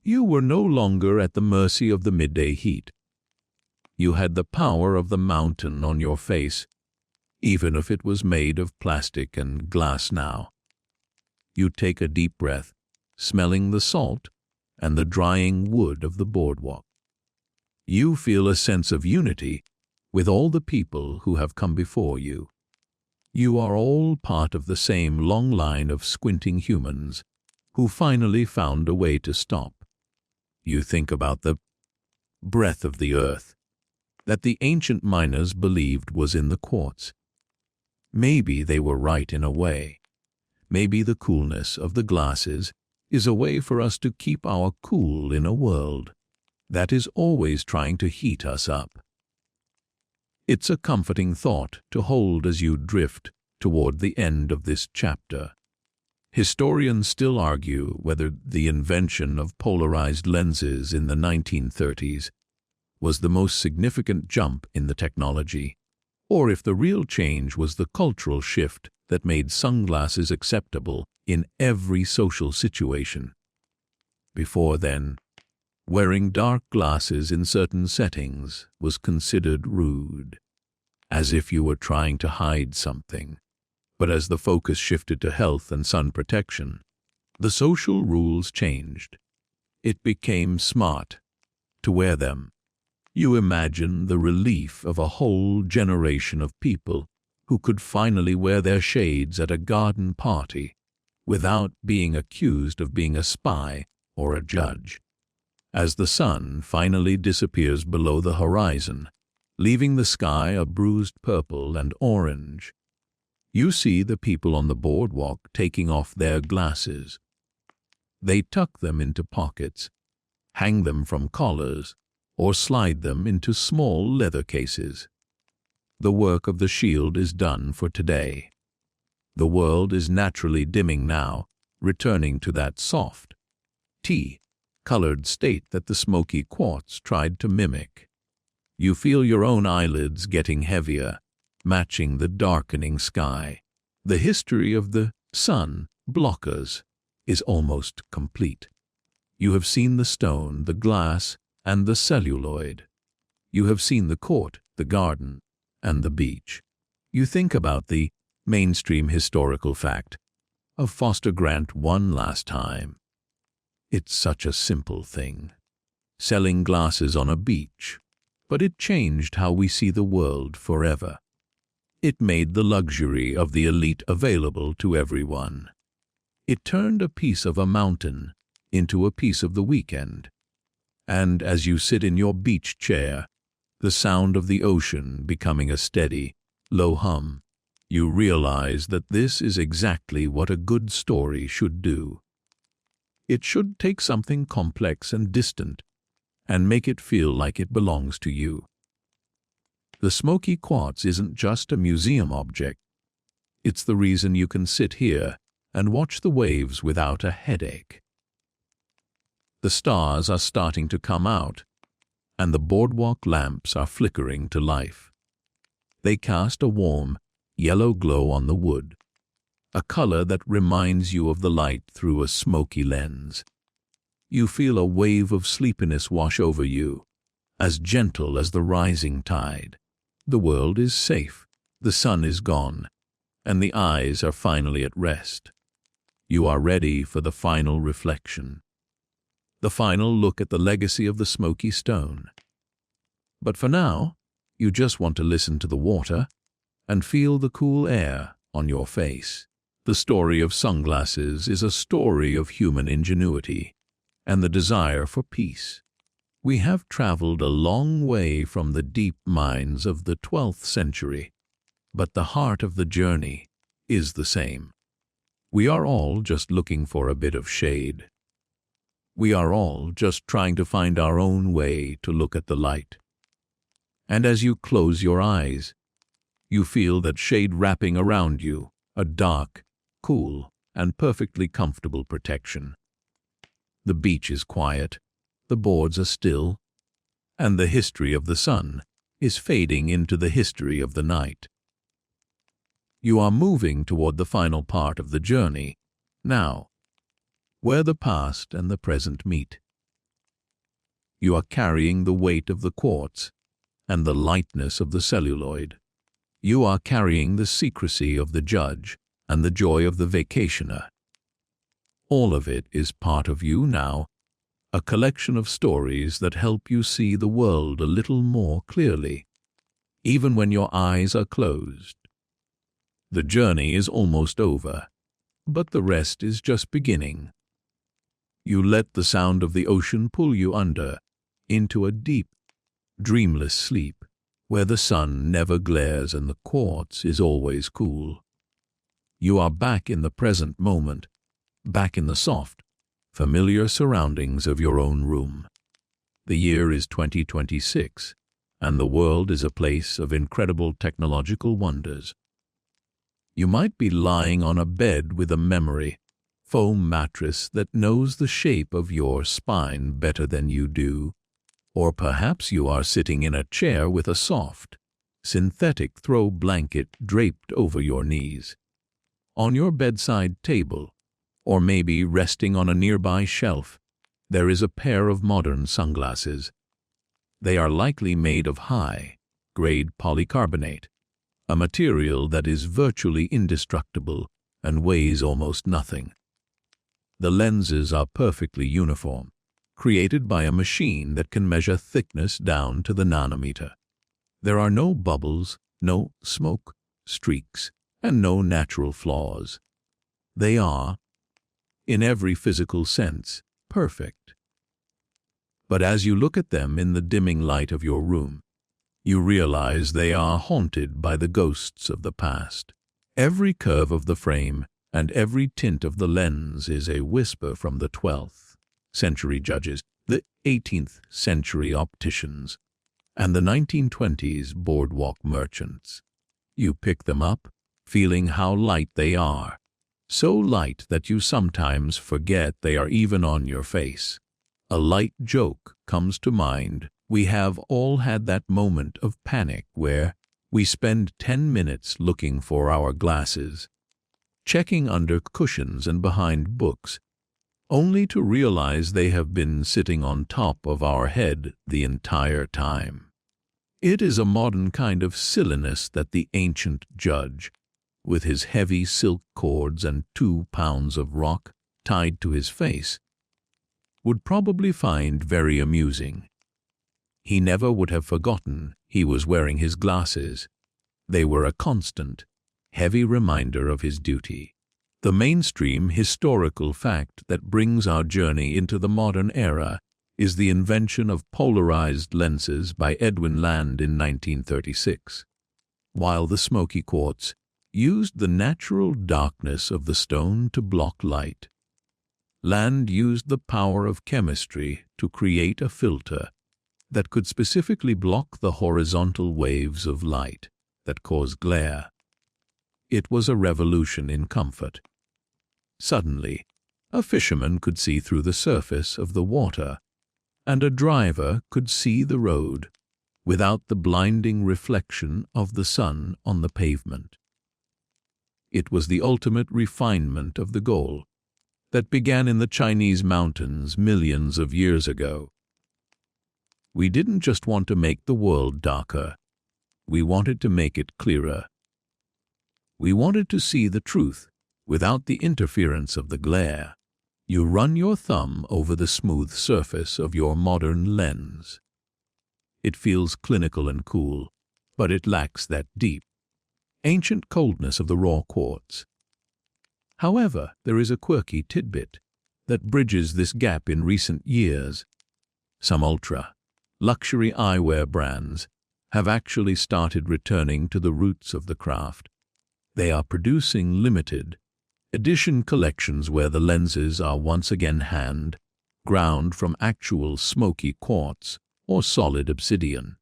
You were no longer at the mercy of the midday heat. You had the power of the mountain on your face, even if it was made of plastic and glass now. You take a deep breath, smelling the salt and the drying wood of the boardwalk. You feel a sense of unity with all the people who have come before you. You are all part of the same long line of squinting humans who finally found a way to stop. You think about the breath of the earth that the ancient miners believed was in the quartz. Maybe they were right in a way. Maybe the coolness of the glasses is a way for us to keep our cool in a world that is always trying to heat us up. It's a comforting thought to hold as you drift toward the end of this chapter. Historians still argue whether the invention of polarized lenses in the 1930s was the most significant jump in the technology, or if the real change was the cultural shift that made sunglasses acceptable in every social situation. Before then, wearing dark glasses in certain settings was considered rude, as if you were trying to hide something. But as the focus shifted to health and sun protection, the social rules changed. It became smart to wear them. You imagine the relief of a whole generation of people who could finally wear their shades at a garden party without being accused of being a spy or a judge. As the sun finally disappears below the horizon, leaving the sky a bruised purple and orange, you see the people on the boardwalk taking off their glasses. They tuck them into pockets, hang them from collars, or slide them into small leather cases. The work of the shield is done for today. The world is naturally dimming now, returning to that soft, tea-colored state that the smoky quartz tried to mimic. You feel your own eyelids getting heavier, matching the darkening sky. The history of the sun blockers is almost complete. You have seen the stone, the glass, and the celluloid. You have seen the court, the garden, and the beach. You think about the mainstream historical fact of Foster Grant one last time. It's such a simple thing, selling glasses on a beach, but it changed how we see the world forever. It made the luxury of the elite available to everyone. It turned a piece of a mountain into a piece of the weekend. And as you sit in your beach chair, the sound of the ocean becoming a steady, low hum, you realize that this is exactly what a good story should do. It should take something complex and distant and make it feel like it belongs to you. The smoky quartz isn't just a museum object. It's the reason you can sit here and watch the waves without a headache. The stars are starting to come out, and the boardwalk lamps are flickering to life. They cast a warm, yellow glow on the wood, a color that reminds you of the light through a smoky lens. You feel a wave of sleepiness wash over you, as gentle as the rising tide. The world is safe, the sun is gone, and the eyes are finally at rest. You are ready for the final reflection, the final look at the legacy of the smoky stone. But for now, you just want to listen to the water and feel the cool air on your face. The story of sunglasses is a story of human ingenuity and the desire for peace. We have traveled a long way from the deep mines of the 12th century, but the heart of the journey is the same. We are all just looking for a bit of shade. We are all just trying to find our own way to look at the light. And as you close your eyes, you feel that shade wrapping around you, a dark, cool, and perfectly comfortable protection. The beach is quiet, the boards are still, and the history of the sun is fading into the history of the night. You are moving toward the final part of the journey, now, where the past and the present meet. You are carrying the weight of the quartz and the lightness of the celluloid. You are carrying the secrecy of the judge and the joy of the vacationer. All of it is part of you now, a collection of stories that help you see the world a little more clearly, even when your eyes are closed. The journey is almost over, but the rest is just beginning. You let the sound of the ocean pull you under, into a deep, dreamless sleep, where the sun never glares and the quartz is always cool. You are back in the present moment, back in the soft, familiar surroundings of your own room. The year is 2026, and the world is a place of incredible technological wonders. You might be lying on a bed with a memory foam mattress that knows the shape of your spine better than you do, or perhaps you are sitting in a chair with a soft, synthetic throw blanket draped over your knees. On your bedside table, or maybe resting on a nearby shelf, there is a pair of modern sunglasses. They are likely made of high-grade polycarbonate, a material that is virtually indestructible and weighs almost nothing. The lenses are perfectly uniform, created by a machine that can measure thickness down to the nanometer. There are no bubbles, no smoke, streaks, and no natural flaws. They are, in every physical sense, perfect. But as you look at them in the dimming light of your room, you realize they are haunted by the ghosts of the past. Every curve of the frame and every tint of the lens is a whisper from the 12th century judges, the 18th century opticians, and the 1920s boardwalk merchants. You pick them up, feeling how light they are, so light that you sometimes forget they are even on your face. A light joke comes to mind. We have all had that moment of panic where we spend 10 minutes looking for our glasses, checking under cushions and behind books, only to realize they have been sitting on top of our head the entire time. It is a modern kind of silliness that the ancient judge, with his heavy silk cords and 2 pounds of rock tied to his face, would probably find very amusing. He never would have forgotten he was wearing his glasses. They were a constant, heavy reminder of his duty. The mainstream historical fact that brings our journey into the modern era is the invention of polarized lenses by Edwin Land in 1936. While the smoky quartz used the natural darkness of the stone to block light, Land used the power of chemistry to create a filter that could specifically block the horizontal waves of light that cause glare. It was a revolution in comfort. Suddenly, a fisherman could see through the surface of the water, and a driver could see the road without the blinding reflection of the sun on the pavement. It was the ultimate refinement of the goal that began in the Chinese mountains millions of years ago. We didn't just want to make the world darker. We wanted to make it clearer. We wanted to see the truth without the interference of the glare. You run your thumb over the smooth surface of your modern lens. It feels clinical and cool, but it lacks that deep, ancient coldness of the raw quartz. However, there is a quirky tidbit that bridges this gap in recent years. Some ultra-luxury eyewear brands have actually started returning to the roots of the craft. They are producing limited edition collections where the lenses are once again hand-ground from actual smoky quartz or solid obsidian.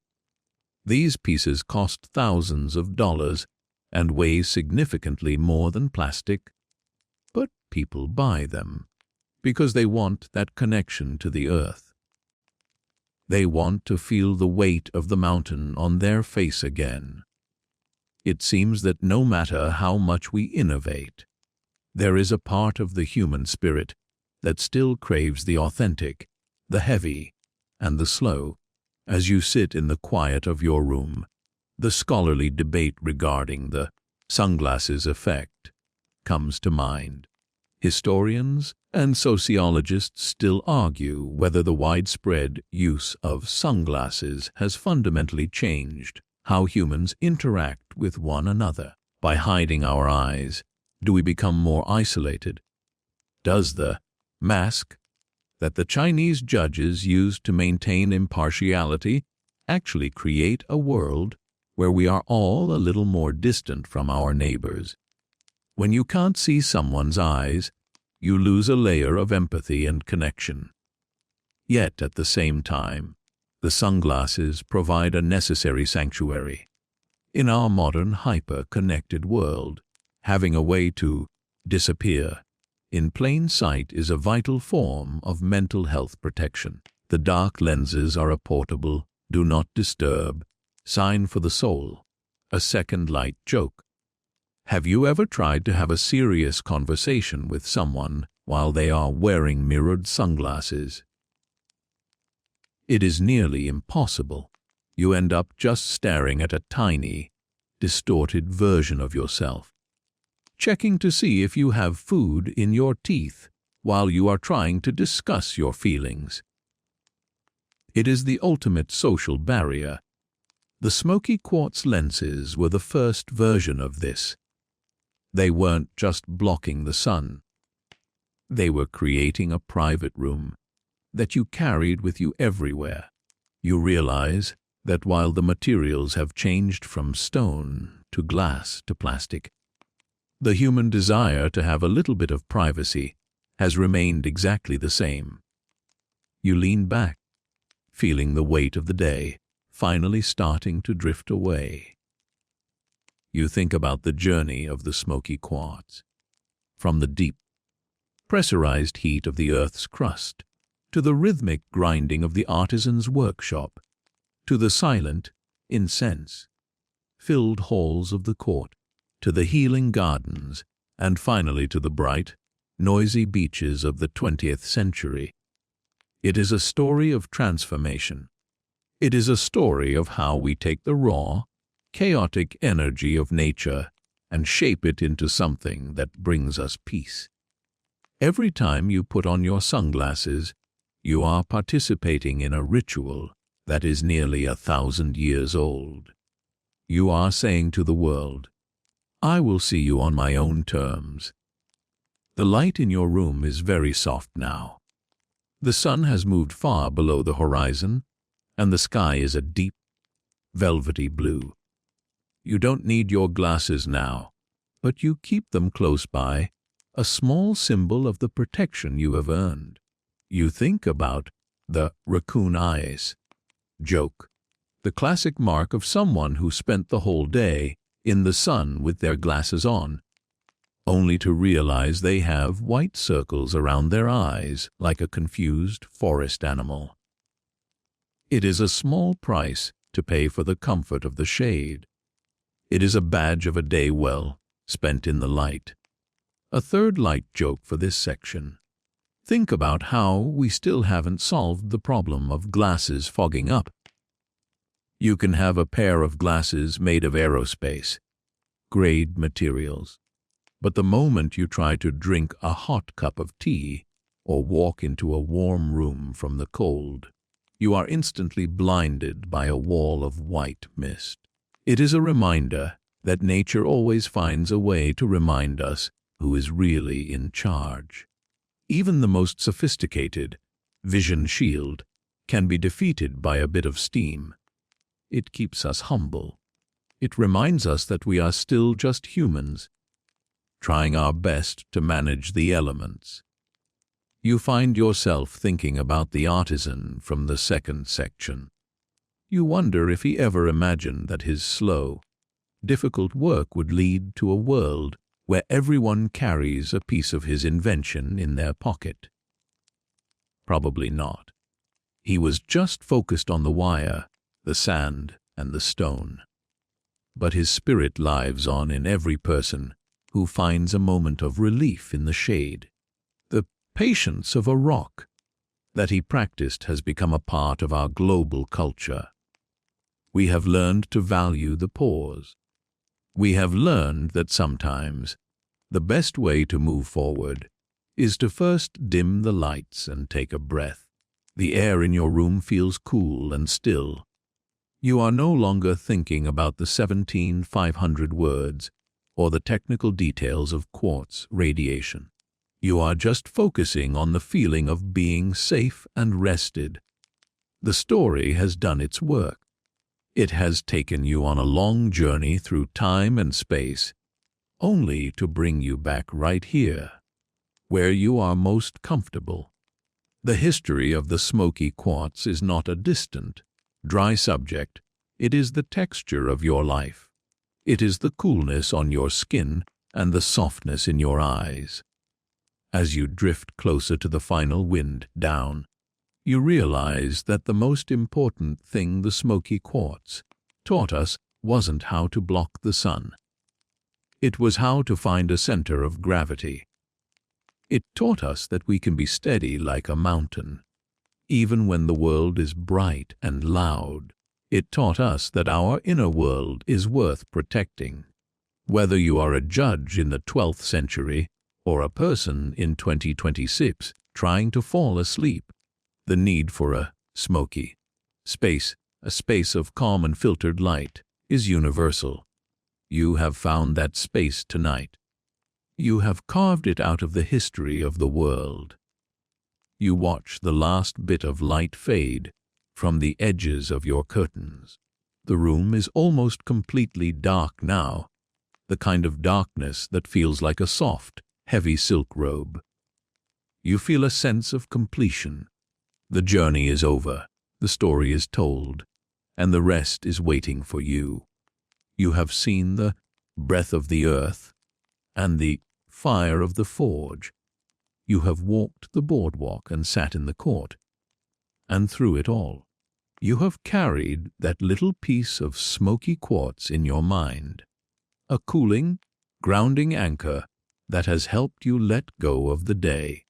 These pieces cost thousands of dollars and weigh significantly more than plastic, but people buy them because they want that connection to the earth. They want to feel the weight of the mountain on their face again. It seems that no matter how much we innovate, there is a part of the human spirit that still craves the authentic, the heavy, and the slow. As you sit in the quiet of your room, the scholarly debate regarding the sunglasses effect comes to mind. Historians and sociologists still argue whether the widespread use of sunglasses has fundamentally changed how humans interact with one another. By hiding our eyes, do we become more isolated? Does the mask that the Chinese judges used to maintain impartiality actually create a world where we are all a little more distant from our neighbors? When you can't see someone's eyes, you lose a layer of empathy and connection. Yet at the same time, the sunglasses provide a necessary sanctuary. In our modern hyper-connected world, having a way to disappear in plain sight is a vital form of mental health protection. The dark lenses are a portable, do not disturb, sign for the soul, a second light joke. Have you ever tried to have a serious conversation with someone while they are wearing mirrored sunglasses? It is nearly impossible. You end up just staring at a tiny, distorted version of yourself, checking to see if you have food in your teeth while you are trying to discuss your feelings. It is the ultimate social barrier. The smoky quartz lenses were the first version of this. They weren't just blocking the sun. They were creating a private room that you carried with you everywhere. You realize that while the materials have changed from stone to glass to plastic, the human desire to have a little bit of privacy has remained exactly the same. You lean back, feeling the weight of the day finally starting to drift away. You think about the journey of the smoky quartz, from the deep, pressurized heat of the Earth's crust, to the rhythmic grinding of the artisan's workshop, to the silent, incense-filled halls of the court, to the healing gardens, and finally to the bright, noisy beaches of the 20th century. It is a story of transformation. It is a story of how we take the raw, chaotic energy of nature and shape it into something that brings us peace. Every time you put on your sunglasses, you are participating in a ritual that is nearly 1,000 years old. You are saying to the world, I will see you on my own terms. The light in your room is very soft now. The sun has moved far below the horizon, and the sky is a deep, velvety blue. You don't need your glasses now, but you keep them close by, a small symbol of the protection you have earned. You think about the raccoon eyes joke, the classic mark of someone who spent the whole day in the sun with their glasses on, only to realize they have white circles around their eyes like a confused forest animal. It is a small price to pay for the comfort of the shade. It is a badge of a day well spent in the light. A third light joke for this section. Think about how we still haven't solved the problem of glasses fogging up. You can have a pair of glasses made of aerospace grade materials, but the moment you try to drink a hot cup of tea or walk into a warm room from the cold, you are instantly blinded by a wall of white mist. It is a reminder that nature always finds a way to remind us who is really in charge. Even the most sophisticated vision shield can be defeated by a bit of steam. It keeps us humble. It reminds us that we are still just humans, trying our best to manage the elements. You find yourself thinking about the artisan from the second section. You wonder if he ever imagined that his slow, difficult work would lead to a world where everyone carries a piece of his invention in their pocket. Probably not. He was just focused on the wire, the sand, and the stone. But his spirit lives on in every person who finds a moment of relief in the shade. The patience of a rock that he practiced has become a part of our global culture. We have learned to value the pause. We have learned that sometimes the best way to move forward is to first dim the lights and take a breath. The air in your room feels cool and still. You are no longer thinking about the 17,500 words or the technical details of quartz radiation. You are just focusing on the feeling of being safe and rested. The story has done its work. It has taken you on a long journey through time and space, only to bring you back right here, where you are most comfortable. The history of the smoky quartz is not a distant, dry subject. It is the texture of your life. It is the coolness on your skin and the softness in your eyes. As you drift closer to the final wind down, you realize that the most important thing the smoky quartz taught us wasn't how to block the sun. It was how to find a center of gravity. It taught us that we can be steady like a mountain, even when the world is bright and loud. It taught us that our inner world is worth protecting. Whether you are a judge in the 12th century or a person in 2026 trying to fall asleep, the need for a smoky space, a space of calm and filtered light, is universal. You have found that space tonight. You have carved it out of the history of the world. You watch the last bit of light fade from the edges of your curtains. The room is almost completely dark now, the kind of darkness that feels like a soft, heavy silk robe. You feel a sense of completion. The journey is over, the story is told, and the rest is waiting for you. You have seen the breath of the earth and the fire of the forge. You have walked the boardwalk and sat in the court. And through it all, you have carried that little piece of smoky quartz in your mind, a cooling, grounding anchor that has helped you let go of the day.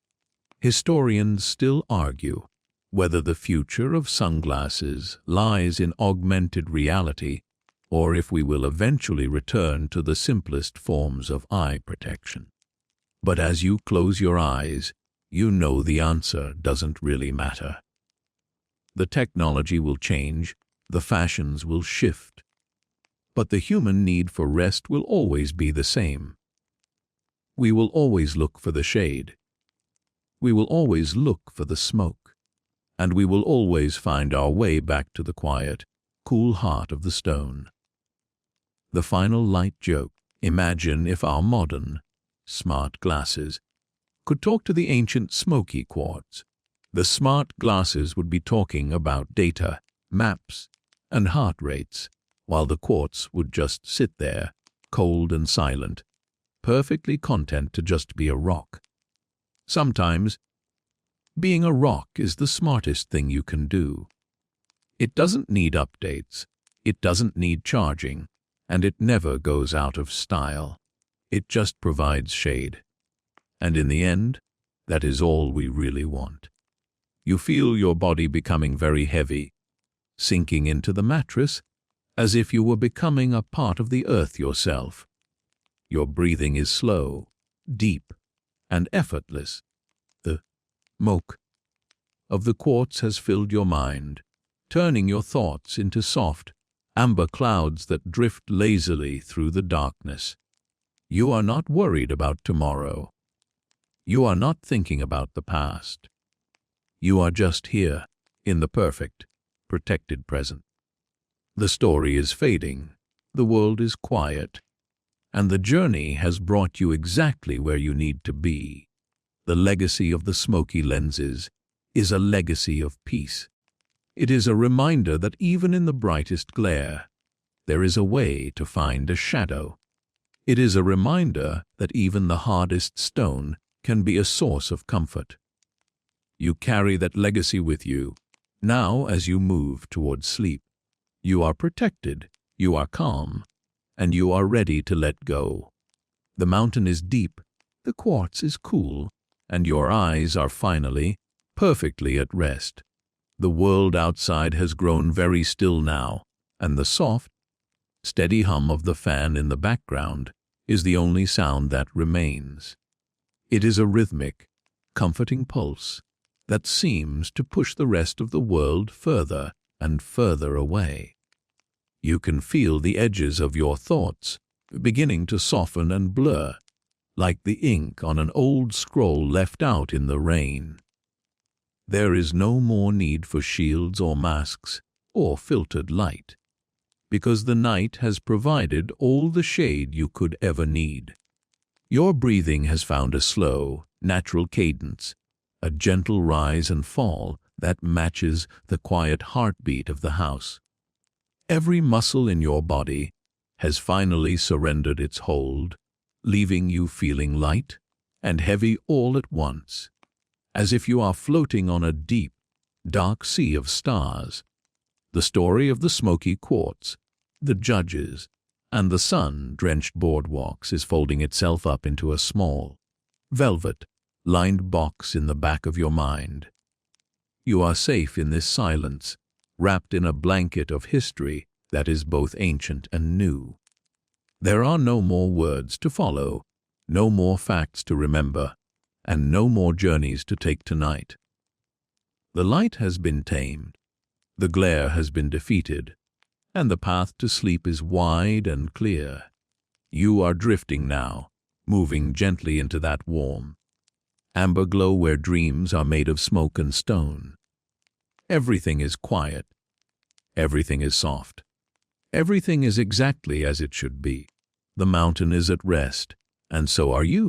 Historians still argue whether the future of sunglasses lies in augmented reality or if we will eventually return to the simplest forms of eye protection. But as you close your eyes, you know the answer doesn't really matter. The technology will change, the fashions will shift, but the human need for rest will always be the same. We will always look for the shade. We will always look for the smoke, and we will always find our way back to the quiet, cool heart of the stone. The final light joke: imagine if our modern, smart glasses could talk to the ancient smoky quartz. The smart glasses would be talking about data, maps, and heart rates, while the quartz would just sit there, cold and silent, perfectly content to just be a rock. Sometimes, being a rock is the smartest thing you can do. It doesn't need updates, it doesn't need charging, and it never goes out of style. It just provides shade. And in the end, that is all we really want. You feel your body becoming very heavy, sinking into the mattress as if you were becoming a part of the earth yourself. Your breathing is slow, deep, and effortless. The smoke of the quartz has filled your mind, turning your thoughts into soft, amber clouds that drift lazily through the darkness. You are not worried about tomorrow. You are not thinking about the past. You are just here, in the perfect, protected present. The story is fading, the world is quiet, and the journey has brought you exactly where you need to be. The legacy of the smoky lenses is a legacy of peace. It is a reminder that even in the brightest glare, there is a way to find a shadow. It is a reminder that even the hardest stone can be a source of comfort. You carry that legacy with you. Now, as you move towards sleep, you are protected, you are calm, and you are ready to let go. The mountain is deep, the quartz is cool, and your eyes are finally, perfectly at rest. The world outside has grown very still now, and the soft, steady hum of the fan in the background is the only sound that remains. It is a rhythmic, comforting pulse that seems to push the rest of the world further and further away. You can feel the edges of your thoughts beginning to soften and blur, like the ink on an old scroll left out in the rain. There is no more need for shields or masks or filtered light, because the night has provided all the shade you could ever need. Your breathing has found a slow, natural cadence, a gentle rise and fall that matches the quiet heartbeat of the house. Every muscle in your body has finally surrendered its hold, leaving you feeling light and heavy all at once, as if you are floating on a deep, dark sea of stars. The story of the smoky quartz, the judges, and the sun-drenched boardwalks is folding itself up into a small, velvet-lined box in the back of your mind. You are safe in this silence, wrapped in a blanket of history that is both ancient and new. There are no more words to follow, no more facts to remember, and no more journeys to take tonight. The light has been tamed, the glare has been defeated, and the path to sleep is wide and clear. You are drifting now, moving gently into that warm, amber glow where dreams are made of smoke and stone. Everything is quiet. Everything is soft. Everything is exactly as it should be. The mountain is at rest, and so are you.